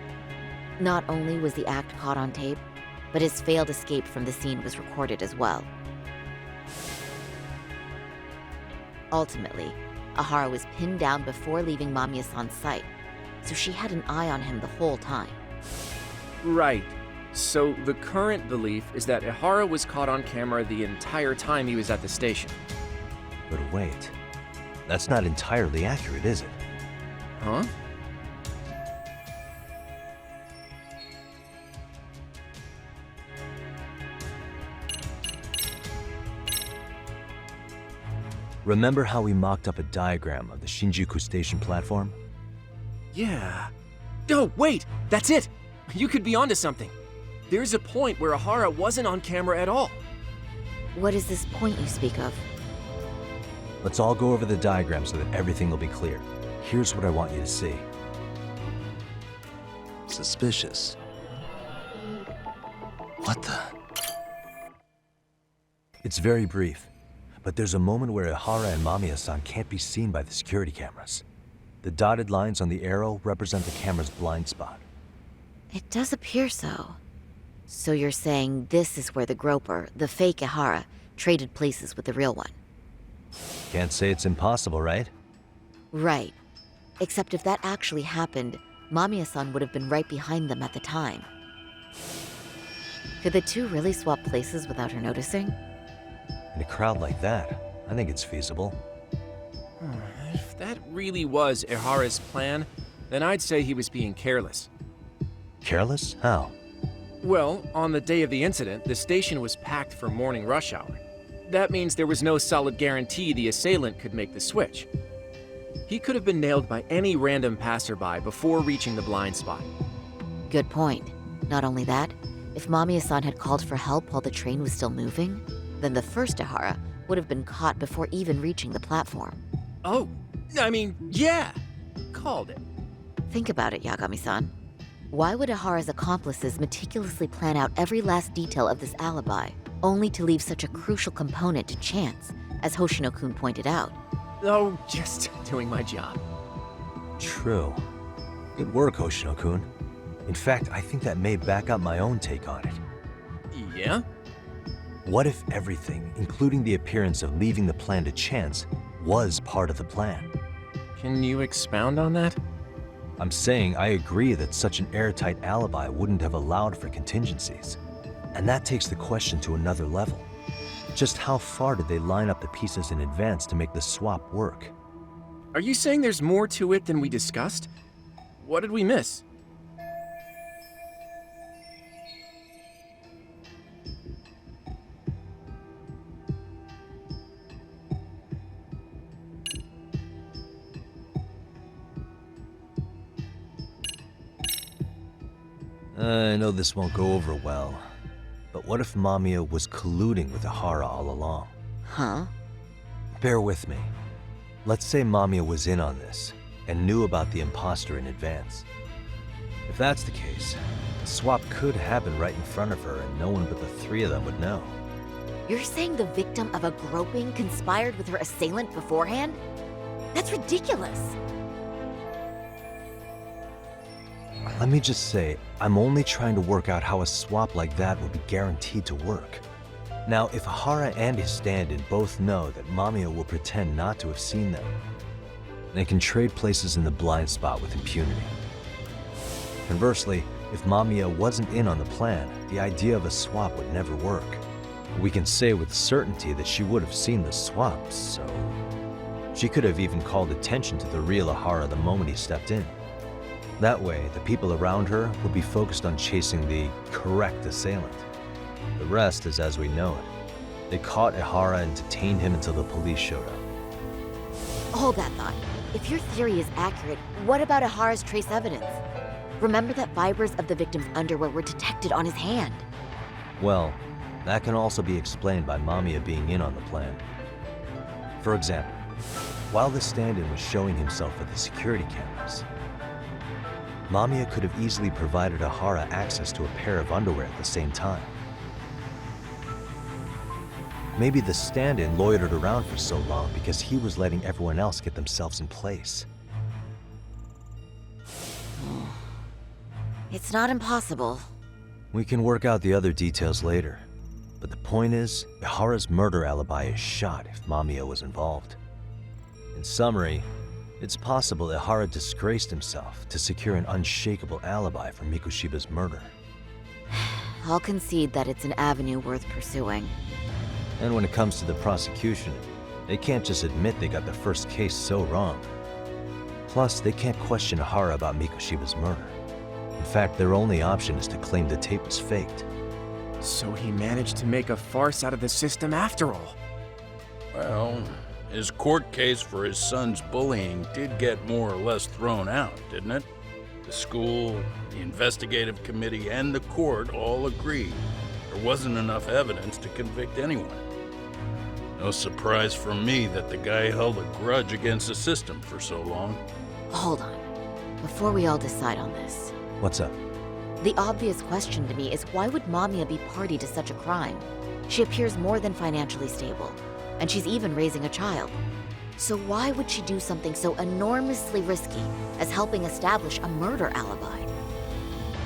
Not only was the act caught on tape, but his failed escape from the scene was recorded as well. Ultimately, Ehara was pinned down before leaving Mamiya-san's sight, so she had an eye on him the whole time. Right. So the current belief is that Ehara was caught on camera the entire time he was at the station. But wait, that's not entirely accurate, is it? Huh? Remember how we mocked up a diagram of the Shinjuku station platform? Yeah. Oh, wait! That's it! You could be onto something. There's a point where Ehara wasn't on camera at all. What is this point you speak of? Let's all go over the diagram so that everything will be clear. Here's what I want you to see. Suspicious. What the? It's very brief, but there's a moment where Ehara and Mamiya-san can't be seen by the security cameras. The dotted lines on the arrow represent the camera's blind spot. It does appear so. So you're saying this is where the groper, the fake Ehara, traded places with the real one? Can't say it's impossible, right? Right. Except if that actually happened, Mamiya-san would have been right behind them at the time. Could the two really swap places without her noticing? In a crowd like that, I think it's feasible. If that really was Ehara's plan, then I'd say he was being careless. Careless? How? Well, on the day of the incident, the station was packed for morning rush hour. That means there was no solid guarantee the assailant could make the switch. He could have been nailed by any random passerby before reaching the blind spot. Good point. Not only that, if Mamiya-san had called for help while the train was still moving, then the first Ehara would have been caught before even reaching the platform. Oh, I mean, yeah! Called it. Think about it, Yagami-san. Why would Ehara's accomplices meticulously plan out every last detail of this alibi, only to leave such a crucial component to chance, as Hoshino-kun pointed out? Oh, just doing my job. True. Good work, Hoshino-kun. In fact, I think that may back up my own take on it. Yeah? What if everything, including the appearance of leaving the plan to chance, was part of the plan? Can you expound on that? I'm saying I agree that such an airtight alibi wouldn't have allowed for contingencies. And that takes the question to another level. Just how far did they line up the pieces in advance to make the swap work? Are you saying there's more to it than we discussed? What did we miss? I know this won't go over well, but what if Mamiya was colluding with Ehara all along? Huh? Bear with me. Let's say Mamiya was in on this and knew about the imposter in advance. If that's the case, the swap could happen right in front of her and no one but the three of them would know. You're saying the victim of a groping conspired with her assailant beforehand? That's ridiculous! Let me just say, I'm only trying to work out how a swap like that would be guaranteed to work. Now, if Ehara and his stand-in both know that Mamiya will pretend not to have seen them, they can trade places in the blind spot with impunity. Conversely, if Mamiya wasn't in on the plan, the idea of a swap would never work. We can say with certainty that she would have seen the swap, so... She could have even called attention to the real Ehara the moment he stepped in. That way, the people around her would be focused on chasing the correct assailant. The rest is as we know it. They caught Ehara and detained him until the police showed up. Hold that thought. If your theory is accurate, what about Ehara's trace evidence? Remember that fibers of the victim's underwear were detected on his hand. Well, that can also be explained by Mamiya being in on the plan. For example, while the stand-in was showing himself at the security cameras, Mamiya could have easily provided Ehara access to a pair of underwear at the same time. Maybe the stand-in loitered around for so long because he was letting everyone else get themselves in place. It's not impossible. We can work out the other details later. But the point is, Ehara's murder alibi is shot if Mamiya was involved. In summary, it's possible Ehara disgraced himself to secure an unshakable alibi for Mikoshiba's murder. I'll concede that it's an avenue worth pursuing. And when it comes to the prosecution, they can't just admit they got the first case so wrong. Plus, they can't question Ehara about Mikoshiba's murder. In fact, their only option is to claim the tape was faked. So he managed to make a farce out of the system after all. Well, his court case for his son's bullying did get more or less thrown out, didn't it? The school, the investigative committee, and the court all agreed there wasn't enough evidence to convict anyone. No surprise for me that the guy held a grudge against the system for so long. Hold on. Before we all decide on this. What's up? The obvious question to me is why would Mamiya be party to such a crime? She appears more than financially stable, and she's even raising a child. So why would she do something so enormously risky as helping establish a murder alibi?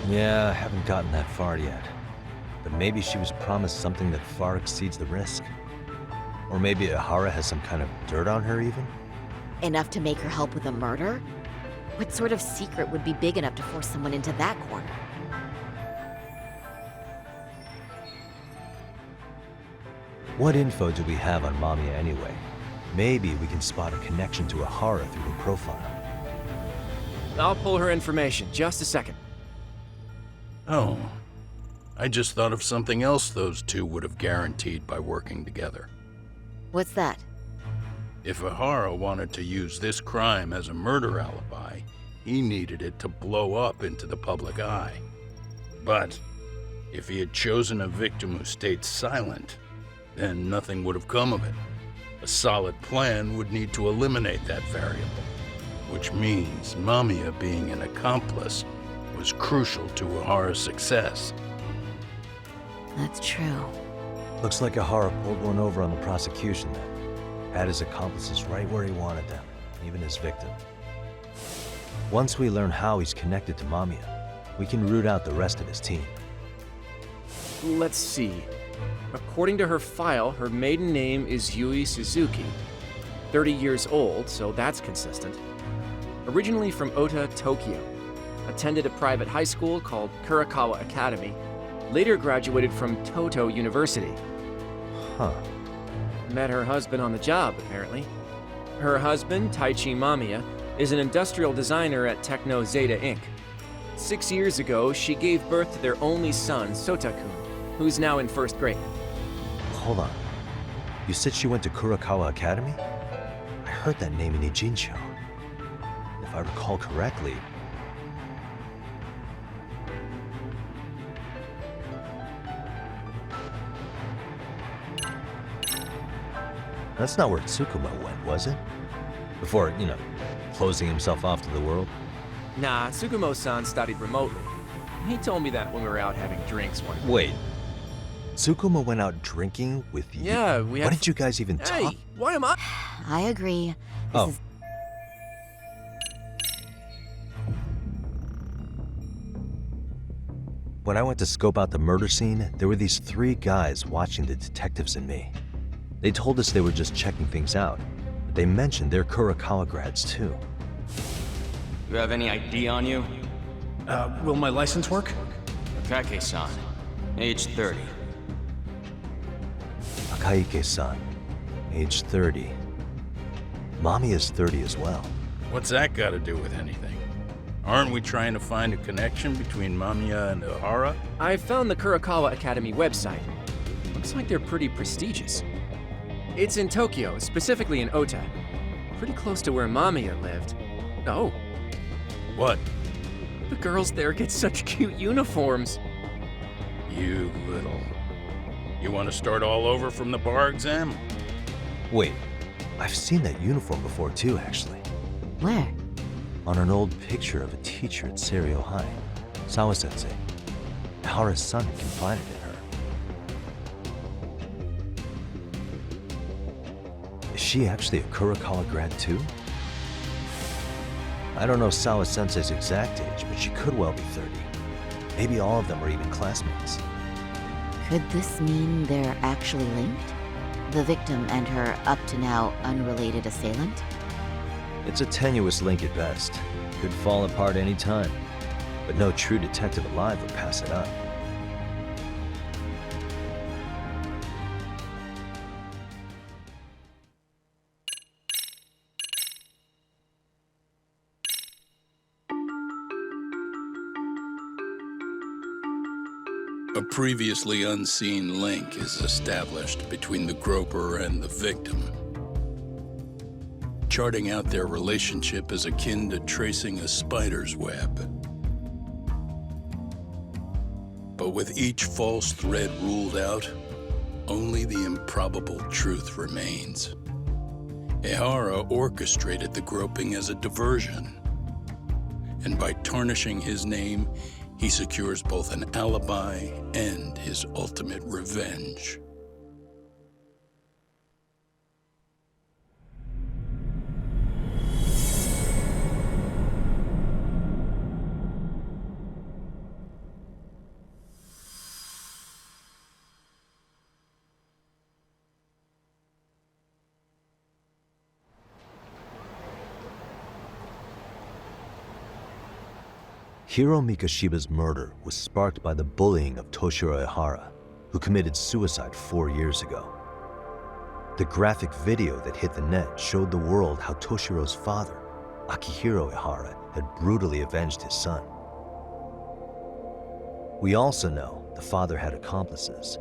Yeah, I haven't gotten that far yet. But maybe she was promised something that far exceeds the risk. Or maybe Ehara has some kind of dirt on her even? Enough to make her help with a murder? What sort of secret would be big enough to force someone into that corner? What info do we have on Mamiya anyway? Maybe we can spot a connection to Ehara through her profile. I'll pull her information. Just a second. Oh. I just thought of something else those two would have guaranteed by working together. What's that? If Ehara wanted to use this crime as a murder alibi, he needed it to blow up into the public eye. But if he had chosen a victim who stayed silent, then nothing would have come of it. A solid plan would need to eliminate that variable, which means Mamiya being an accomplice was crucial to Ehara's success. That's true. Looks like Ehara pulled one over on the prosecution then. Had his accomplices right where he wanted them, even his victim. Once we learn how he's connected to Mamiya, we can root out the rest of his team. Let's see. According to her file, her maiden name is Yui Suzuki. 30 years old, so that's consistent. Originally from Ota, Tokyo. Attended a private high school called Kurakawa Academy. Later graduated from Toto University. Huh. Met her husband on the job, apparently. Her husband, Taichi Mamiya, is an industrial designer at Techno Zeta Inc. 6 years ago, she gave birth to their only son, Sotakun, who's now in first grade. Hold on. You said she went to Kurakawa Academy? I heard that name in Ijincho. If I recall correctly... That's not where Tsukuma went, was it? Before, closing himself off to the world? Nah, Tsukumo-san studied remotely. He told me that when we were out having drinks one night. Wait. Tsukuma went out drinking with you? Yeah, we had... Why didn't you guys even talk? Hey, why am I... I agree. This is... When I went to scope out the murder scene, there were these 3 guys watching the detectives and me. They told us they were just checking things out, but they mentioned they're Kurakawa grads too. You have any ID on you? Will my license work? Akake-san, age 30. Akihiro, age 30. Mommy is 30 as well. What's that got to do with anything? Aren't we trying to find a connection between Mamiya and Ehara? I found the Kurakawa Academy website. Looks like they're pretty prestigious. It's in Tokyo, specifically in Ota. Pretty close to where Mamiya lived. Oh. What? The girls there get such cute uniforms. You little... You want to start all over from the bar exam? Wait, I've seen that uniform before too, actually. Where? On an old picture of a teacher at Seiryo High, Sawa-sensei. Ehara's son had confided in her. Is she actually a Kurakawa grad too? I don't know Sawa-sensei's exact age, but she could well be 30. Maybe all of them are even classmates. Could this mean they're actually linked? The victim and her up-to-now unrelated assailant? It's a tenuous link at best. Could fall apart any time. But no true detective alive would pass it up. A previously unseen link is established between the groper and the victim. Charting out their relationship is akin to tracing a spider's web. But with each false thread ruled out, only the improbable truth remains. Ehara orchestrated the groping as a diversion, and by tarnishing his name, he secures both an alibi and his ultimate revenge. Hiro Mikoshiba's murder was sparked by the bullying of Toshiro Ehara, who committed suicide 4 years ago. The graphic video that hit the net showed the world how Toshiro's father, Akihiro Ehara, had brutally avenged his son. We also know the father had accomplices.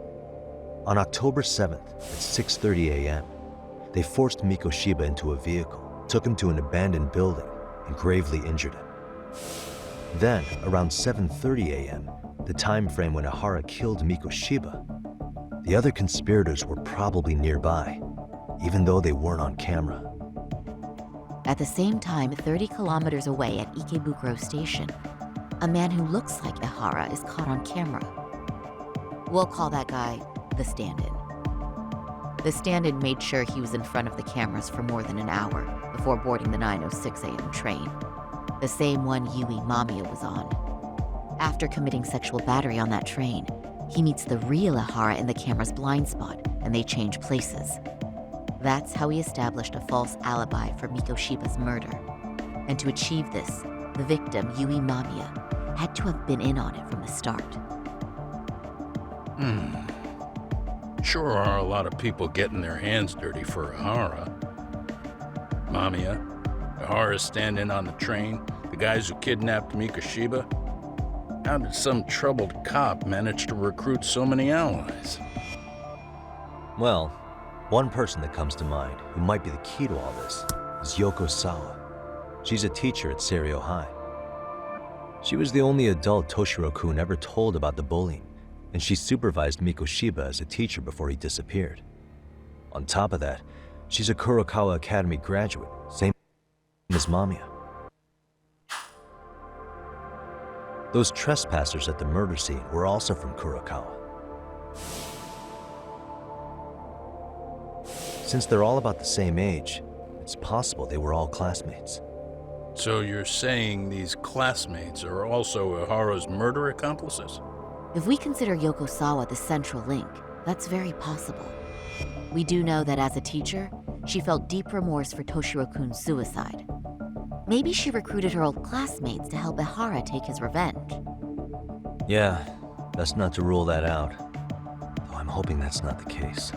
On October 7th at 6:30 a.m., they forced Mikoshiba into a vehicle, took him to an abandoned building, and gravely injured him. Then, around 7:30 a.m., the time frame when Ehara killed Mikoshiba, the other conspirators were probably nearby, even though they weren't on camera. At the same time, 30 kilometers away at Ikebukuro Station, a man who looks like Ehara is caught on camera. We'll call that guy the stand-in. The stand-in made sure he was in front of the cameras for more than an hour before boarding the 9:06 a.m. train, the same one Yui Mamiya was on. After committing sexual battery on that train, he meets the real Ehara in the camera's blind spot, and they change places. That's how he established a false alibi for Mikoshiba's murder. And to achieve this, the victim, Yui Mamiya, had to have been in on it from the start. Sure are a lot of people getting their hands dirty for Ehara. Mamiya, Ehara's stand-in on the train, the guys who kidnapped Mikoshiba. How did some troubled cop manage to recruit so many allies? Well, one person that comes to mind who might be the key to all this is Yoko Sawa. She's a teacher at Seiryo High. She was the only adult Toshiro-kun ever told about the bullying, and she supervised Mikoshiba as a teacher before he disappeared. On top of that, she's a Kurokawa Academy graduate, same as Mamiya. Those trespassers at the murder scene were also from Kurokawa. Since they're all about the same age, it's possible they were all classmates. So you're saying these classmates are also Ehara's murder accomplices? If we consider Yoko Sawa the central link, that's very possible. We do know that as a teacher, she felt deep remorse for Toshiro-kun's suicide. Maybe she recruited her old classmates to help Ehara take his revenge. Yeah, best not to rule that out. Though I'm hoping that's not the case.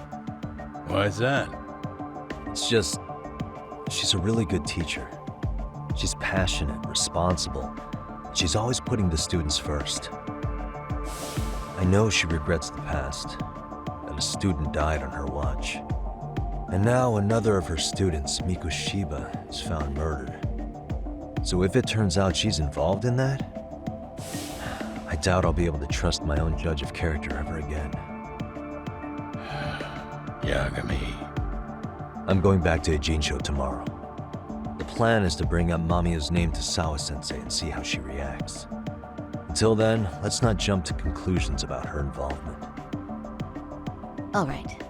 Why is that? It's just, she's a really good teacher. She's passionate, responsible. She's always putting the students first. I know she regrets the past, that a student died on her watch. And now another of her students, Mikoshiba, is found murdered. So if it turns out she's involved in that, I doubt I'll be able to trust my own judge of character ever again. Yagami. I'm going back to Ijincho tomorrow. The plan is to bring up Mamiya's name to Sawa-sensei and see how she reacts. Until then, let's not jump to conclusions about her involvement. All right.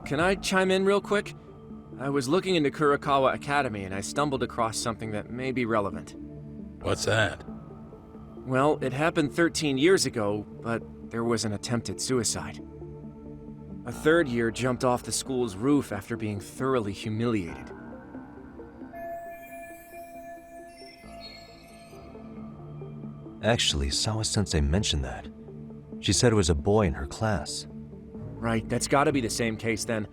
Can I chime in real quick? I was looking into Kurokawa Academy and I stumbled across something that may be relevant. What's that? Well, it happened 13 years ago, but there was an attempted suicide. A third year jumped off the school's roof after being thoroughly humiliated. Actually, Sawa-sensei mentioned that. She said it was a boy in her class. Right, that's gotta be the same case then.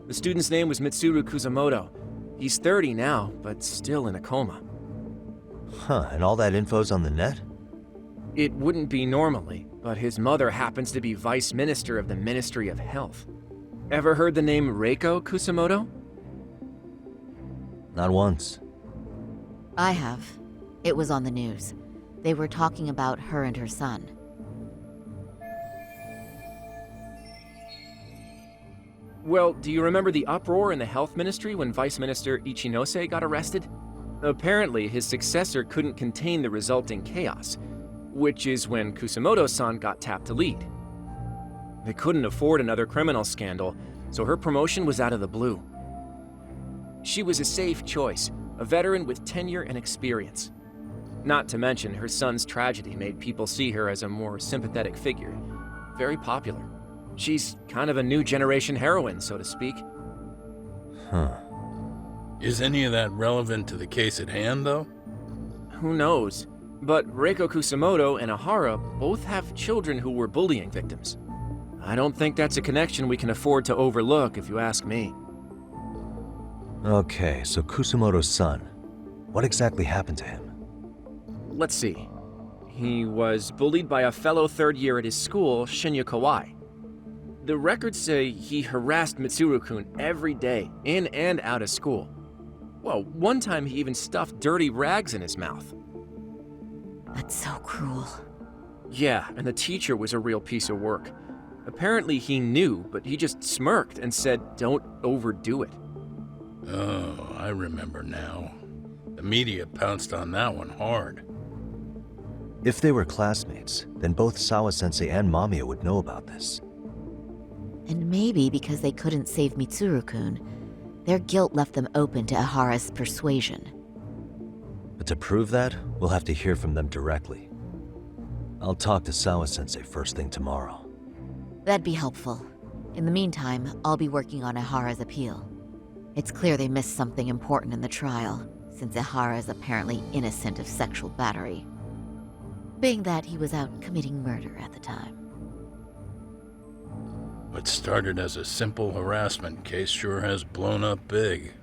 The student's name was Mitsuru Kusamoto. He's 30 now, but still in a coma. Huh, and all that info's on the net? It wouldn't be normally, but his mother happens to be Vice Minister of the Ministry of Health. Ever heard the name Reiko Kusamoto? Not once. I have. It was on the news. They were talking about her and her son. Well, do you remember the uproar in the health ministry when Vice Minister Ichinose got arrested? Apparently, his successor couldn't contain the resulting chaos, which is when Kusamoto-san got tapped to lead. They couldn't afford another criminal scandal, so her promotion was out of the blue. She was a safe choice, a veteran with tenure and experience. Not to mention, her son's tragedy made people see her as a more sympathetic figure. Very popular. She's kind of a new generation heroine, so to speak. Huh. Is any of that relevant to the case at hand, though? Who knows? But Reiko Kusamoto and Ehara both have children who were bullying victims. I don't think that's a connection we can afford to overlook, if you ask me. Okay, so Kusamoto's son. What exactly happened to him? Let's see. He was bullied by a fellow third year at his school, Shinya Kawai. The records say he harassed Mitsuru-kun every day, in and out of school. Well, one time he even stuffed dirty rags in his mouth. That's so cruel. Yeah, and the teacher was a real piece of work. Apparently he knew, but he just smirked and said, "Don't overdo it." Oh, I remember now. The media pounced on that one hard. If they were classmates, then both Sawa-sensei and Mamiya would know about this. And maybe because they couldn't save Mitsuru-kun, their guilt left them open to Ehara's persuasion. But to prove that, we'll have to hear from them directly. I'll talk to Sawa-sensei first thing tomorrow. That'd be helpful. In the meantime, I'll be working on Ehara's appeal. It's clear they missed something important in the trial, since Ehara is apparently innocent of sexual battery. Being that he was out committing murder at the time. What started as a simple harassment case sure has blown up big.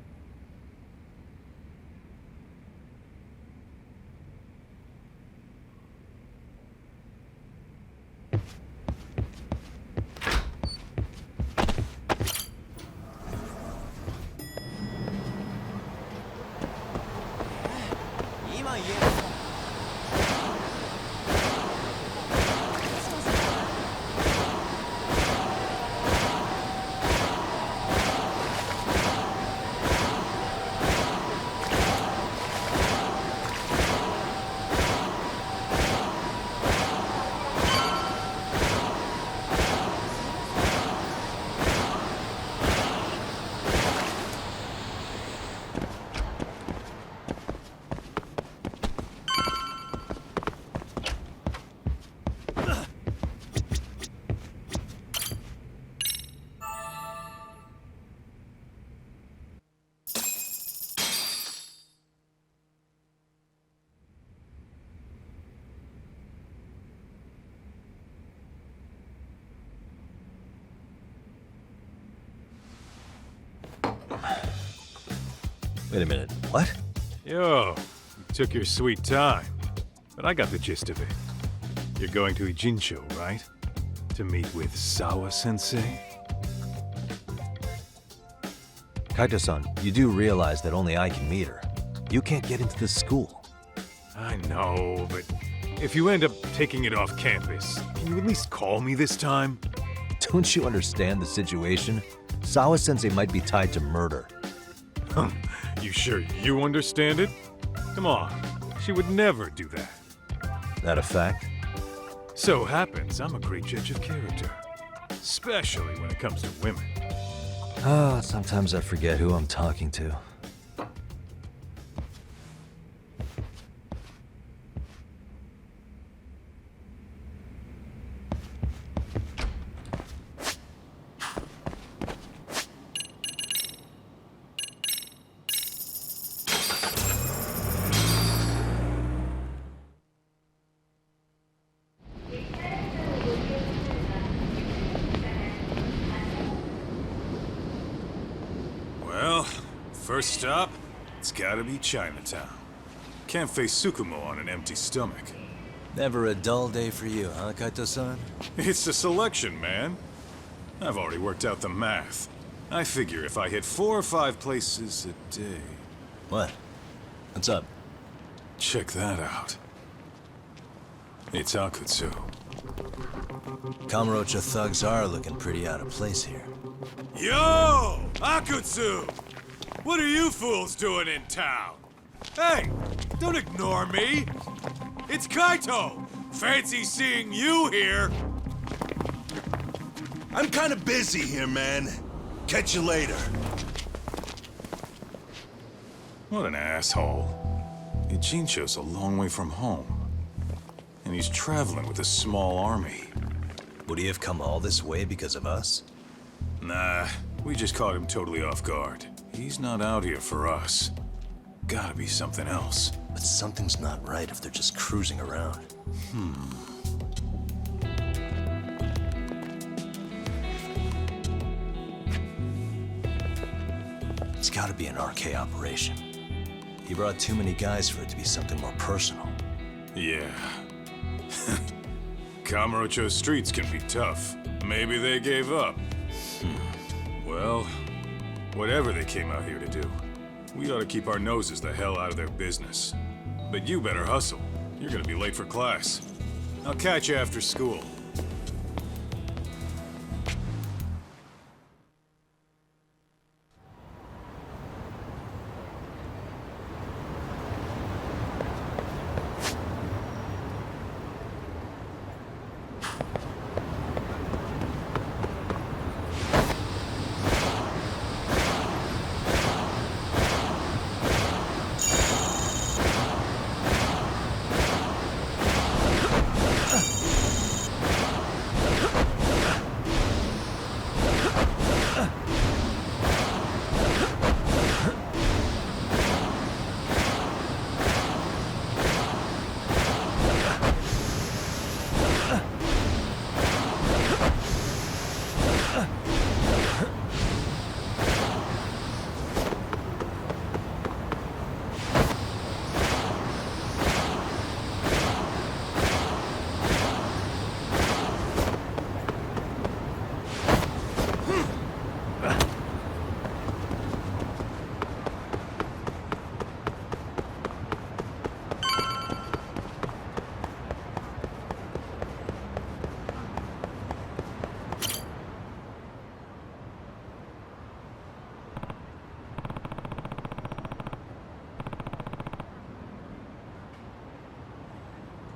Wait a minute, what? Yo, you took your sweet time. But I got the gist of it. You're going to Ijincho, right? To meet with Sawa-sensei? Kaito-san, you do realize that only I can meet her. You can't get into this school. I know, but if you end up taking it off campus, can you at least call me this time? Don't you understand the situation? Sawa-sensei might be tied to murder. You sure you understand it? Come on, she would never do that. That a fact? So happens I'm a great judge of character. Especially when it comes to women. Sometimes I forget who I'm talking to. Well, first stop, it's gotta be Chinatown. Can't face Tsukumo on an empty stomach. Never a dull day for you, huh, Kaito-san? It's the selection, man. I've already worked out the math. I figure if I hit 4 or 5 places a day... What? What's up? Check that out. It's Akutsu. Kamurocho thugs are looking pretty out of place here. Yo! Akutsu! What are you fools doing in town? Hey! Don't ignore me! It's Kaito! Fancy seeing you here! I'm kinda busy here, man. Catch you later. What an asshole. Ijincho's a long way from home. And he's traveling with a small army. Would he have come all this way because of us? Nah, we just caught him totally off guard. He's not out here for us. Gotta be something else. But something's not right if they're just cruising around. It's gotta be an RK operation. He brought too many guys for it to be something more personal. Yeah. Kamurocho's streets can be tough. Maybe they gave up. Well, whatever they came out here to do, we ought to keep our noses the hell out of their business. But you better hustle. You're gonna be late for class. I'll catch you after school.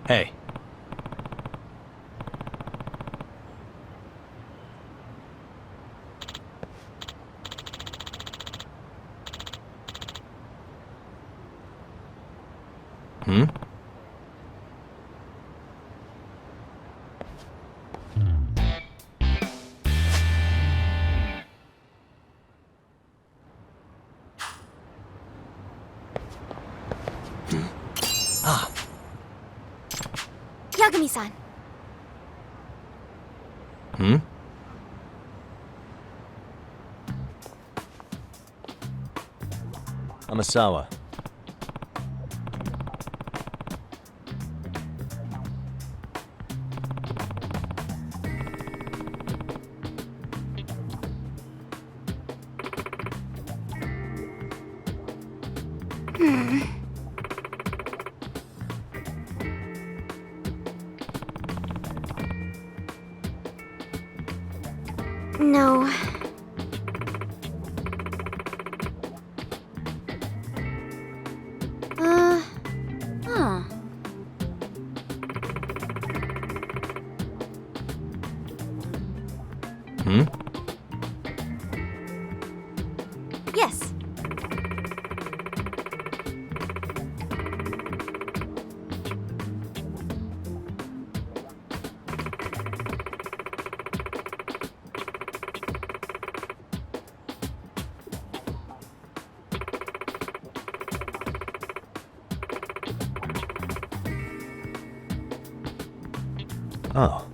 Hey. Hmm? Ah. Yagami-san. Hmm? Amasawa. No. Huh. Hmm? Yes. Oh.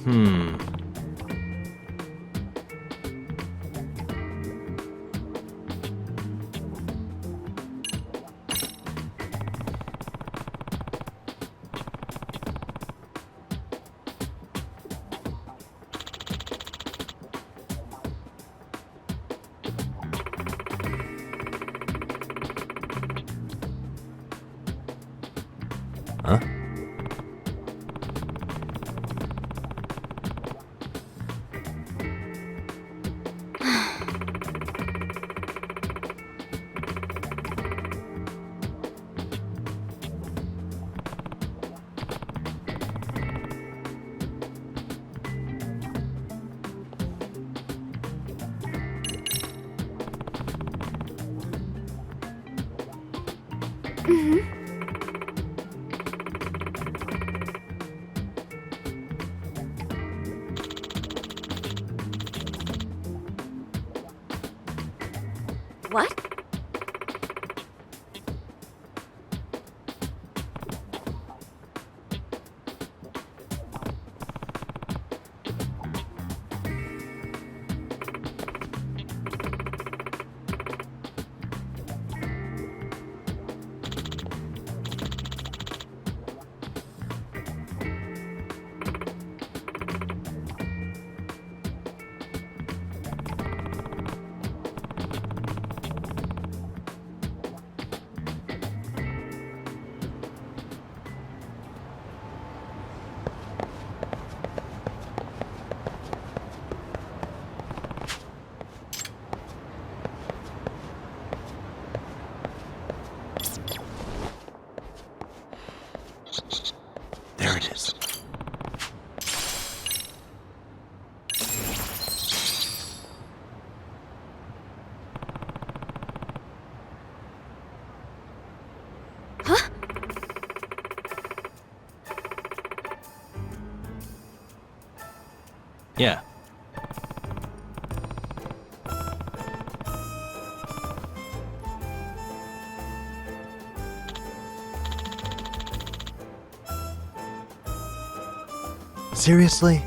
Hmm. Huh? What? There it is. Huh? Yeah. Seriously?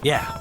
Yeah.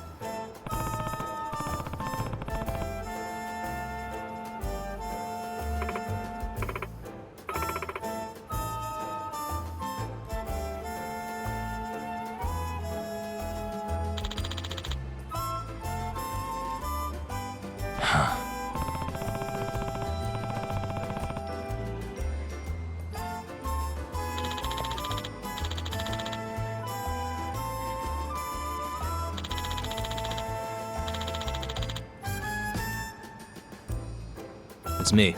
It's me.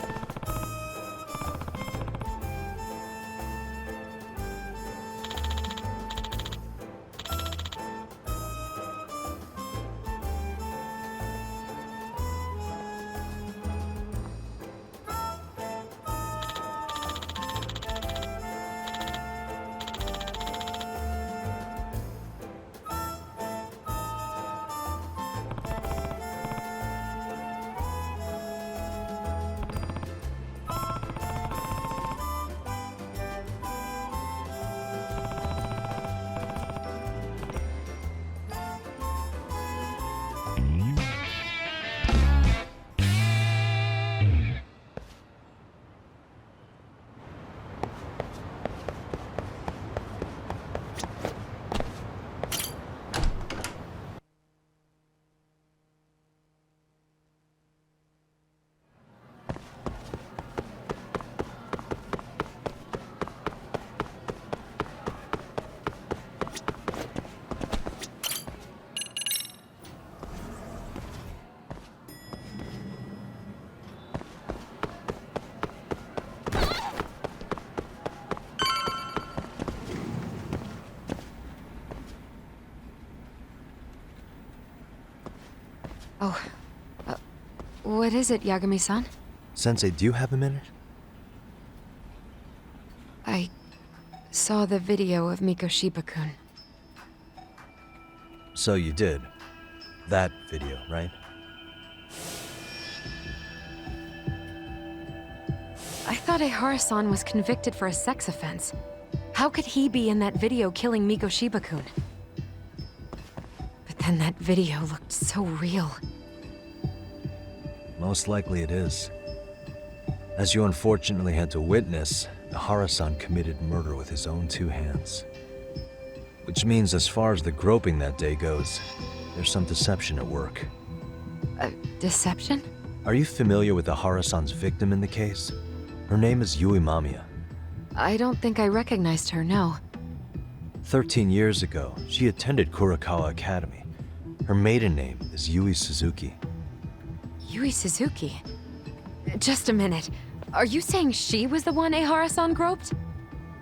Oh, what is it, Yagami-san? Sensei, do you have a minute? I saw the video of Mikoshiba-kun. So you did. That video, right? I thought Ehara-san was convicted for a sex offense. How could he be in that video killing Mikoshiba-kun? then that video looked so real. Most likely it is. As you unfortunately had to witness, Ehara-san committed murder with his own two hands. Which means as far as the groping that day goes, there's some deception at work. Deception? Are you familiar with Ehara-san's victim in the case? Her name is Yui Mamiya. I don't think I recognized her, no. 13 years ago, she attended Kurakawa Academy. Her maiden name is Yui Suzuki. Yui Suzuki? Just a minute. Are you saying she was the one Ehara-san groped?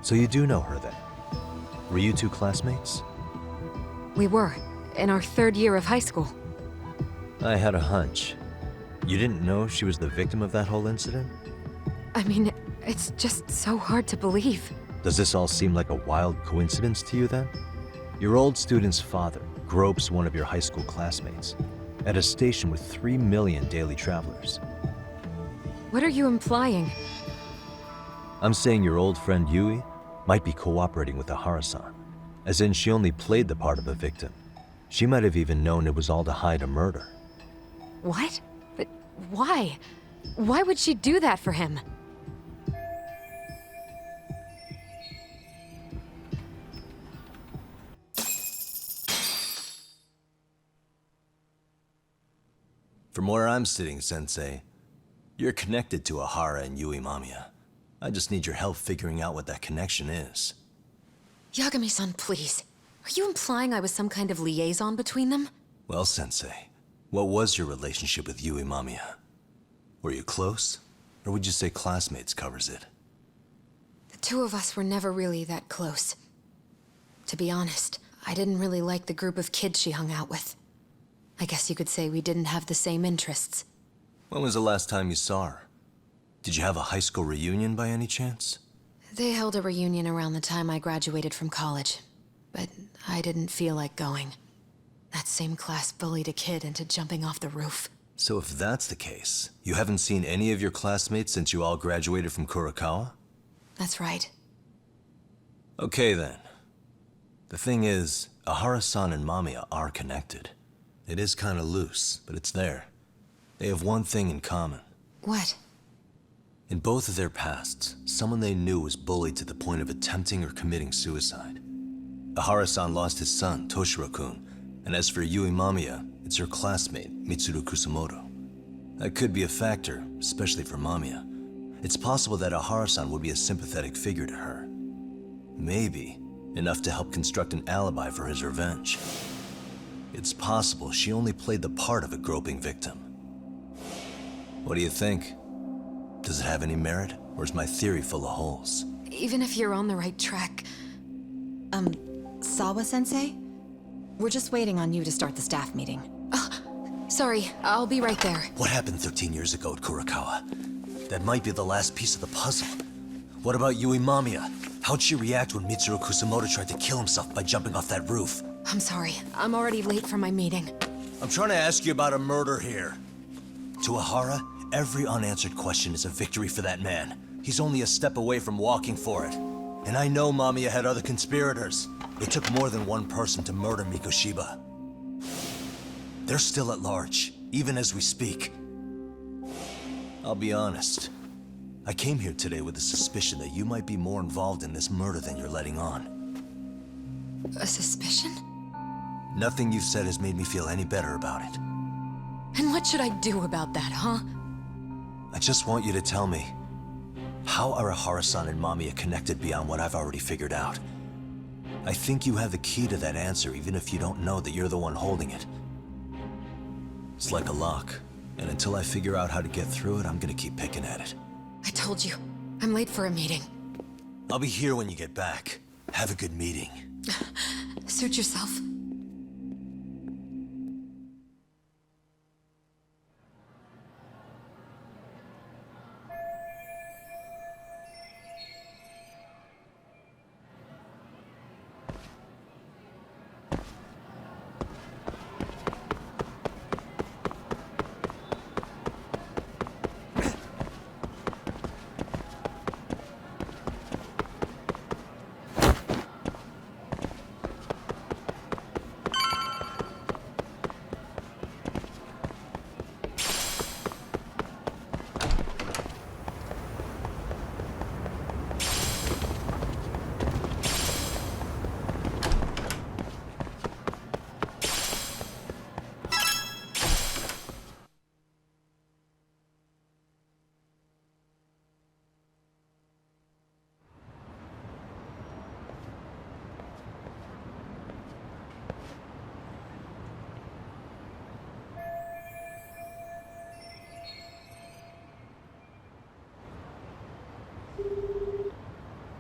So you do know her then? Were you two classmates? We were, in our 3rd year of high school. I had a hunch. You didn't know she was the victim of that whole incident? I mean, it's just so hard to believe. Does this all seem like a wild coincidence to you then? Your old student's father gropes one of your high school classmates at a station with 3 million daily travelers. What are you implying? I'm saying your old friend Yui might be cooperating with Ehara-san, as in she only played the part of a victim. She might have even known it was all to hide a murder. What? But why? Why would she do that for him? From where I'm sitting, Sensei, you're connected to Ehara and Yui Mamiya. I just need your help figuring out what that connection is. Yagami-san, please. Are you implying I was some kind of liaison between them? Well, Sensei, what was your relationship with Yui Mamiya? Were you close? Or would you say classmates covers it? The two of us were never really that close. To be honest, I didn't really like the group of kids she hung out with. I guess you could say we didn't have the same interests. When was the last time you saw her? Did you have a high school reunion by any chance? They held a reunion around the time I graduated from college, but I didn't feel like going. That same class bullied a kid into jumping off the roof. So if that's the case, you haven't seen any of your classmates since you all graduated from Kurakawa? That's right. Okay then. The thing is, Ehara-san and Mamiya are connected. It is kind of loose, but it's there. They have one thing in common. What? In both of their pasts, someone they knew was bullied to the point of attempting or committing suicide. Ehara-san lost his son, Toshiro-kun, and as for Yui Mamiya, it's her classmate, Mitsuru Kusamoto. That could be a factor, especially for Mamiya. It's possible that Ehara-san would be a sympathetic figure to her. Maybe enough to help construct an alibi for his revenge. It's possible she only played the part of a groping victim. What do you think? Does it have any merit, or is my theory full of holes? Even if you're on the right track... Sawa-sensei? We're just waiting on you to start the staff meeting. Sorry, I'll be right there. What happened 13 years ago at Kurakawa? That might be the last piece of the puzzle. What about Yui Mamiya? How'd she react when Mitsuru Kusamoto tried to kill himself by jumping off that roof? I'm sorry, I'm already late for my meeting. I'm trying to ask you about a murder here. To Ehara, every unanswered question is a victory for that man. He's only a step away from walking for it. And I know Mamiya had other conspirators. It took more than one person to murder Mikoshiba. They're still at large, even as we speak. I'll be honest. I came here today with the suspicion that you might be more involved in this murder than you're letting on. A suspicion? Nothing you've said has made me feel any better about it. And what should I do about that, huh? I just want you to tell me, how are Ehara-san and Mamiya connected beyond what I've already figured out? I think you have the key to that answer, even if you don't know that you're the one holding it. It's like a lock, and until I figure out how to get through it, I'm gonna keep picking at it. I told you, I'm late for a meeting. I'll be here when you get back. Have a good meeting. Suit yourself.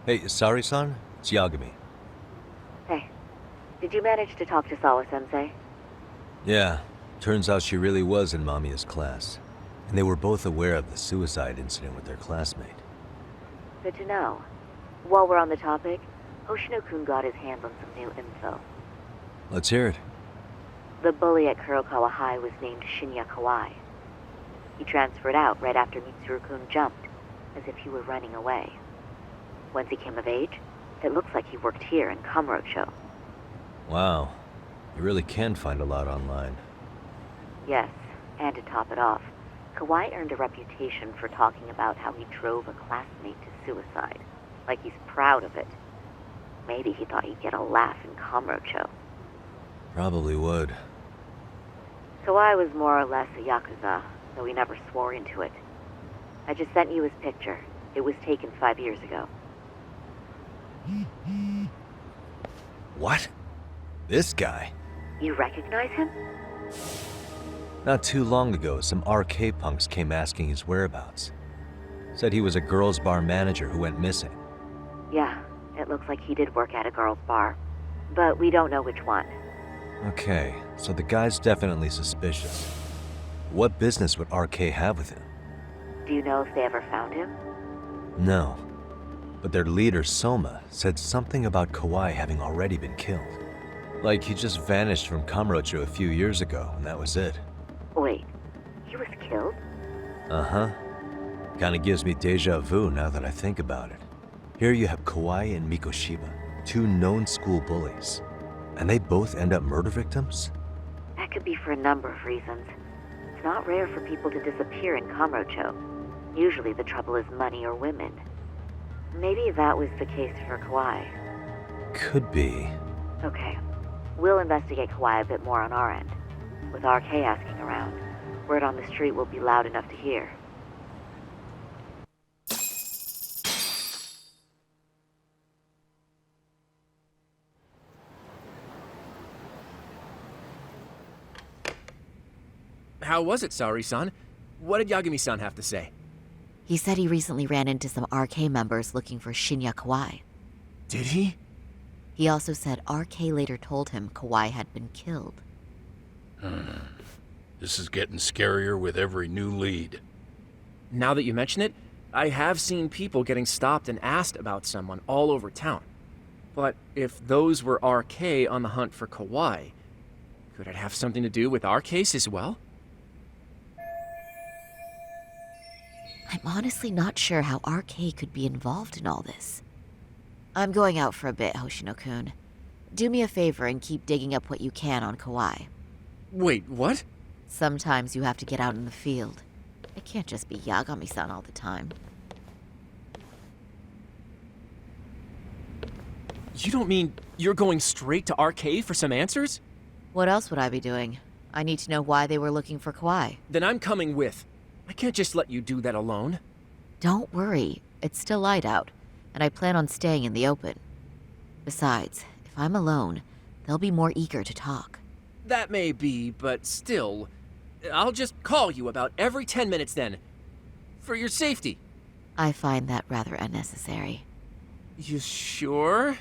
Hey, Saori-san? It's Yagami. Hey, did you manage to talk to Sawa-sensei? Yeah, turns out she really was in Mamiya's class. And they were both aware of the suicide incident with their classmate. Good to know. While we're on the topic, Hoshino-kun got his hands on some new info. Let's hear it. The bully at Kurokawa High was named Shinya Kawai. He transferred out right after Mitsuru-kun jumped, as if he were running away. Once he came of age, it looks like he worked here in Kamurocho. Wow. You really can find a lot online. Yes, and to top it off, Kawai earned a reputation for talking about how he drove a classmate to suicide. Like he's proud of it. Maybe he thought he'd get a laugh in Kamurocho. Probably would. Kawai was more or less a Yakuza, though he never swore into it. I just sent you his picture. It was taken 5 years ago. What? This guy? You recognize him? Not too long ago, some RK punks came asking his whereabouts. Said he was a girls' bar manager who went missing. Yeah, it looks like he did work at a girls' bar. But we don't know which one. Okay, so the guy's definitely suspicious. What business would RK have with him? Do you know if they ever found him? No. But their leader, Soma, said something about Kawai having already been killed. Like he just vanished from Kamurocho a few years ago, and that was it. Wait, he was killed? Uh-huh. Kinda gives me deja vu now that I think about it. Here you have Kawai and Mikoshiba, two known school bullies. And they both end up murder victims? That could be for a number of reasons. It's not rare for people to disappear in Kamurocho. Usually the trouble is money or women. Maybe that was the case for Kawai. Could be. Okay. We'll investigate Kawai a bit more on our end. With RK asking around, word on the street will be loud enough to hear. How was it, Saori-san? What did Yagami-san have to say? He said he recently ran into some RK members looking for Shinya Kawai. Did he? He also said RK later told him Kawai had been killed. This is getting scarier with every new lead. Now that you mention it, I have seen people getting stopped and asked about someone all over town. But if those were RK on the hunt for Kawai, could it have something to do with our case as well? I'm honestly not sure how RK could be involved in all this. I'm going out for a bit, Hoshino-kun. Do me a favor and keep digging up what you can on Kawai. Wait, what? Sometimes you have to get out in the field. It can't just be Yagami-san all the time. You don't mean you're going straight to RK for some answers? What else would I be doing? I need to know why they were looking for Kawai. Then I'm coming with. I can't just let you do that alone. Don't worry. It's still light out, and I plan on staying in the open. Besides, if I'm alone, they'll be more eager to talk. That may be, but still, I'll just call you about every 10 minutes then. For your safety. I find that rather unnecessary. You sure?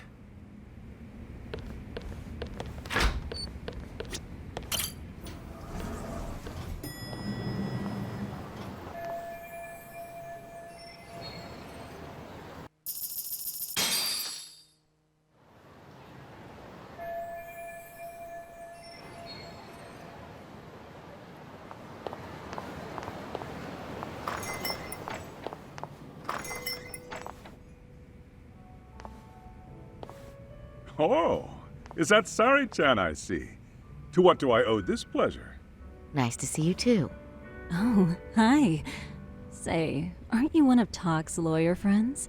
Oh, is that Sari-chan I see? To what do I owe this pleasure? Nice to see you too. Oh, hi. Say, aren't you one of Talk's lawyer friends?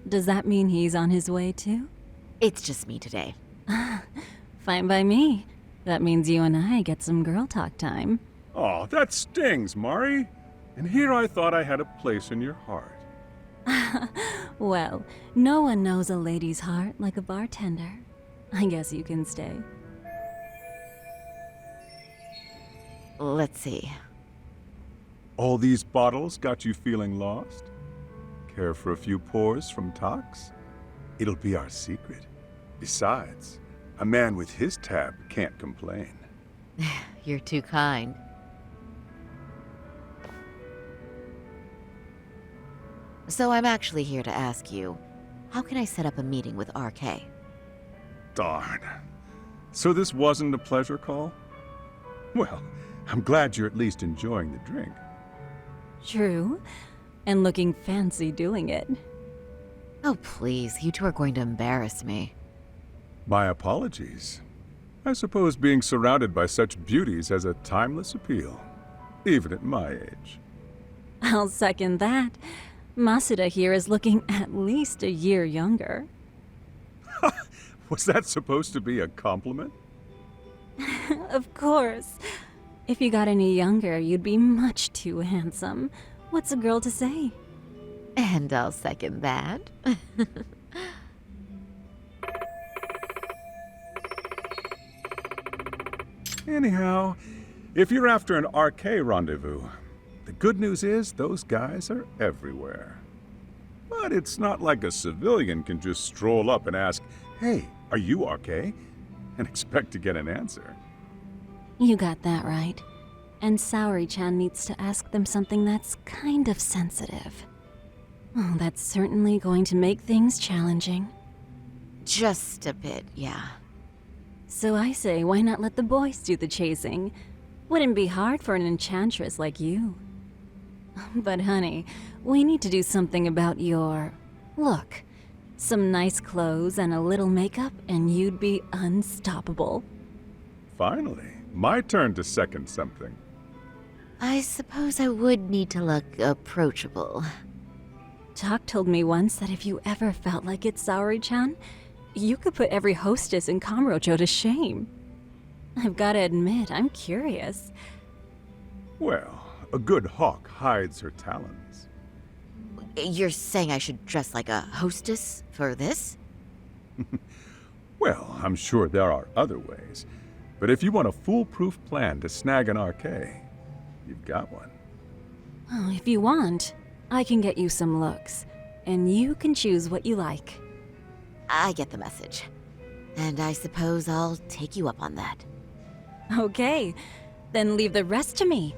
Does that mean he's on his way too? It's just me today. Fine by me. That means you and I get some girl talk time. Oh, that stings, Mari. And here I thought I had a place in your heart. Well, no one knows a lady's heart like a bartender. I guess you can stay. Let's see. All these bottles got you feeling lost? Care for a few pours from Tox? It'll be our secret. Besides, a man with his tab can't complain. You're too kind. So I'm actually here to ask you, how can I set up a meeting with RK? Darn. So this wasn't a pleasure call? Well, I'm glad you're at least enjoying the drink. True. And looking fancy doing it. Oh, please, you two are going to embarrass me. My apologies. I suppose being surrounded by such beauties has a timeless appeal, even at my age. I'll second that. Masuda here is looking at least a year younger. Was that supposed to be a compliment? Of course. If you got any younger, you'd be much too handsome. What's a girl to say? And I'll second that. Anyhow, if you're after an RK rendezvous, the good news is those guys are everywhere. But it's not like a civilian can just stroll up and ask, "Hey, are you RK?" and expect to get an answer. You got that right. And Saori-chan needs to ask them something that's kind of sensitive. Oh, that's certainly going to make things challenging. Just a bit, yeah. So I say, why not let the boys do the chasing? Wouldn't be hard for an enchantress like you. But honey, we need to do something about your look. Some nice clothes and a little makeup, and you'd be unstoppable. Finally, my turn to second something. I suppose I would need to look approachable. Tak told me once that if you ever felt like it, Saori-chan, you could put every hostess in Kamurocho to shame. I've gotta admit, I'm curious. Well, a good hawk hides her talons. You're saying I should dress like a hostess for this? Well, I'm sure there are other ways. But if you want a foolproof plan to snag an RK, you've got one. Oh, if you want, I can get you some looks, and you can choose what you like. I get the message. And I suppose I'll take you up on that. Okay, then leave the rest to me.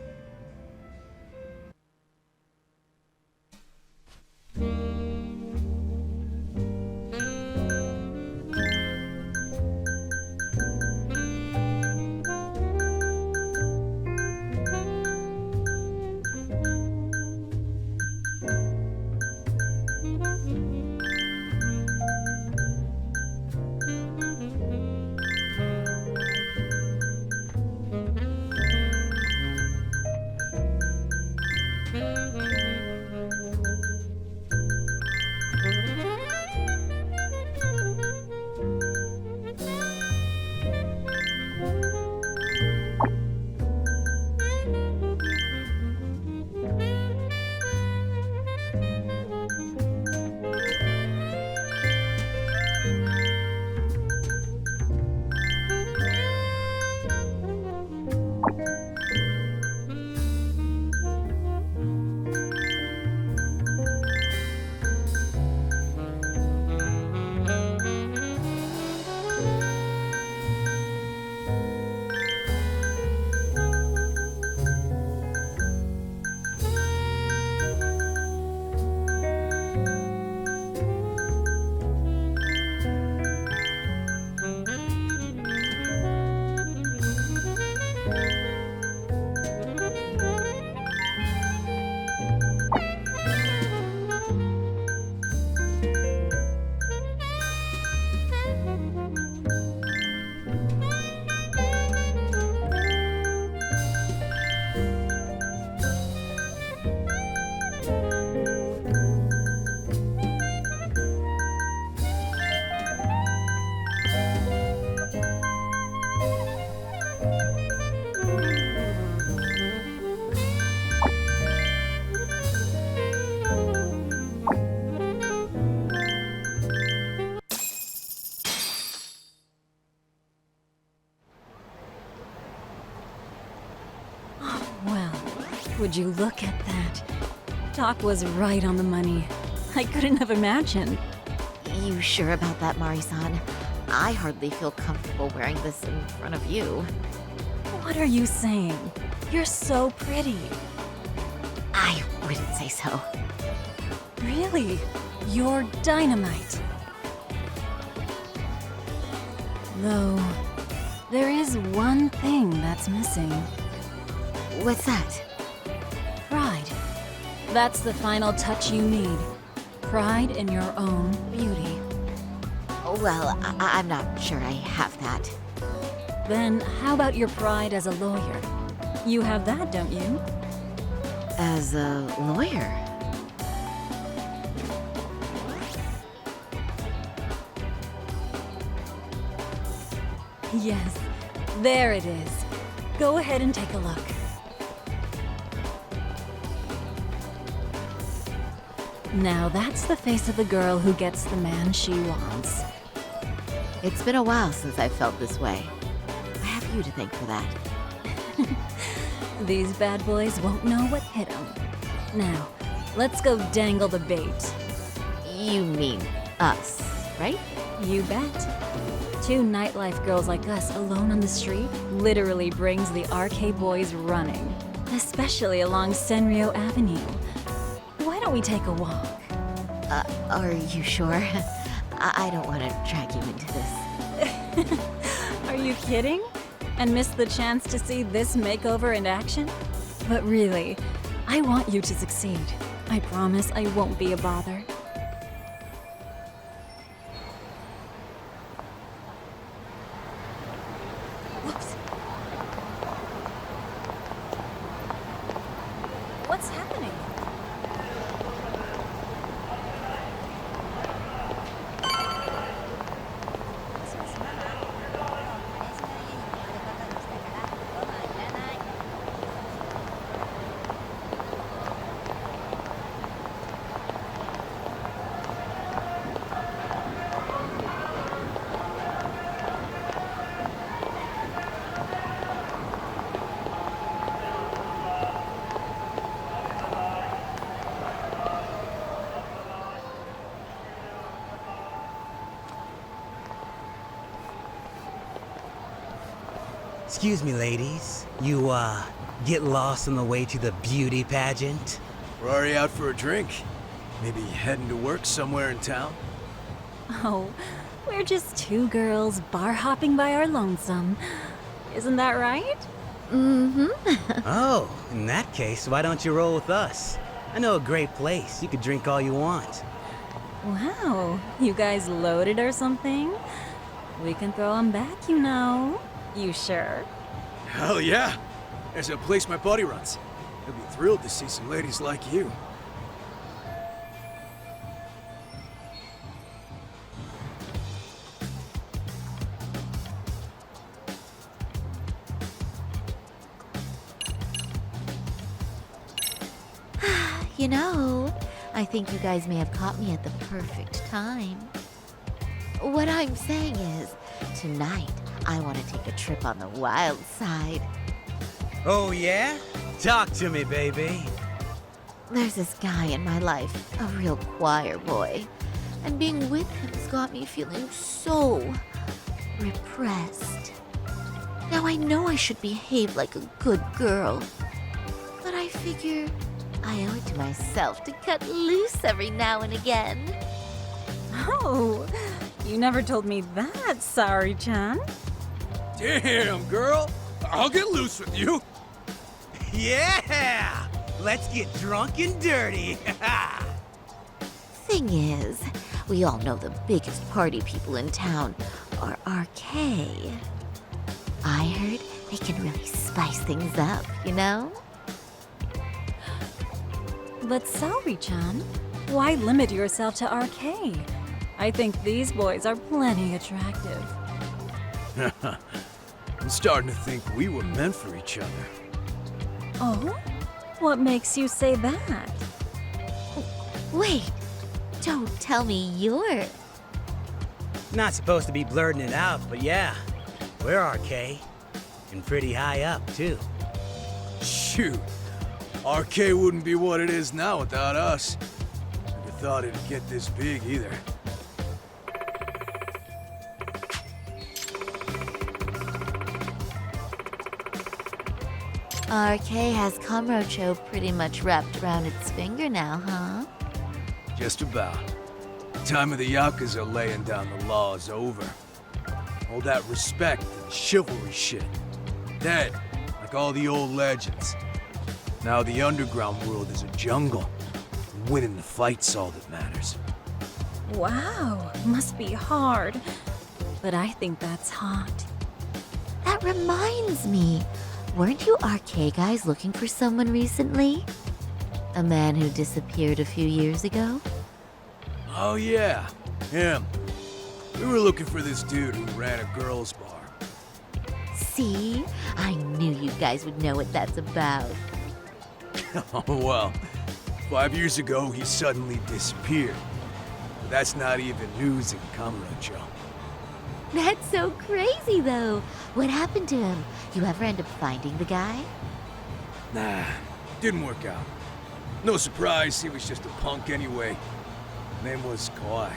Would you look at that? Tak was right on the money. I couldn't have imagined. you sure about that, Mari-san? I hardly feel comfortable wearing this in front of you. What are you saying? You're so pretty. I wouldn't say so. Really? You're dynamite. Though, there is one thing that's missing. What's that? Pride. That's the final touch you need. Pride in your own beauty. Well, I'm not sure I have that. Then how about your pride as a lawyer? You have that, don't you? As a lawyer? Yes, there it is. Go ahead and take a look. Now that's the face of the girl who gets the man she wants. It's been a while since I felt this way. I have you to thank for that. These bad boys won't know what hit them. Now, let's go dangle the bait. You mean us, right? You bet. Two nightlife girls like us alone on the street literally brings the RK boys running. Especially along Senryo Avenue. Why don't we take a walk? Are you sure? I don't want to drag you into this. Are you kidding? And miss the chance to see this makeover in action? But really, I want you to succeed. I promise I won't be a bother. Whoops. What's happening? Excuse me, ladies. You, get lost on the way to the beauty pageant? We're already out for a drink. Maybe heading to work somewhere in town? Oh, we're just two girls bar hopping by our lonesome. Isn't that right? Mm-hmm. Oh, in that case, why don't you roll with us? I know a great place. You could drink all you want. Wow, you guys loaded or something? We can throw them back, you know. You sure? Hell yeah! There's a place my buddy runs. He'll be thrilled to see some ladies like you. You know, I think you guys may have caught me at the perfect time. What I'm saying is, tonight, I want to take a trip on the wild side. Oh, yeah? Talk to me, baby. There's this guy in my life, a real choir boy. And being with him has got me feeling so repressed. Now I know I should behave like a good girl. But I figure I owe it to myself to cut loose every now and again. Oh, you never told me that, Saori-chan. Damn, girl! I'll get loose with you! Yeah! Let's get drunk and dirty! Thing is, we all know the biggest party people in town are RK. I heard they can really spice things up, you know? But Saori-chan, why limit yourself to RK? I think these boys are plenty attractive. I'm starting to think we were meant for each other. Oh? What makes you say that? Wait, don't tell me you're... Not supposed to be blurting it out, but yeah, we're RK. And pretty high up, too. Shoot, RK wouldn't be what it is now without us. Never thought it'd get this big either. RK has Kamurocho pretty much wrapped around its finger now, huh? Just about. The time of the Yakuza laying down the law is over. All that respect and chivalry shit. Dead, like all the old legends. Now the underground world is a jungle. And winning the fight's all that matters. Wow, must be hard. But I think that's hot. That reminds me. Weren't you RK guys looking for someone recently? A man who disappeared a few years ago? Oh yeah, him. We were looking for this dude who ran a girls' bar. See? I knew you guys would know what that's about. Oh well, 5 years ago he suddenly disappeared. But that's not even news in Kamurocho. That's so crazy, though. What happened to him? You ever end up finding the guy? Nah, didn't work out. No surprise, he was just a punk anyway. Name was Kawhi.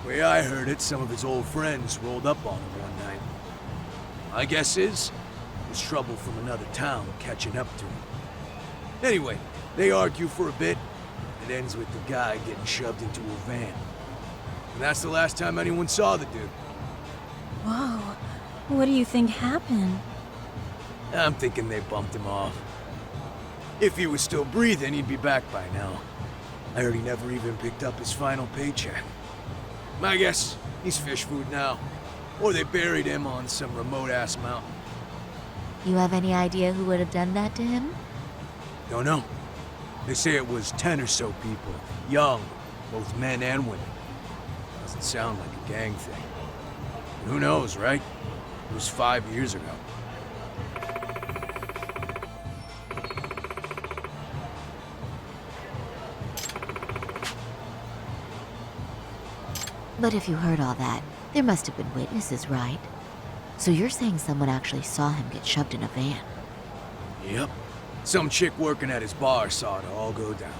Way I heard it, some of his old friends rolled up on him one night. My guess is, it was trouble from another town catching up to him. Anyway, they argue for a bit. It ends with the guy getting shoved into a van. And that's the last time anyone saw the dude. Whoa, what do you think happened? I'm thinking they bumped him off. If he was still breathing, he'd be back by now. I heard he never even picked up his final paycheck. My guess, he's fish food now. Or they buried him on some remote-ass mountain. You have any idea who would have done that to him? Don't know. They say it was 10 or so people. Young, both men and women. Doesn't sound like a gang thing. But who knows, right? It was 5 years ago. But if you heard all that, there must have been witnesses, right? So you're saying someone actually saw him get shoved in a van? Yep. Some chick working at his bar saw it all go down.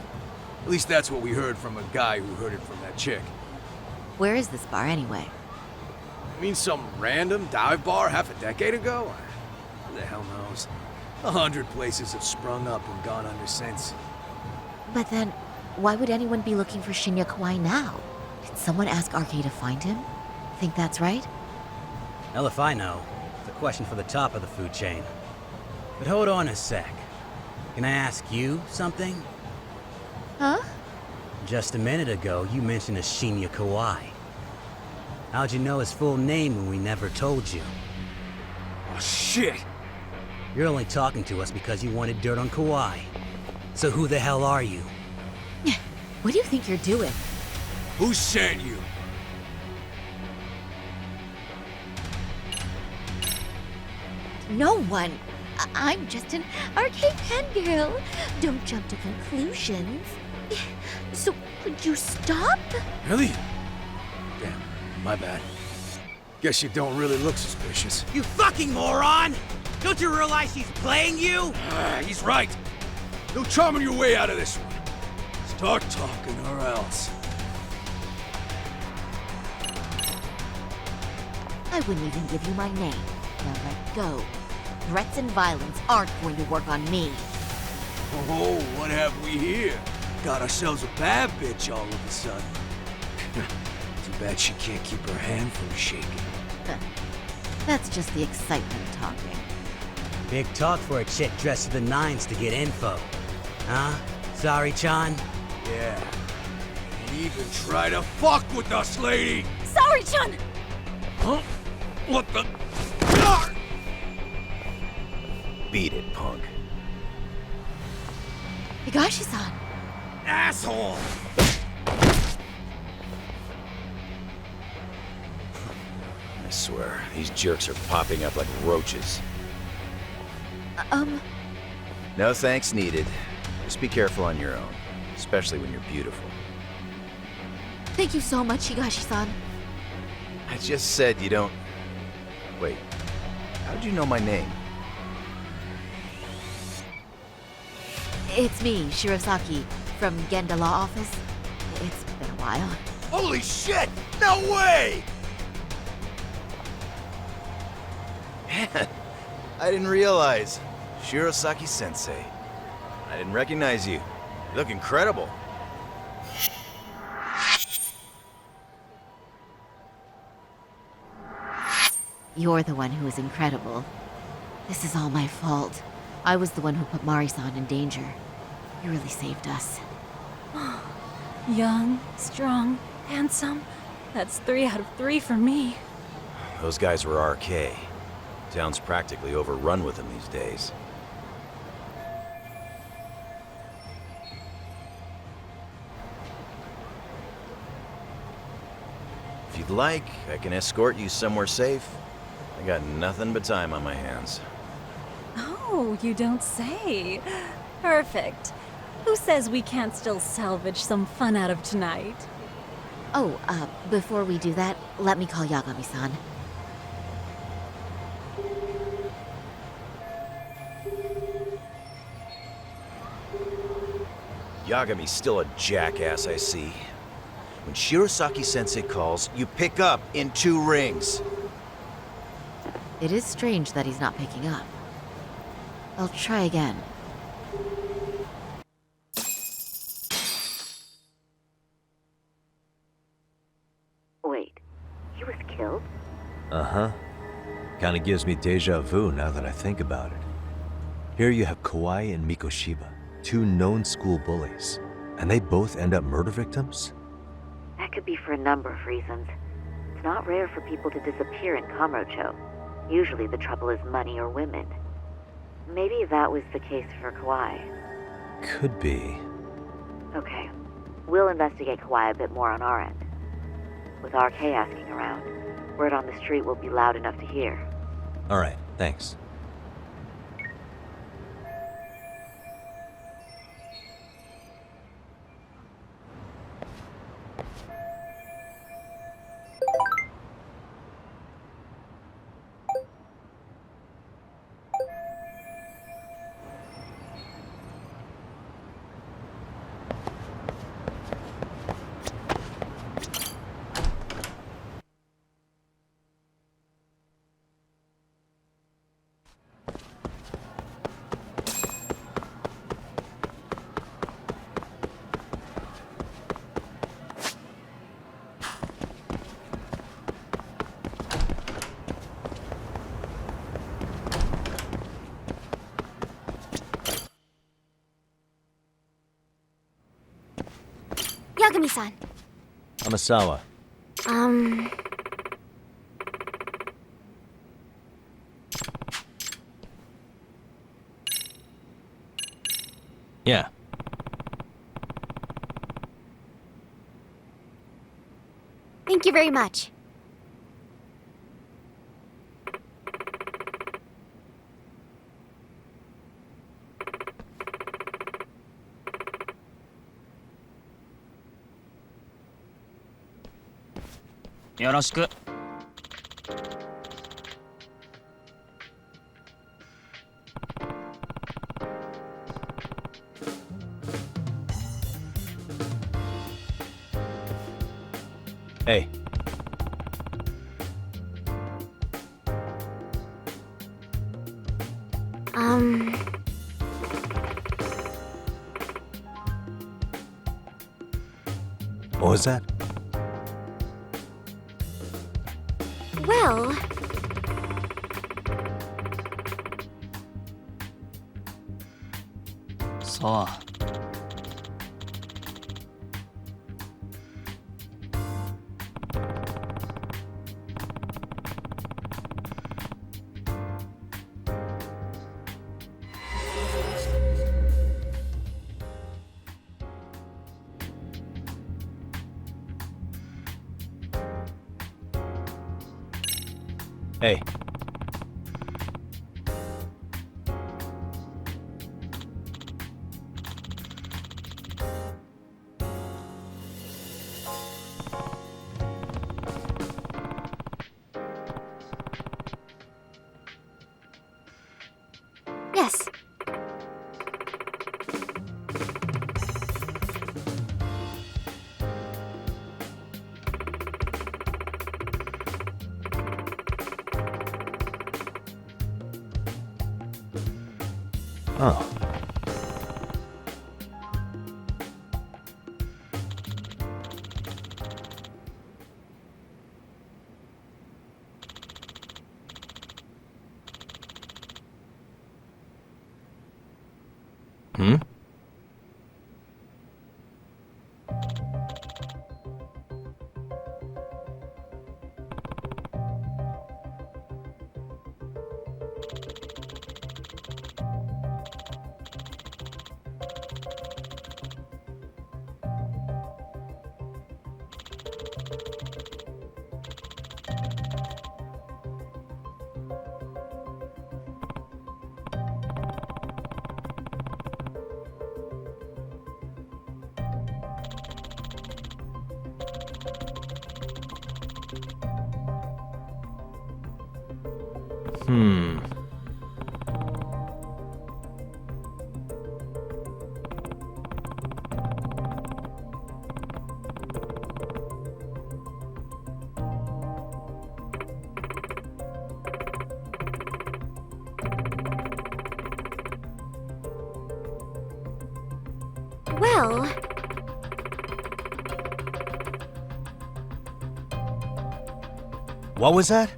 At least that's what we heard from a guy who heard it from that chick. Where is this bar anyway? You mean some random dive bar half a decade ago? Who the hell knows? 100 places have sprung up and gone under since. But then, why would anyone be looking for Shinya Kawai now? Did someone ask RK to find him? Think that's right? Hell if I know. It's a question for the top of the food chain. But hold on a sec. Can I ask you something? Huh? Just a minute ago, you mentioned a Shinya Kawai. How'd you know his full name when we never told you? Oh, shit! You're only talking to us because you wanted dirt on Kawai. So who the hell are you? What do you think you're doing? Who sent you? No one. I'm just an arcade pen girl. Don't jump to conclusions. So, could you stop? Really? Damn, my bad. Guess you don't really look suspicious. You fucking moron! Don't you realize she's playing you? He's right. No charming your way out of this one. Start talking or else. I wouldn't even give you my name. Now let go. Threats and violence aren't going to work on me. Oh, what have we here? Got ourselves a bad bitch all of a sudden. Too bad she can't keep her hand from shaking. That's just the excitement talking. Big talk for a chick dressed to the nines to get info. Huh? Sorry, Chan? Yeah. Don't even try to fuck with us, lady! Sorry, Chan! Huh? What the? Beat it, punk. Higashi-san! Asshole! I swear, these jerks are popping up like roaches. No thanks needed. Just be careful on your own, especially when you're beautiful. Thank you so much, Higashi-san. I just said you don't... Wait, how'd you know my name? It's me, Shirosaki, from Genda Law Office. It's been a while. Holy shit! No way! Man, I didn't realize. Shirosaki Sensei. I didn't recognize you. You look incredible. You're the one who is incredible. This is all my fault. I was the one who put Mari-san in danger. You really saved us. Young, strong, handsome. That's 3 out of 3 for me. Those guys were RK. Town's practically overrun with them these days. If you'd like, I can escort you somewhere safe. I got nothing but time on my hands. Oh, you don't say. Perfect. Who says we can't still salvage some fun out of tonight? Oh, before we do that, let me call Yagami-san. Yagami's still a jackass, I see. When Shirosaki-sensei calls, you pick up in 2 rings. It is strange that he's not picking up. I'll try again. Wait, he was killed? Uh-huh. Kinda gives me deja vu now that I think about it. Here you have Kawai and Mikoshiba, 2 known school bullies, and they both end up murder victims? That could be for a number of reasons. It's not rare for people to disappear in Kamurocho. Usually the trouble is money or women. Maybe that was the case for Kawai. Could be. Okay. We'll investigate Kawai a bit more on our end. With RK asking around, word on the street will be loud enough to hear. Alright, thanks. Yagami-san. Amasawa. Yeah. Thank you very much. Yoroshiku. Hey. What was that? Well... So. Hey. Yes. Oh. Hmm? Hmm. Well... What was that?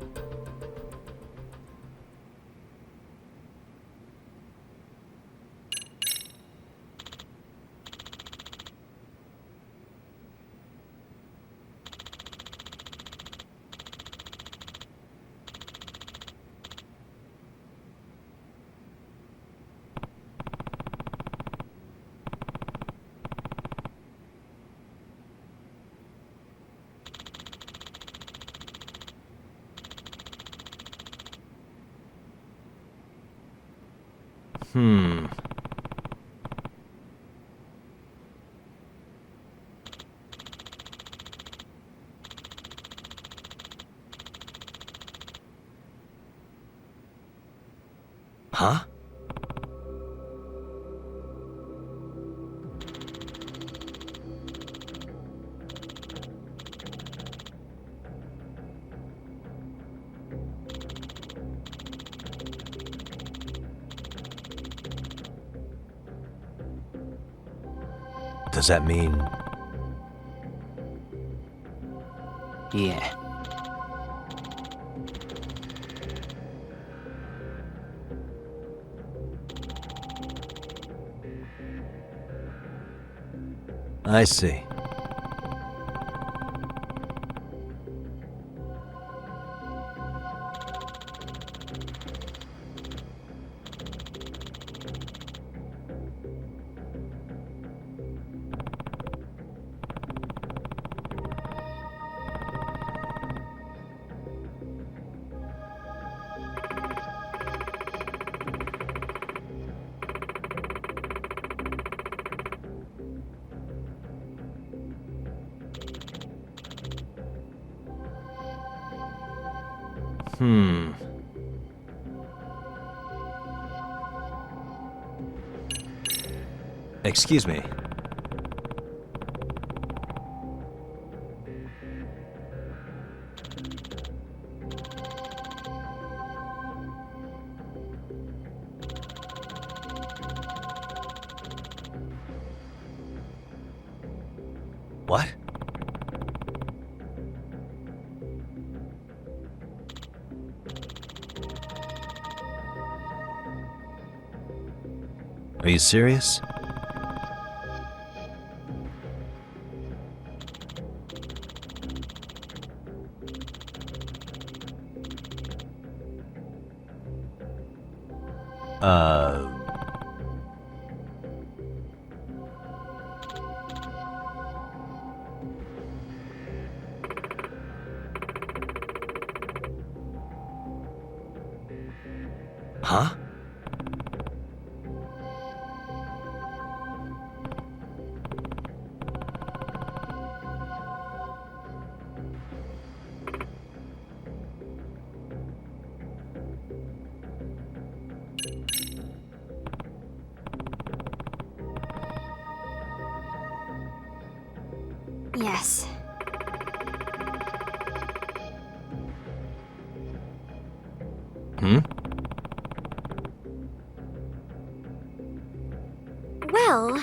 Hmm. Huh? Does that mean... Yeah. I see. Hmm. Excuse me. What? Are you serious? Huh? Yes. Hmm? Well...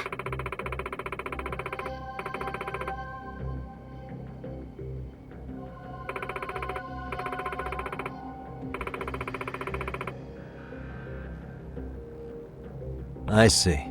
I see.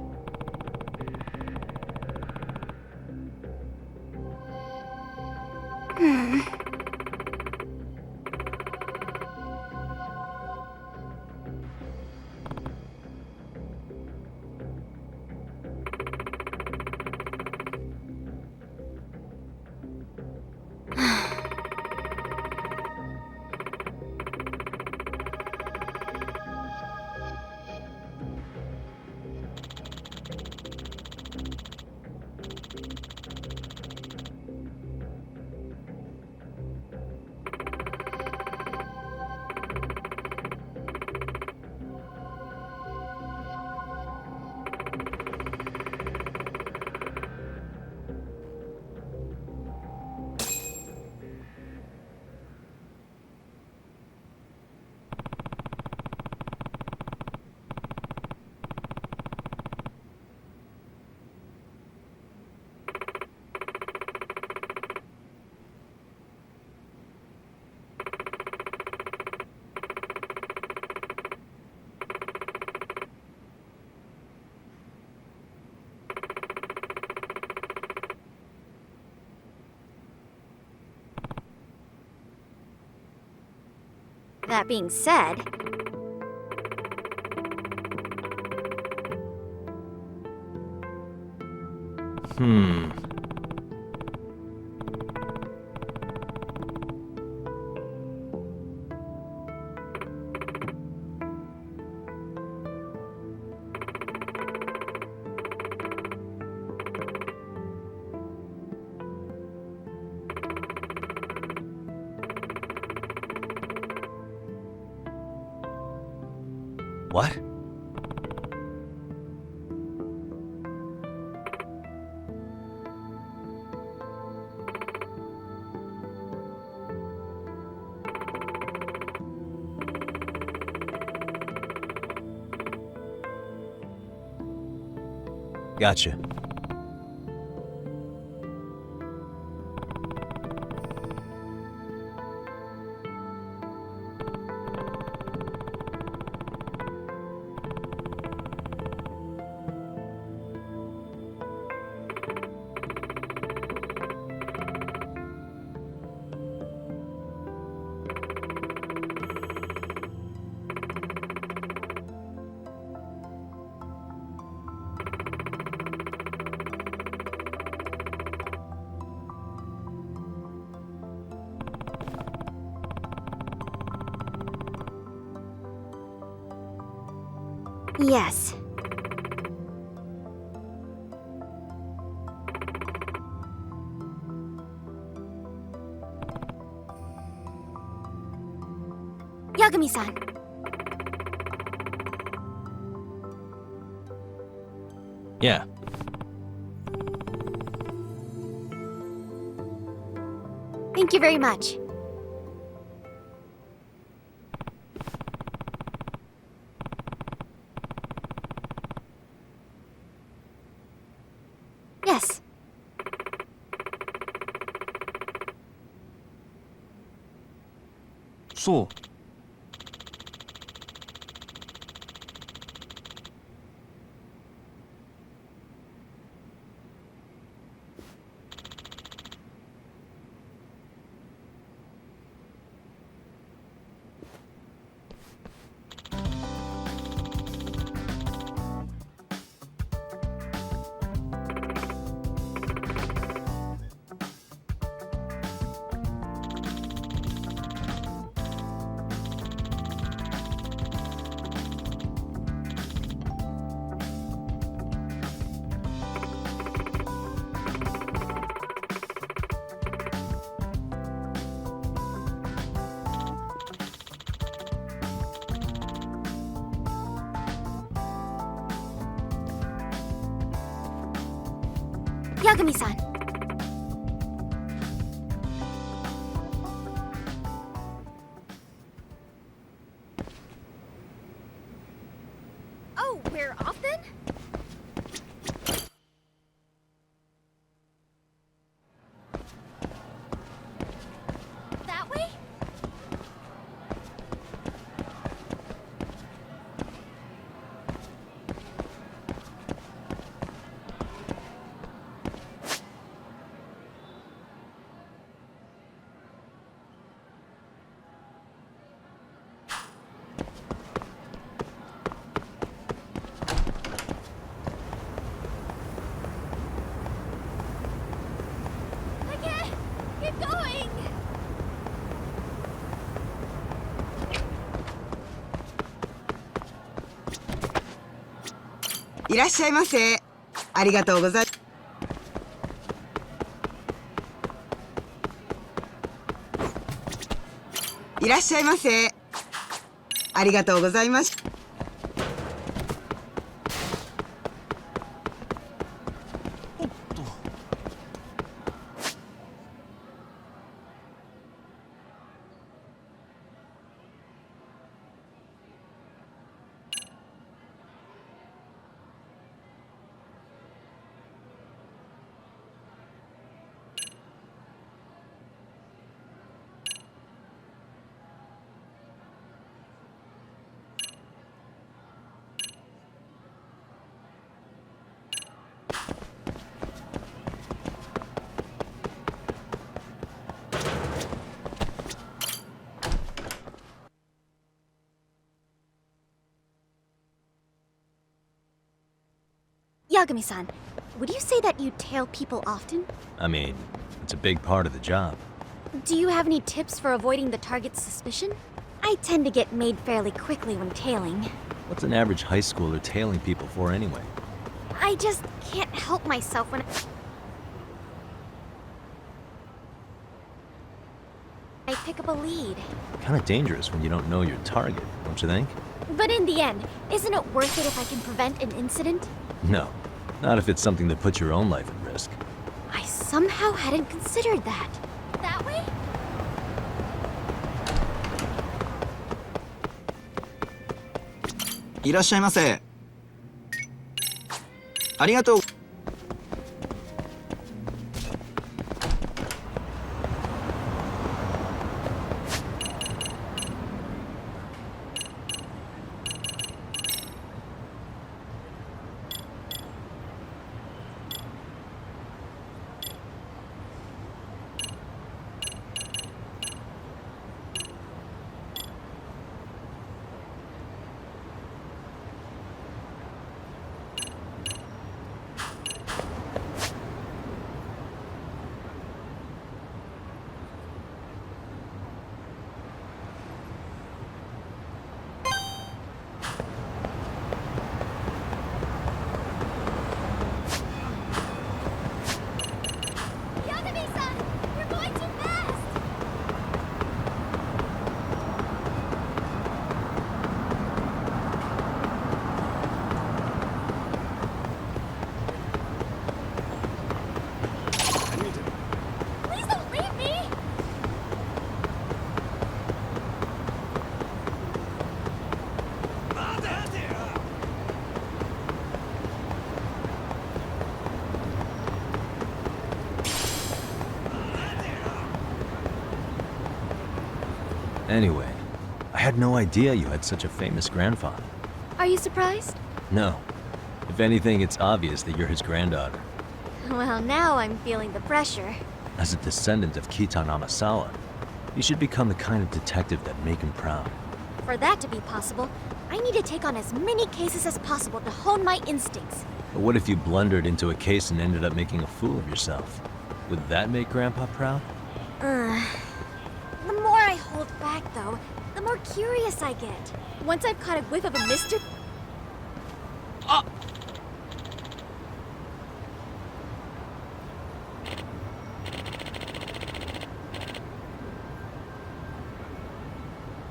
That being said... What? Gotcha. Yes. Yagami-san. Yeah. Thank you very much. Yes. So. Yagami-san. Oh, we're off then? らっしゃいませ。ありがとうございます。いらっしゃいませ。ありがとうございます。Yagami-san, would you say that you tail people often? I mean, it's a big part of the job. Do you have any tips for avoiding the target's suspicion? I tend to get made fairly quickly when tailing. What's an average high schooler tailing people for anyway? I just can't help myself when I pick up a lead. Kinda dangerous when you don't know your target, don't you think? But in the end, isn't it worth it if I can prevent an incident? No. Not if it's something that puts your own life at risk. I somehow hadn't considered that. That way?いらっしゃいませ。ありがとう。Anyway, I had no idea you had such a famous grandfather. Are you surprised? No. If anything, it's obvious that you're his granddaughter. Well, now I'm feeling the pressure. As a descendant of Kitan Amasawa, you should become the kind of detective that make him proud. For that to be possible, I need to take on as many cases as possible to hone my instincts. But what if you blundered into a case and ended up making a fool of yourself? Would that make Grandpa proud? The more I hold back, though, the more curious I get. Once I've caught a whiff of a mystery...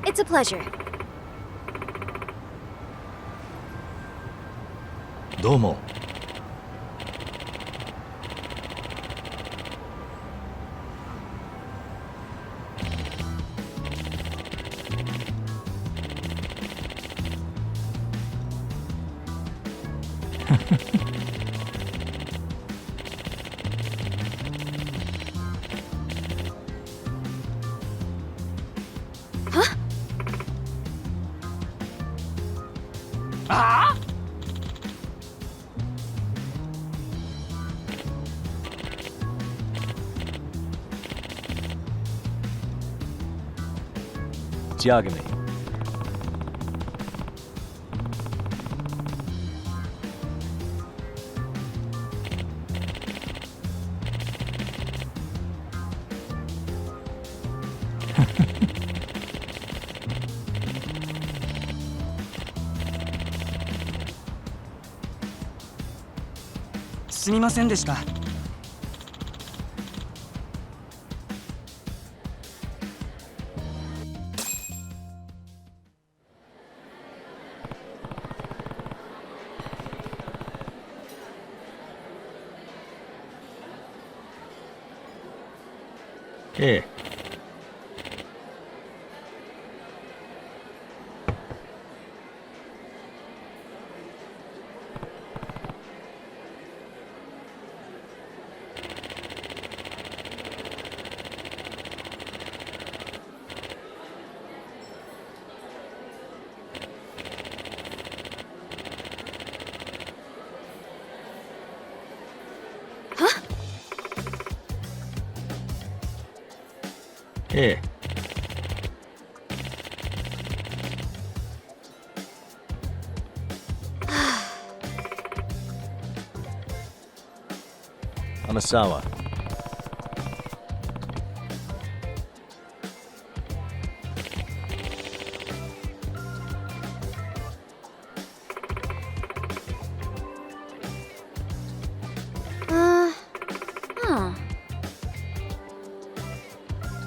It's a pleasure. どうも。It's Yagami. すみませんでした。ええ。ええ。Amasawa. Huh.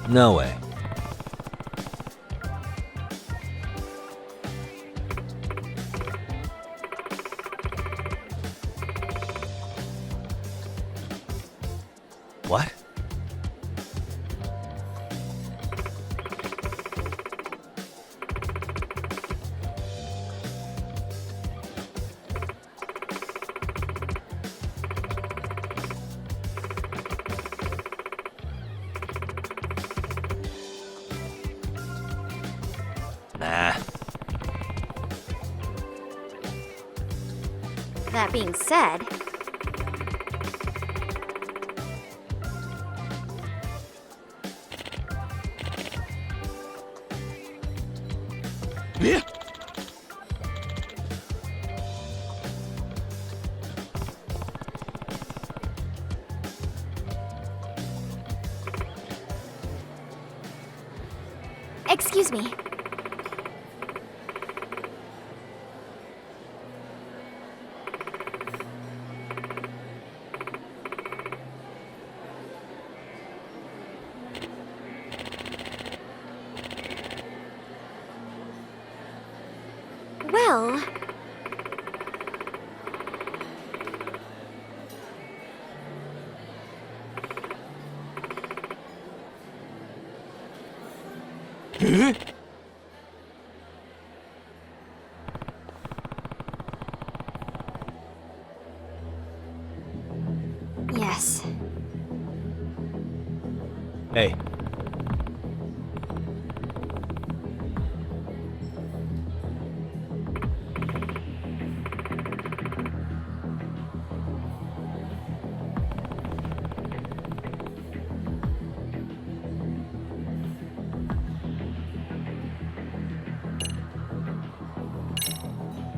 No way. What? Nah. That being said, Yeah. excuse me. Well, yes. Hey.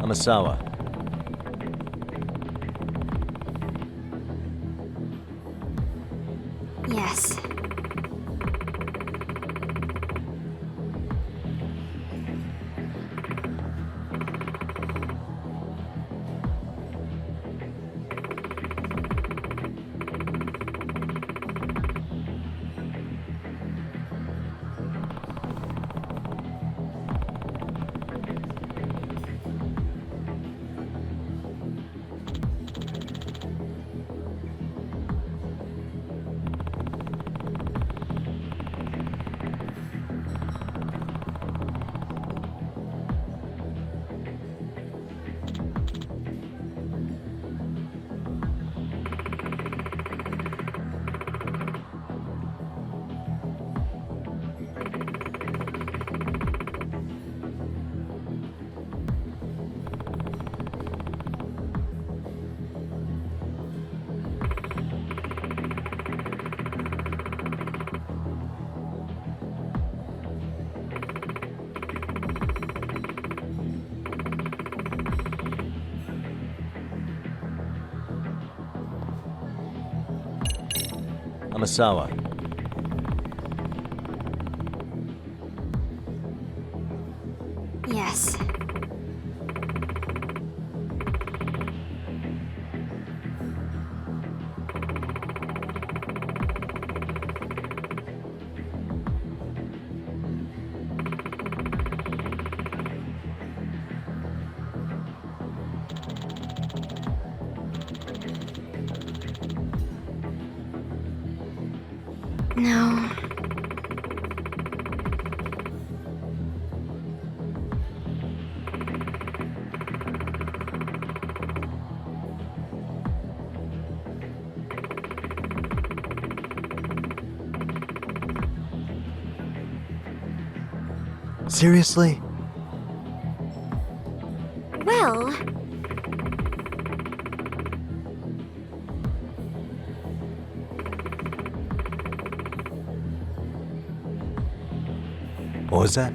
Amasawa. Yes. Amasawa. Yes. No. Seriously? Well, What was that?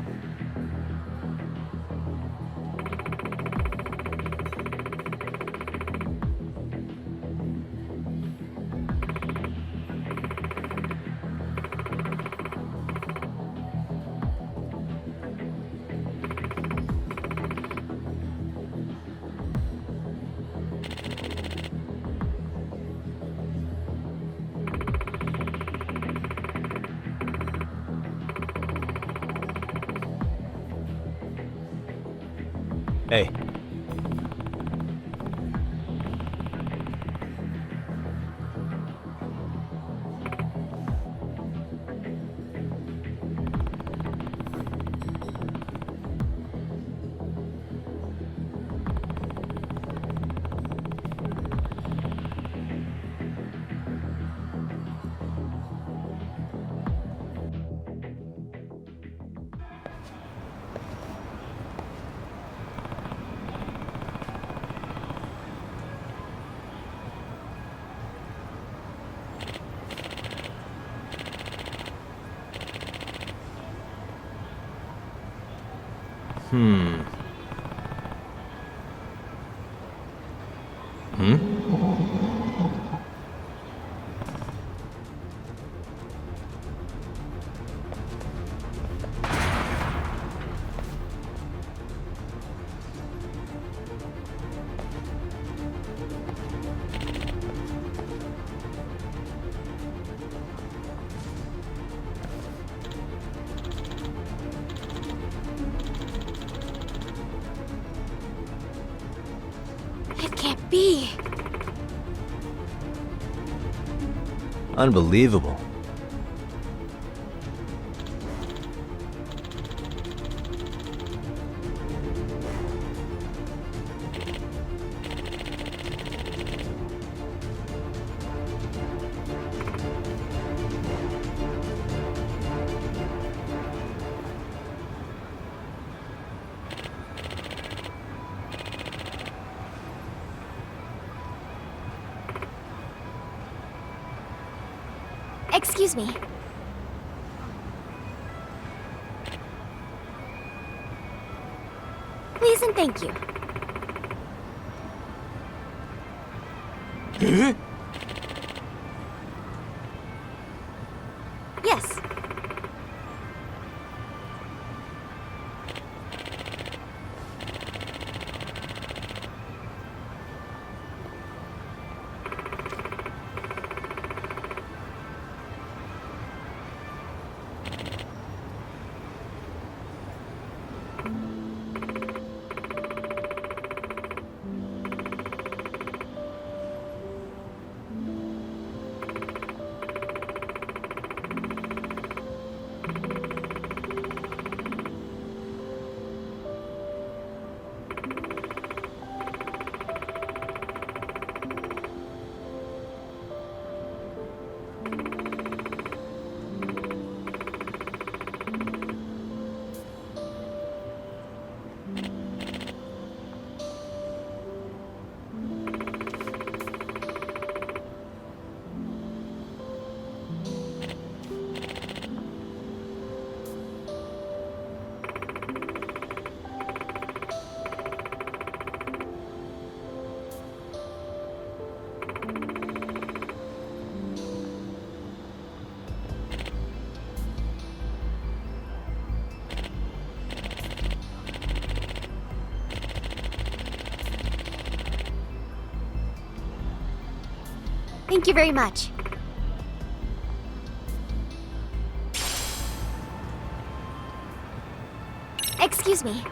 Hey. Hmm. it can't be. Unbelievable. Excuse me. Please and thank you. Yes. Thank you very much. Excuse me.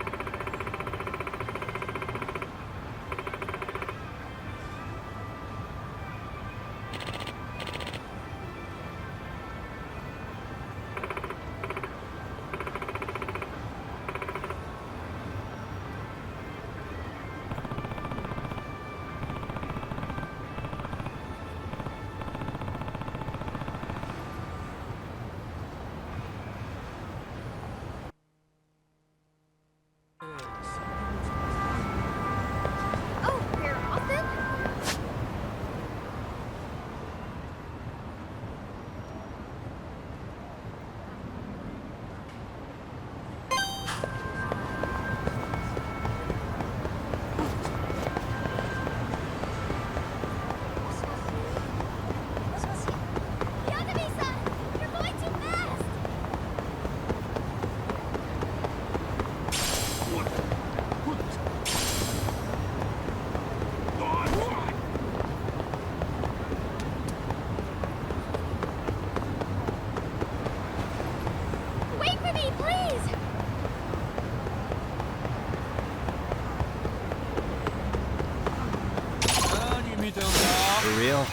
For real?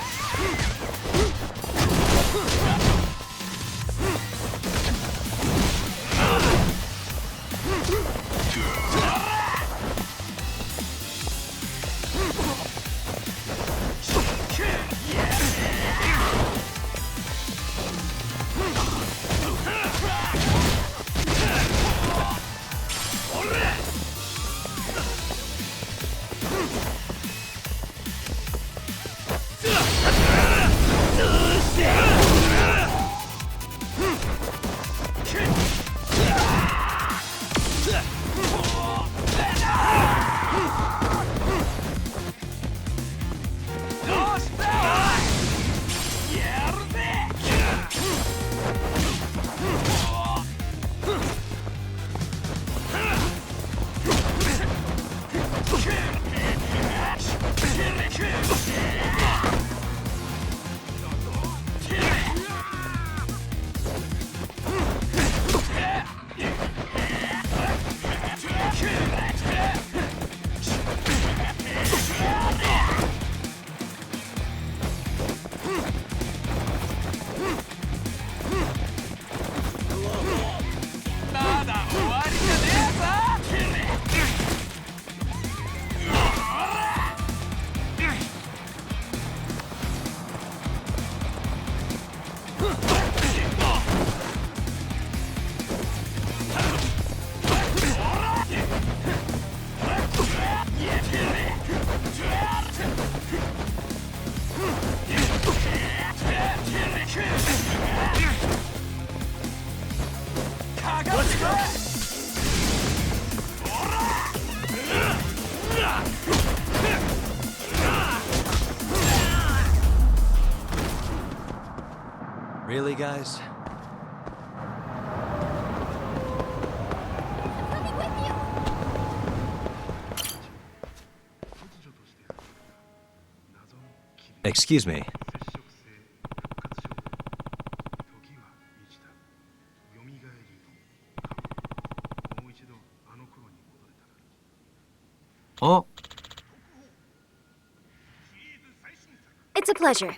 Really, guys? Excuse me. Oh. It's a pleasure.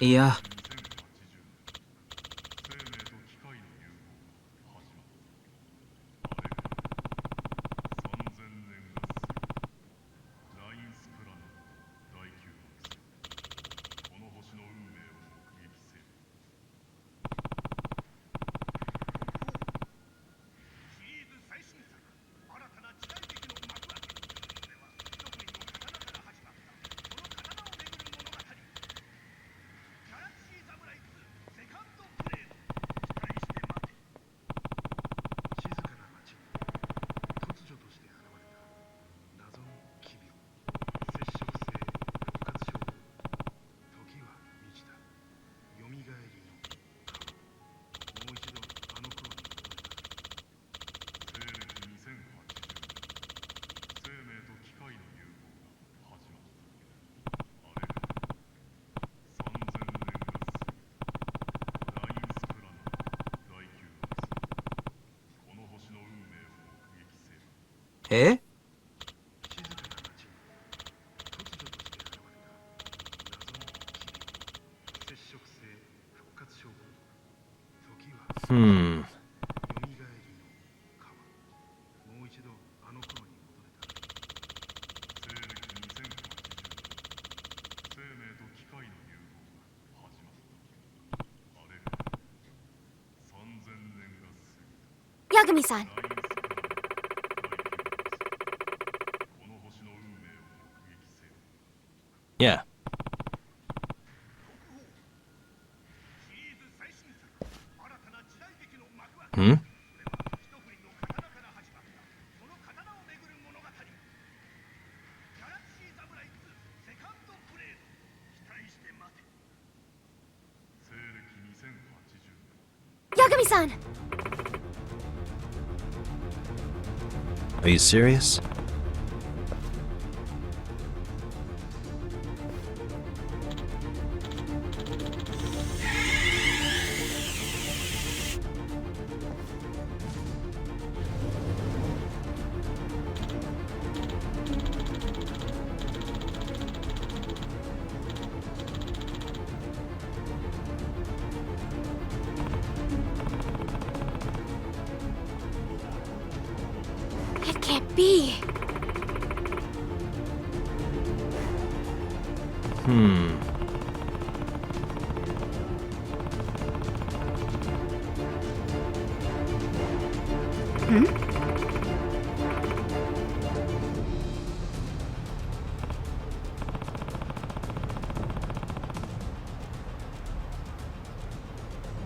Yeah. Eh? Hmm. Yagami-san. Yeah. Hmm? Yagami-san! Are you serious? be?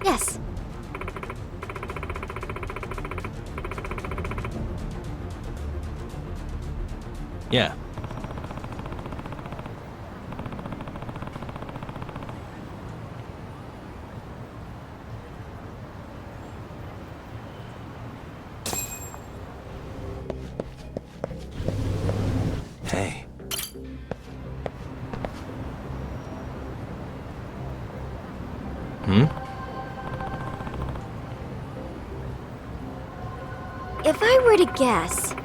Yes. Yeah. Hey. If I were to guess,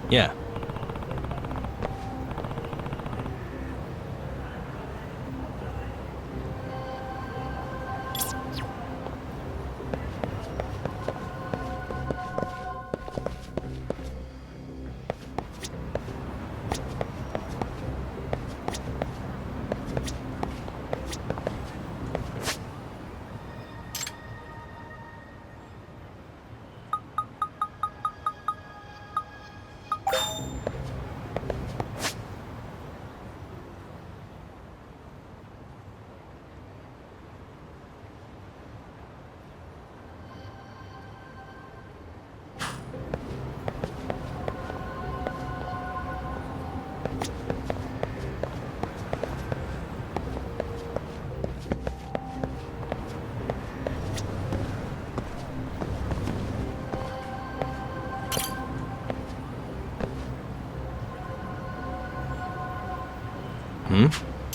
Yeah.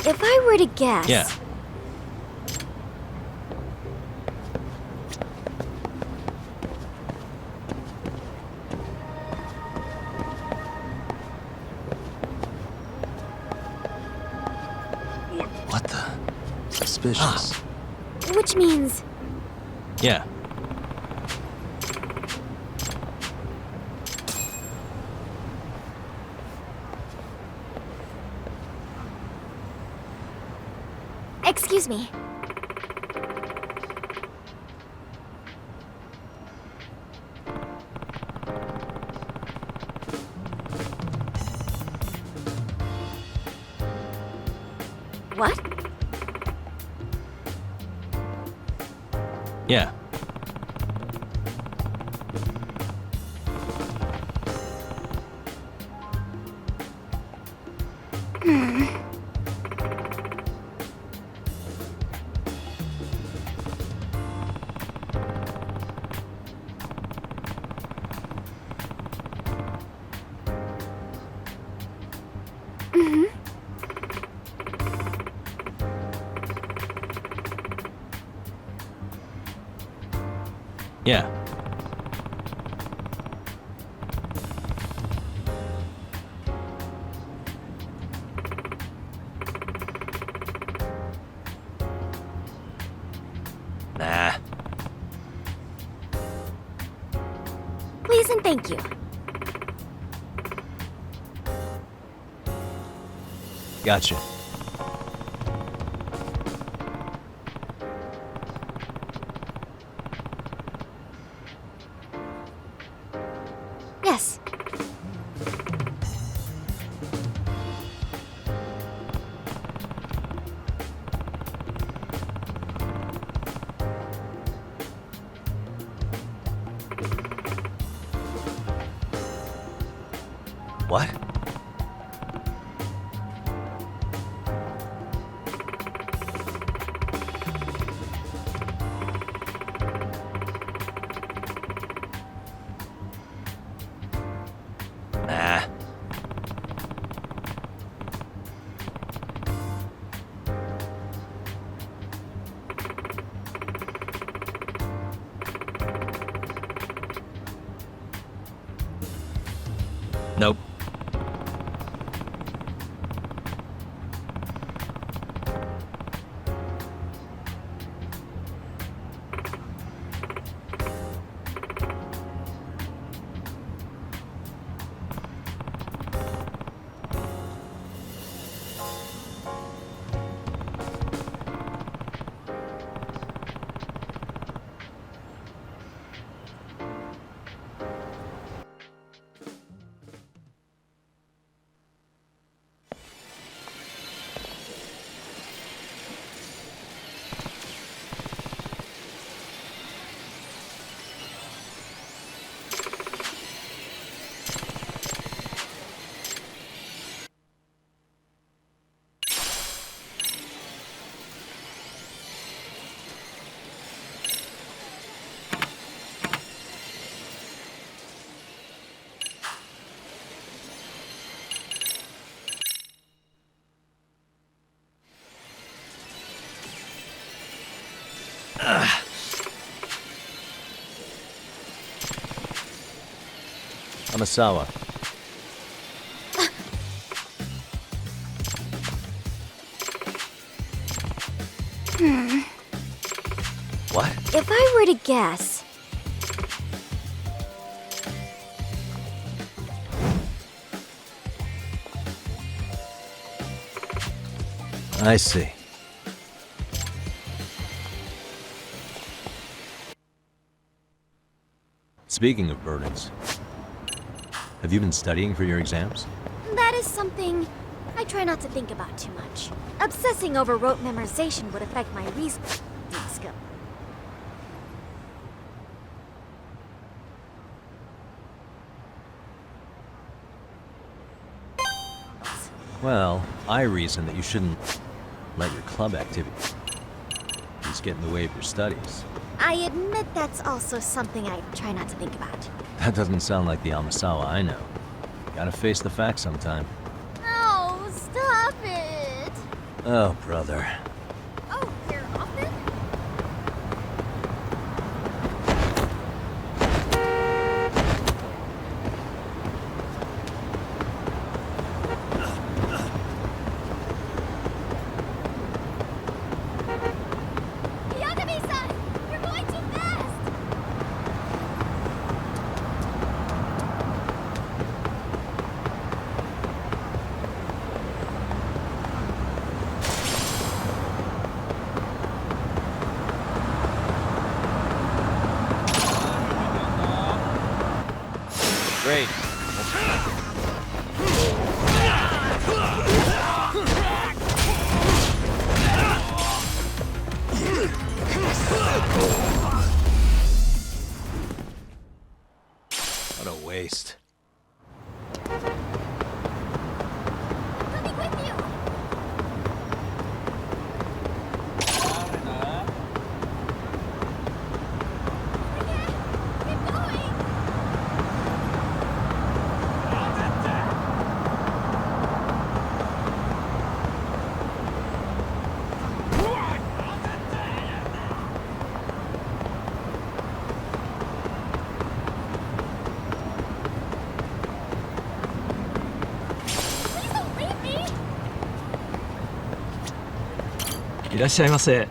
if I were to guess, Yeah. What the? Suspicious. which means Yeah. excuse me. What? Yeah. Yeah. Nah. Please and thank you. Gotcha. Yes. What? Nah. Nope. Amasawa. What? If I were to guess, I see. Speaking of burdens, have you been studying for your exams? that is something I try not to think about too much. Obsessing over rote memorization would affect my reasoning skill. Well, I reason that you shouldn't let your club activities get in the way of your studies. I admit that's also something I try not to think about. That doesn't sound like the Amasawa I know. Gotta face the facts sometime. Oh, stop it! Oh, brother. Oh, you're off then? Yagami-san! You're going too fast! Great. What a waste. Coming with you! Keep going! Please don't leave me! いらっしゃいませ。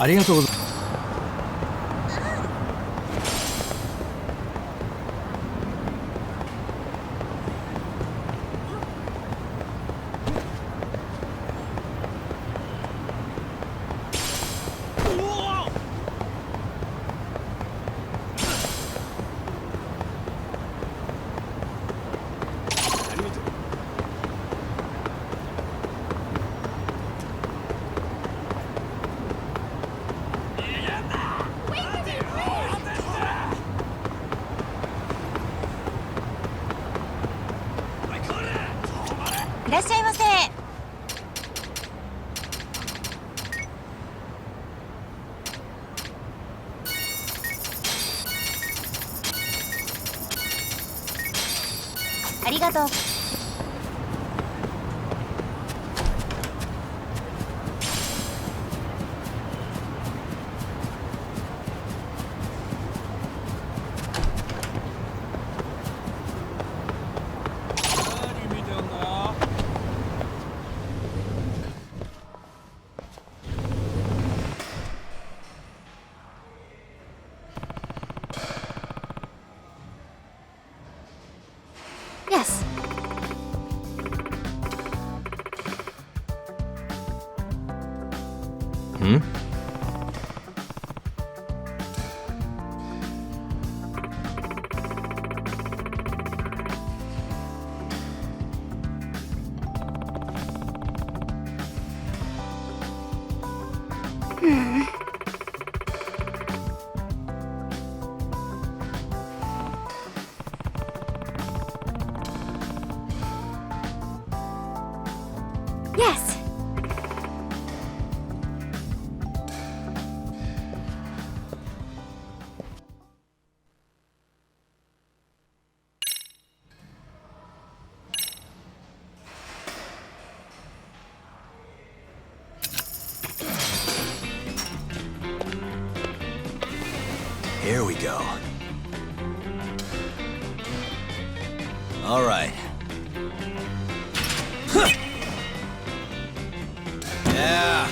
ありがとうございます。いらっしゃいませ。ありがとう。Yes. Hmm? Yes. Here we go. All right. Huh. Yeah.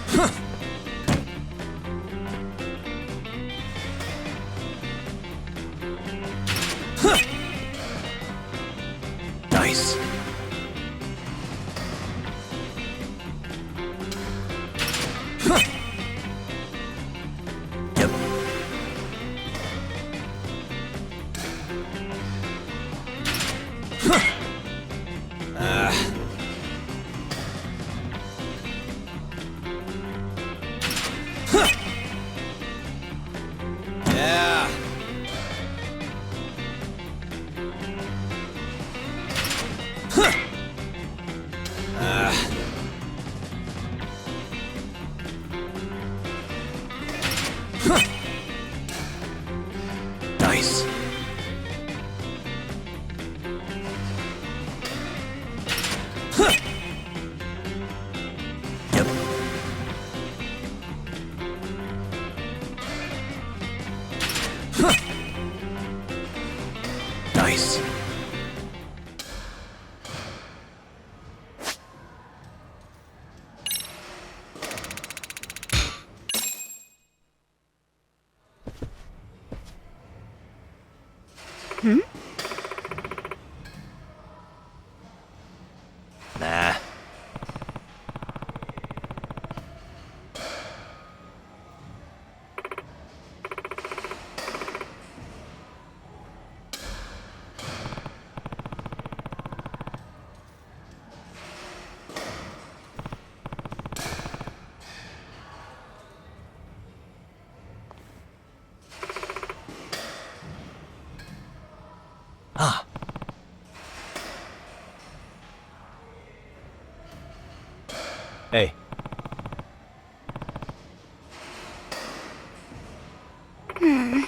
Huh. Huh. Nice. Huh. Yep. Huh. Huh. Yeah. Huh. Huh. Nice. Huh. Yep. Huh. Nice. Hmm? Nah. Ah. Hey. Hmm.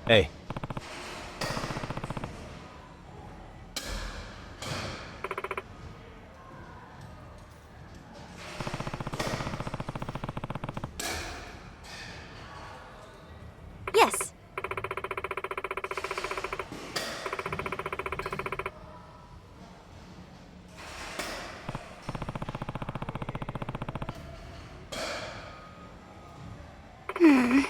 Hey. Yes. Hmm.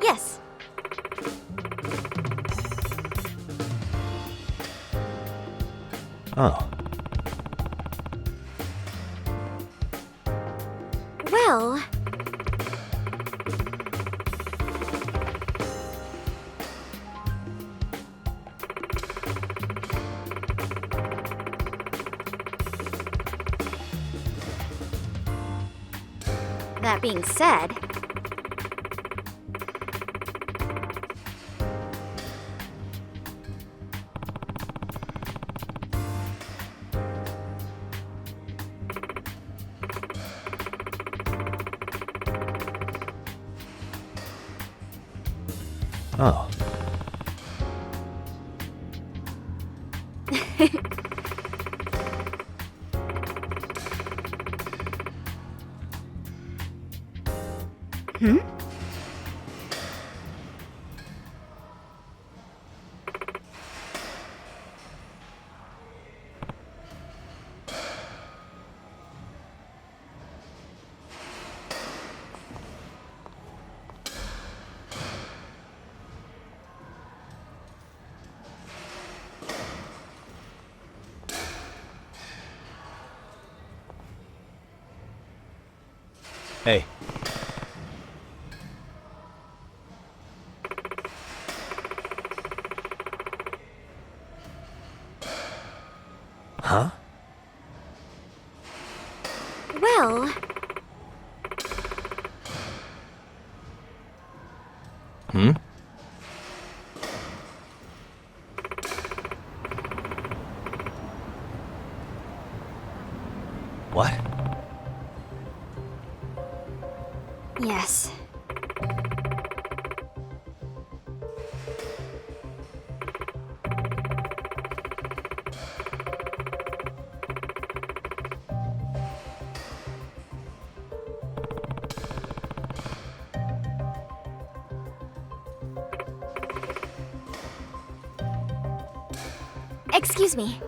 Yes. Oh. Well... That being said... Oh. Hmm? Hey. Huh? Well... Hmm? What? Yes. Excuse me.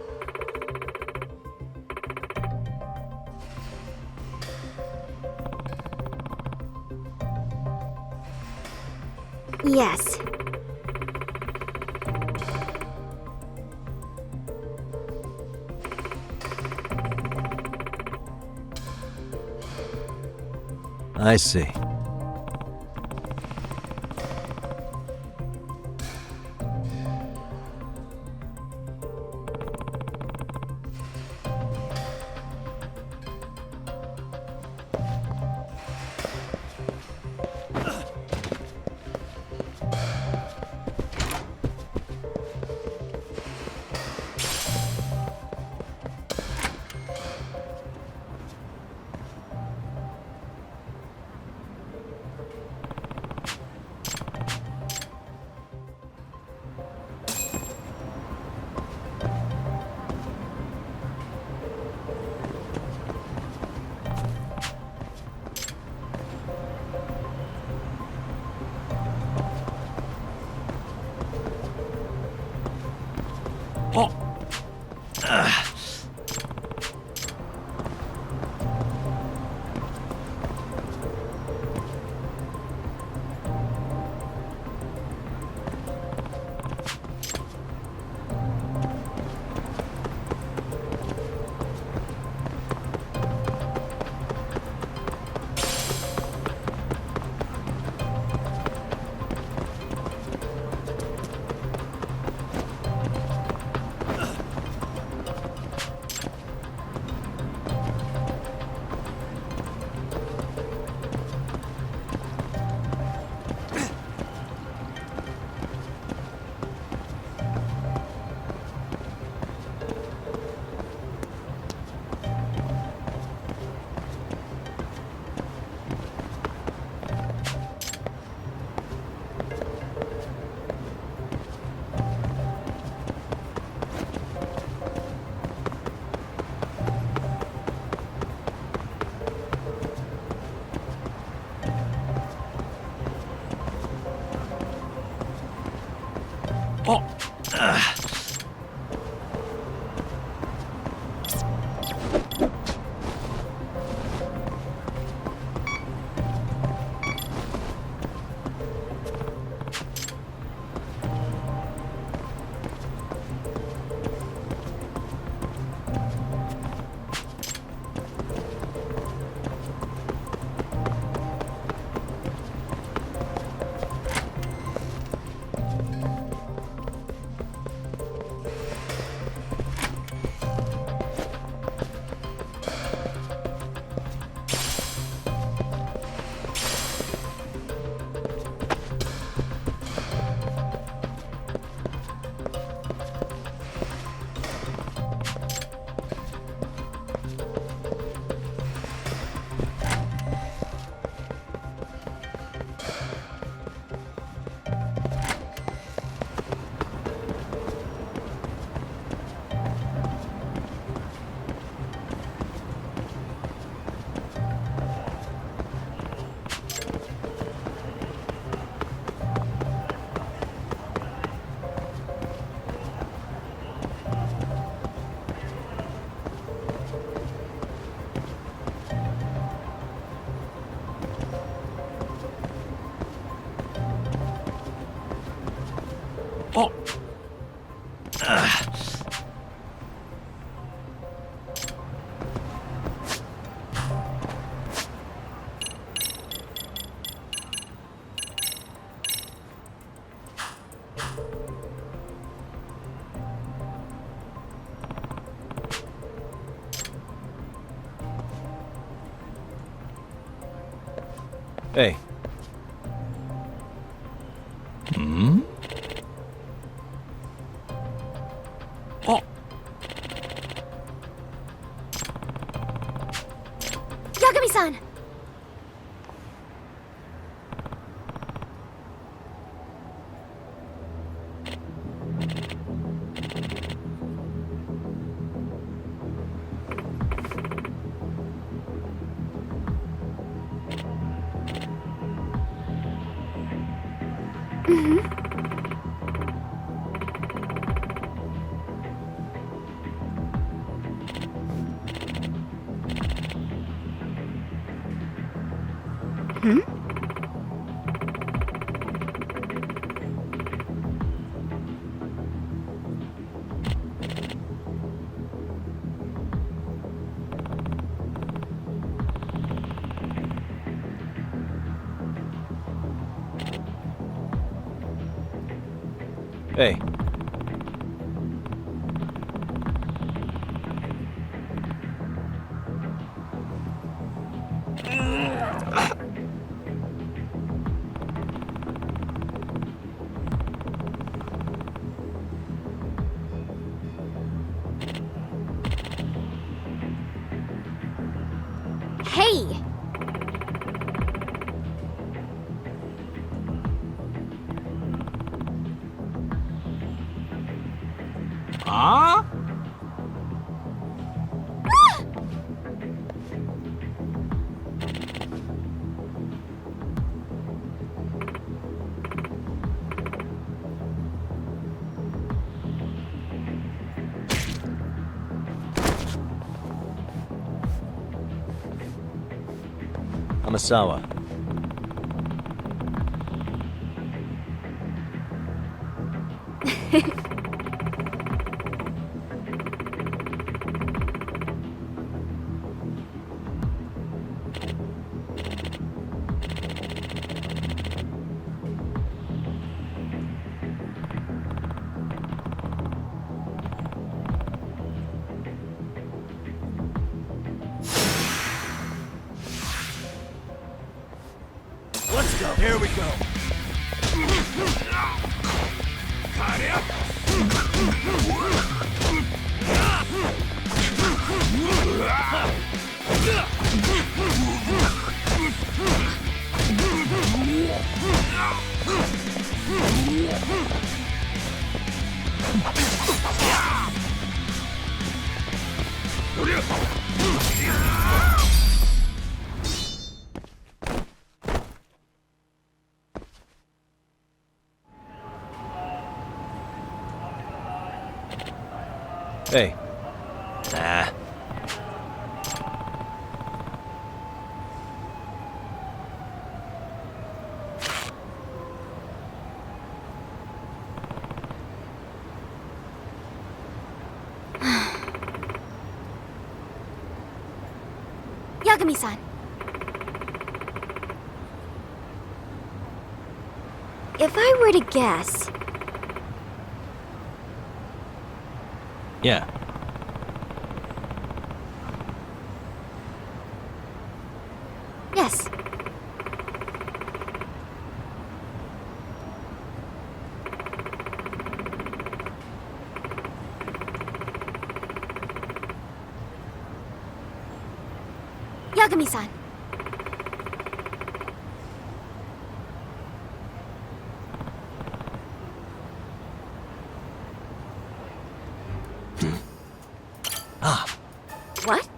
Yes. I see. Hey. Hmm? Oh. Yagami-san! Hey. Hey! Huh? Amasawa. Let's go. Here we go. Got Hey. Nah. Yagami-san. If I were to guess... Yeah. Yes. Yagami-san. What?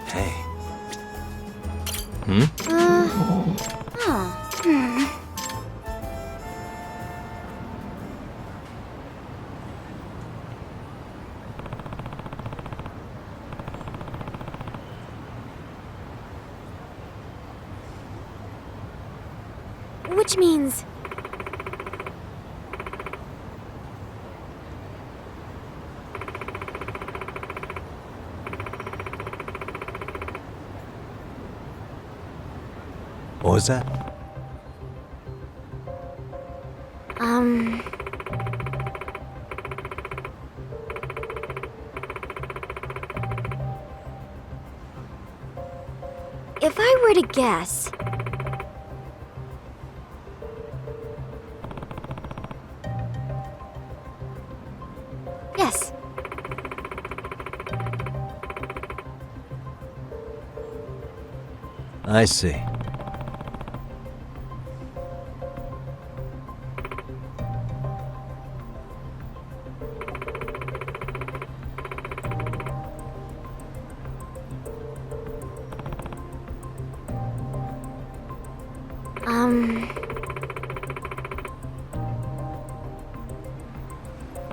Hey. Hmm? Which means... What was that? If I were to guess... Yes. I see.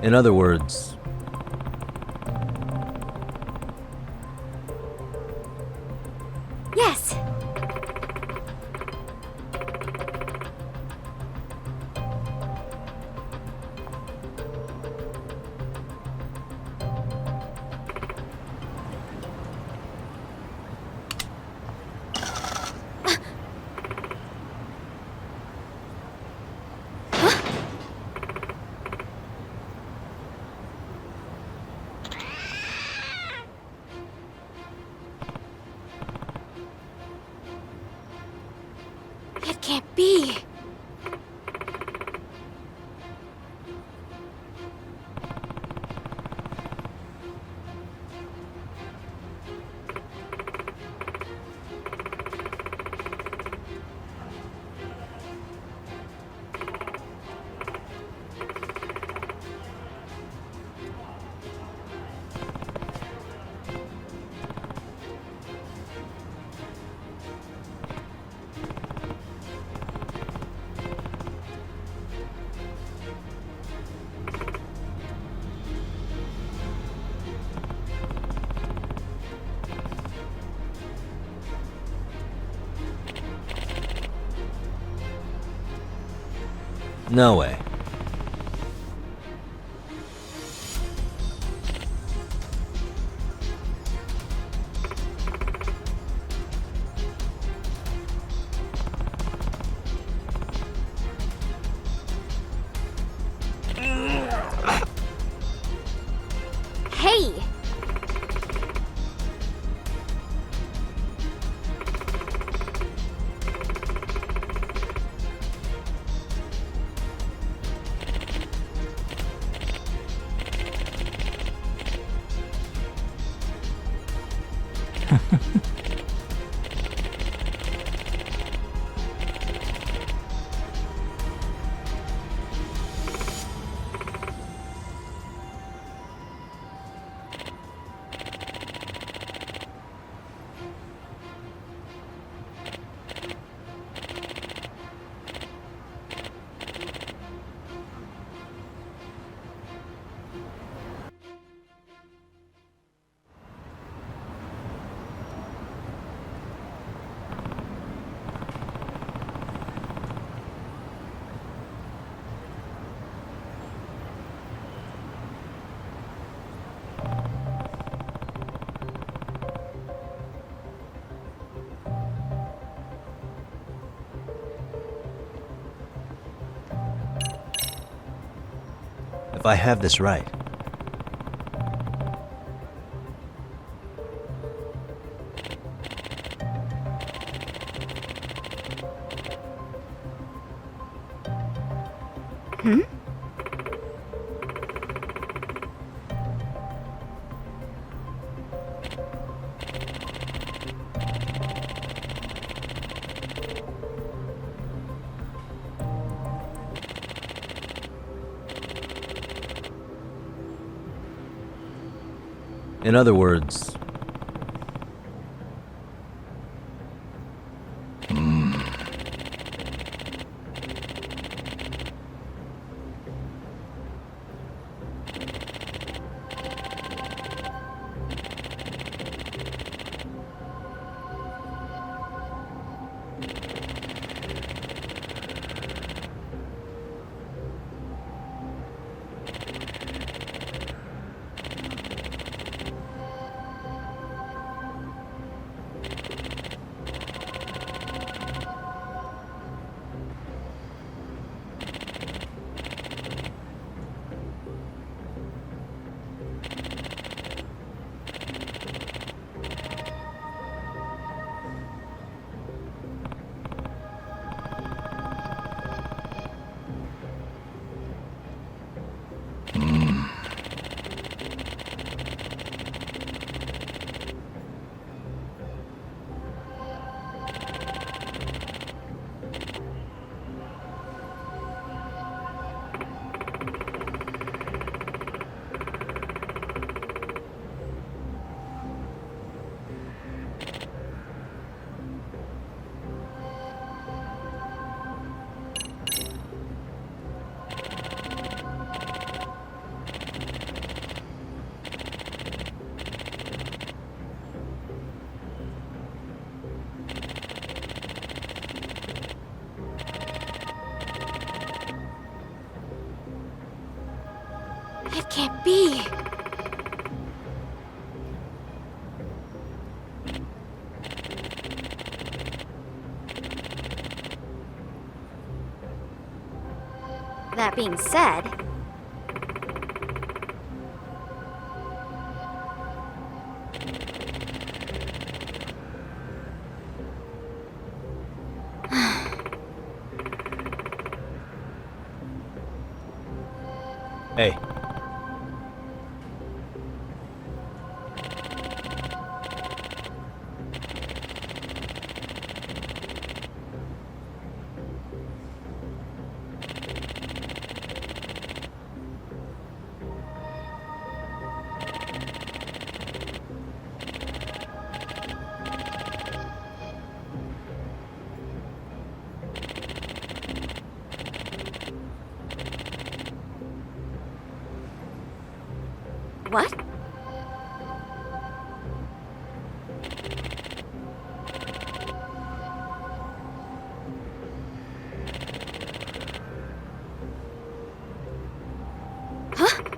In other words... Yes. It can't be. No way. Hey! If I have this right. Hmm? In other words... It can't be. That being said, Hey. what? Huh?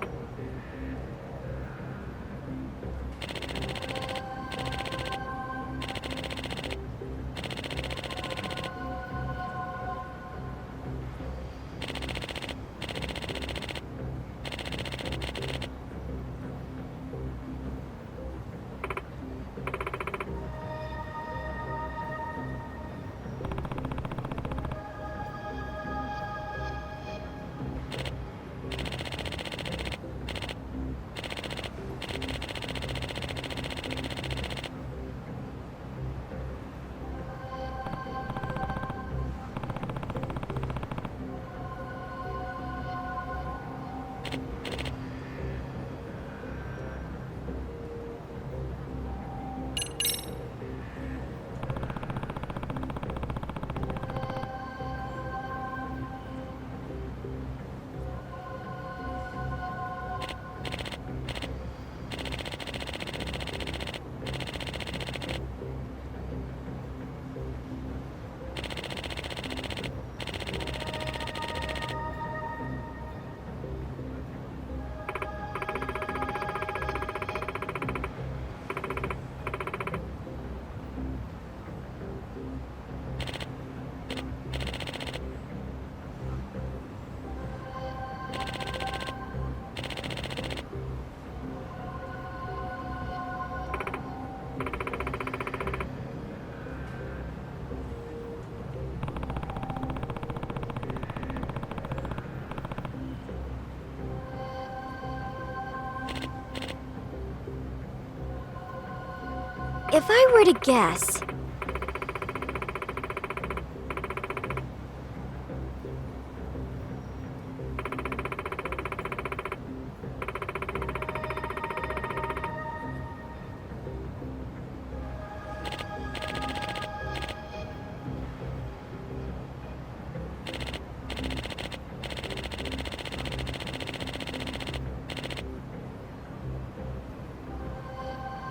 If I were to guess,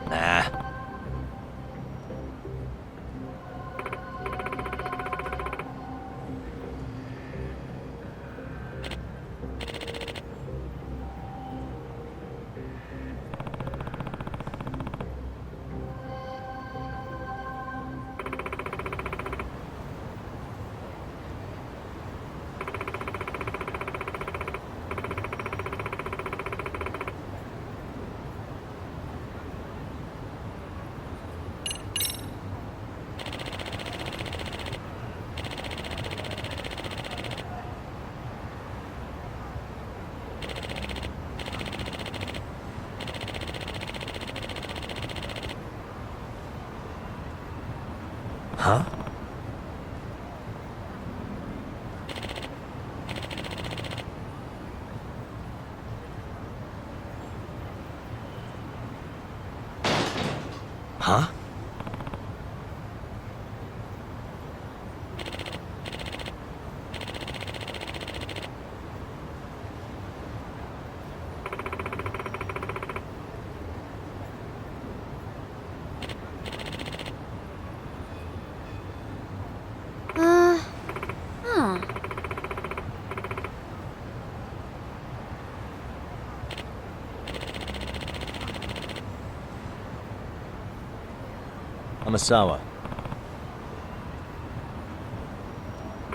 Nah. Huh? Huh? huh. Amasawa.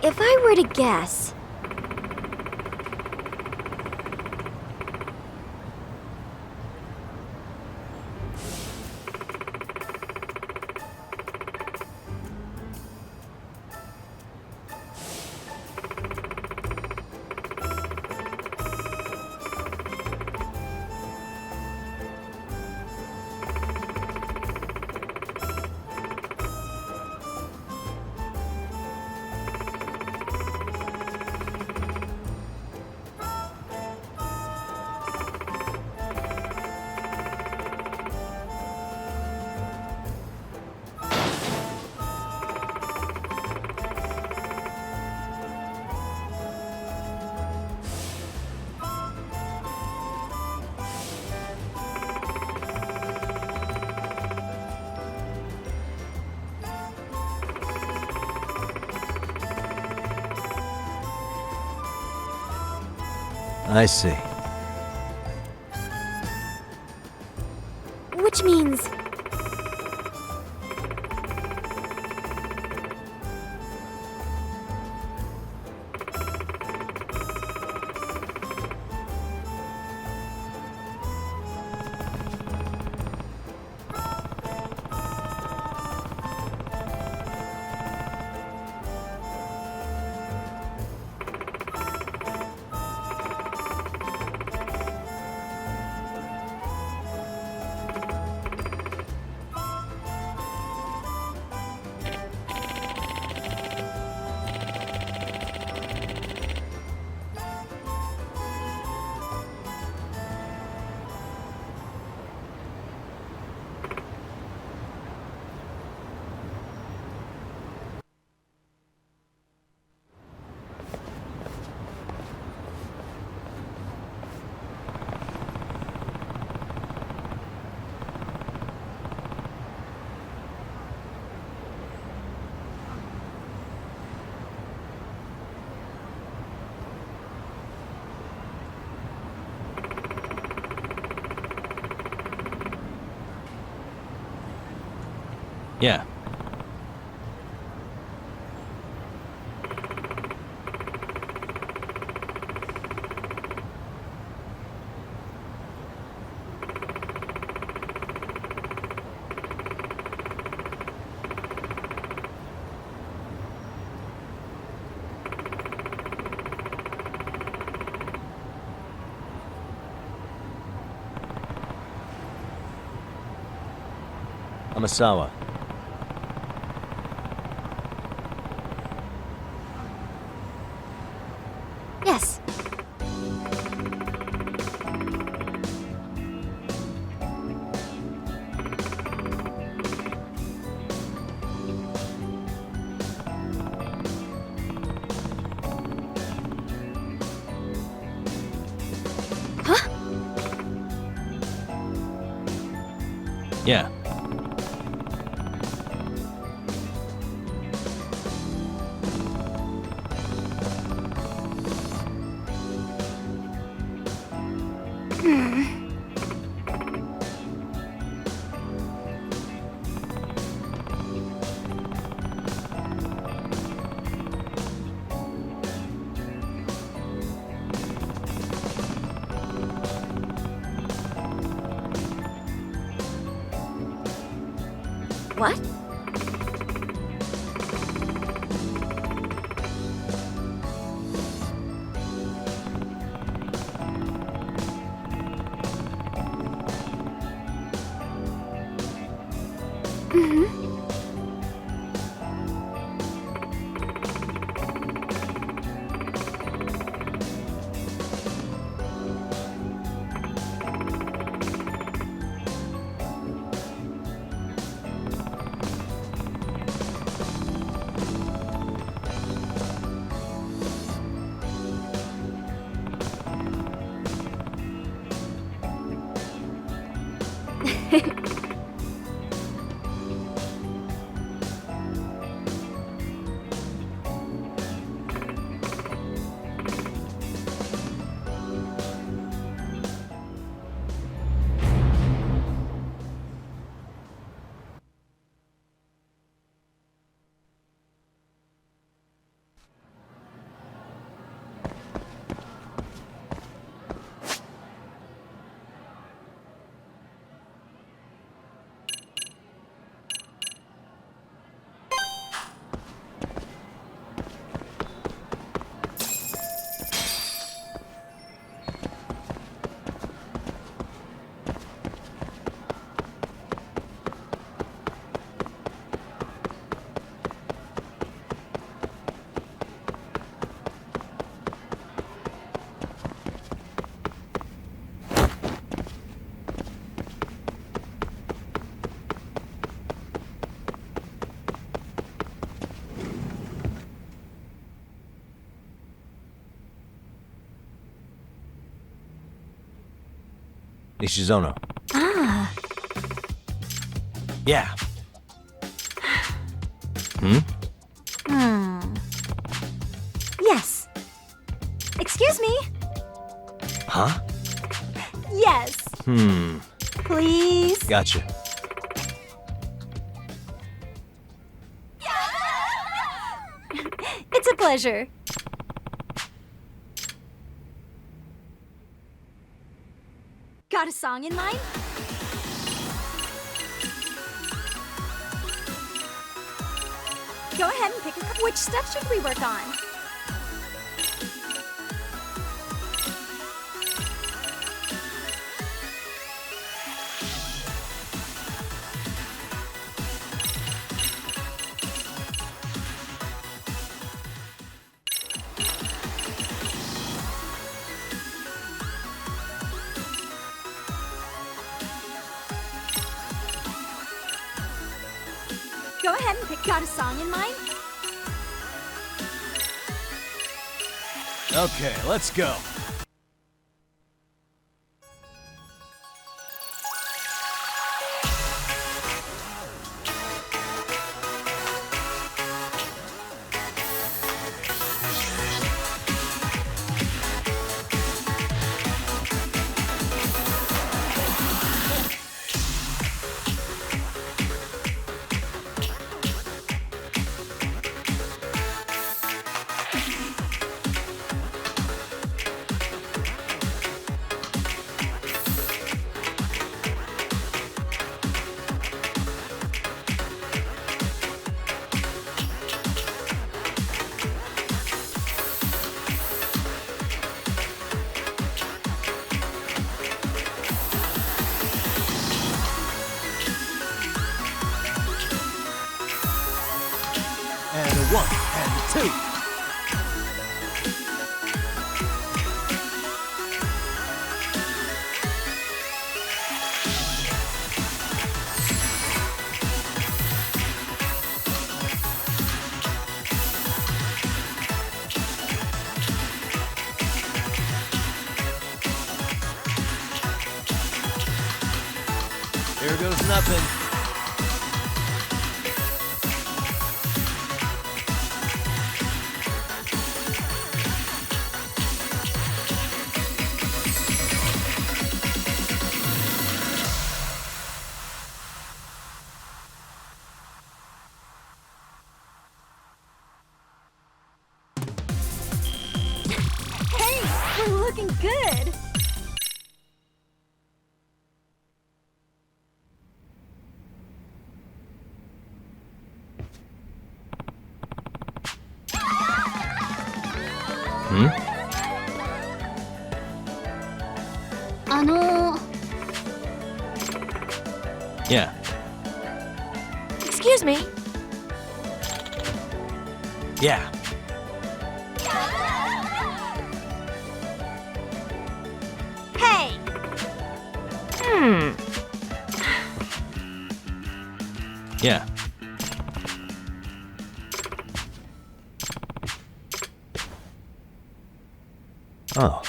If I were to guess... I see. Which means... Yeah. Amasawa. Yes. Huh? Yeah. What? Nishizono. Ah. Yeah. Hmm? Yes. Excuse me. Huh? Yes. Please. Gotcha. It's a pleasure. Got a song in mind? Go ahead and pick a couple. Which stuff should we work on? Go ahead and pick. Got a song in mind? Okay, let's go. And a 1, and a 2. Here goes nothing. Hey, we're looking good. Hmm? Yeah. Excuse me. Yeah. Hey. Yeah. Oh.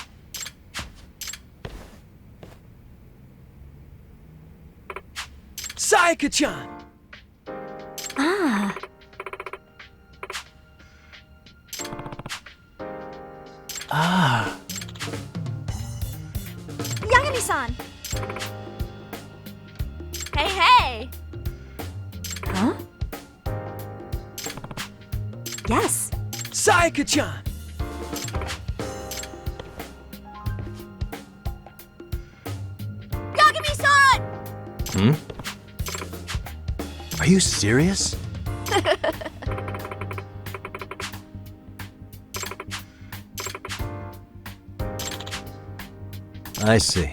Sayaka-chan! Ah. Ah. Yagami-san. Hey, hey. Huh? Yes. Sayaka-chan! Yagami-san! Hmm? Are you serious? I see.